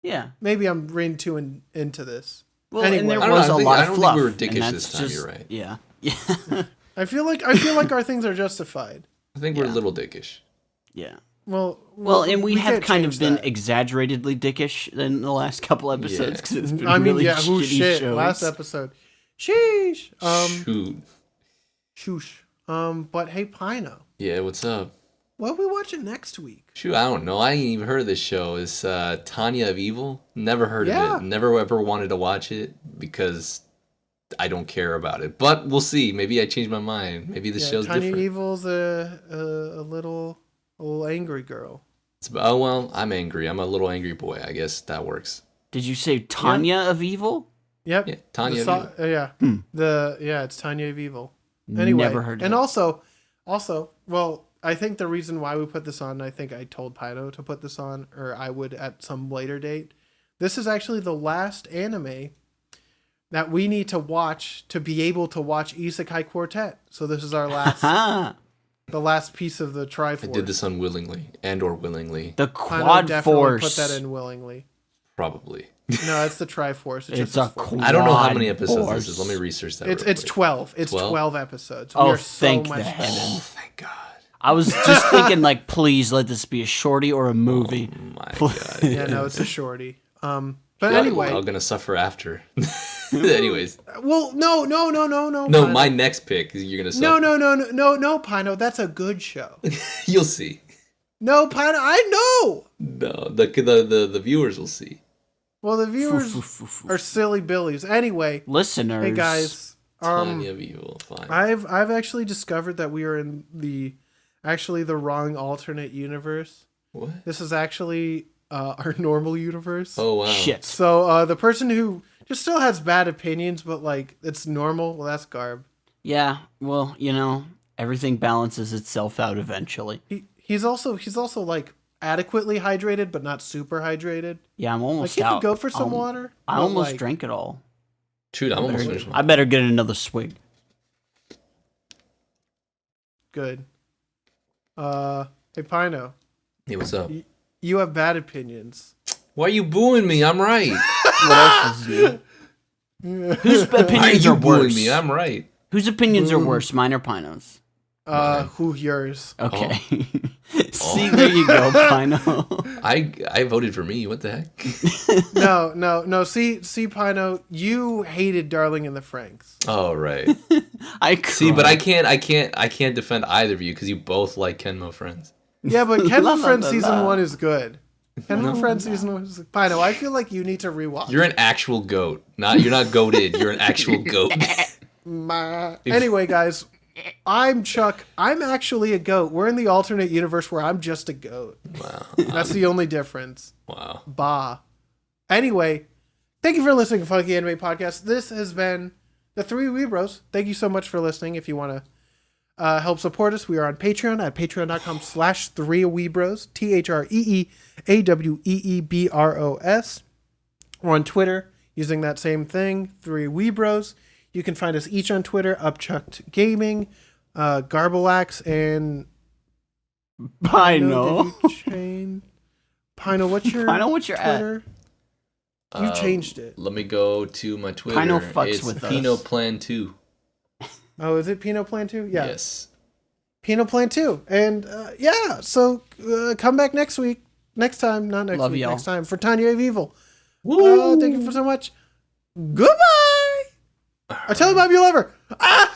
Yeah. Maybe I'm reading too into this. Well, anyway, and there was a lot of fluff. I don't think we were dickish this time, you're right. Yeah. Yeah. I feel like our things are justified. I think we're a little dickish. Yeah. Well, and we have kind of been exaggeratedly dickish in the last couple episodes because it's been really shitty shows. Last episode. Sheesh. Shoot. But hey, Pino. Yeah, what's up? What are we watching next week? Shoot, I don't know. I ain't even heard of this show. It's Tanya of Evil. Never heard of it. Never ever wanted to watch it because I don't care about it. But we'll see. Maybe I changed my mind. Maybe the show's Tanya different. Tanya Evil's a little angry girl. Well, I'm angry. I'm a little angry boy. I guess that works. Did you say Tanya of Evil? Yep. Yeah, Tanya of Evil. It's Tanya of Evil. Anyway, never heard of and it. Also, well, I think the reason why we put this on, I think I told Pino to put this on, or I would at some later date. This is actually the last anime that we need to watch to be able to watch Isekai Quartet. So this is our last, the last piece of the Triforce. I did this unwillingly or willingly. The Quad Force. Put that in willingly. Probably. No, it's the Triforce. It's a Quad I don't know how many episodes Force. this is. Let me research that. It's 12. It's 12 episodes. Oh, we are thank so much the heavens. Oh, thank God. I was just thinking, like, please let this be a shorty or a movie. Oh my God. Yeah, no, it's a shorty. But anyway, I'm gonna suffer after. Anyways. Well, no. No, my next pick is you're gonna suffer. No, Pino. That's a good show. You'll see. No, Pino. I know. No, the viewers will see. Well, the viewers are silly billies. Anyway, listeners. Hey guys. Tanya of Evil. Fine. I've actually discovered that we are in the wrong alternate universe. What? This is actually our normal universe. Oh wow. Shit. So the person who just still has bad opinions, but like it's normal. Well, that's Garb. Yeah. Well, everything balances itself out eventually. He's also like adequately hydrated, but not super hydrated. Yeah, I'm almost like, he out. could go for some water. I almost drank it all. Shoot, I'm almost finished. I better get another swig. Good. Hey, Pino. Hey, what's up? You have bad opinions. Why are you booing me? I'm right. What else is new? Whose opinions are worse? Booing me? I'm right. Whose opinions are worse, mine or Pino's? Who yours? Okay. See, there you go, Pino. I voted for me. What the heck? No. See, Pino, you hated Darling in the Franxx. Oh right. See, but I can't defend either of you because you both like Kenmo Friends. Yeah, but Kendall Friends season 1 is good. Kendall Friends season 1 is Pino. I feel like you need to rewatch. You're an actual goat. You're not goated. You're an actual goat. Anyway, guys, I'm Chuck. I'm actually a goat. We're in the alternate universe where I'm just a goat. Wow. That's the only difference. Wow. Bah. Anyway, thank you for listening to Funky Anime Podcast. This has been the Three Weebros. Thank you so much for listening. If you want to help support us, we are on Patreon at patreon.com/3Weebros, THREEAWEEBROS. We're on Twitter using that same thing, 3Weebros. You can find us each on Twitter, Upchucked Gaming, Garbalax, and Pino. Pino, what's your Twitter? You changed it. Let me go to my Twitter. Pino fucks it's with Pino us. Plan 2. Oh, is it Pino Plan 2? Yeah. Yes. Pino Plan 2. And so come back next week. Next time, not next Love week, y'all. next time for Tanya of Evil. Woo! Thank you so much. Goodbye. I tell you, Bob, you love her. Ah!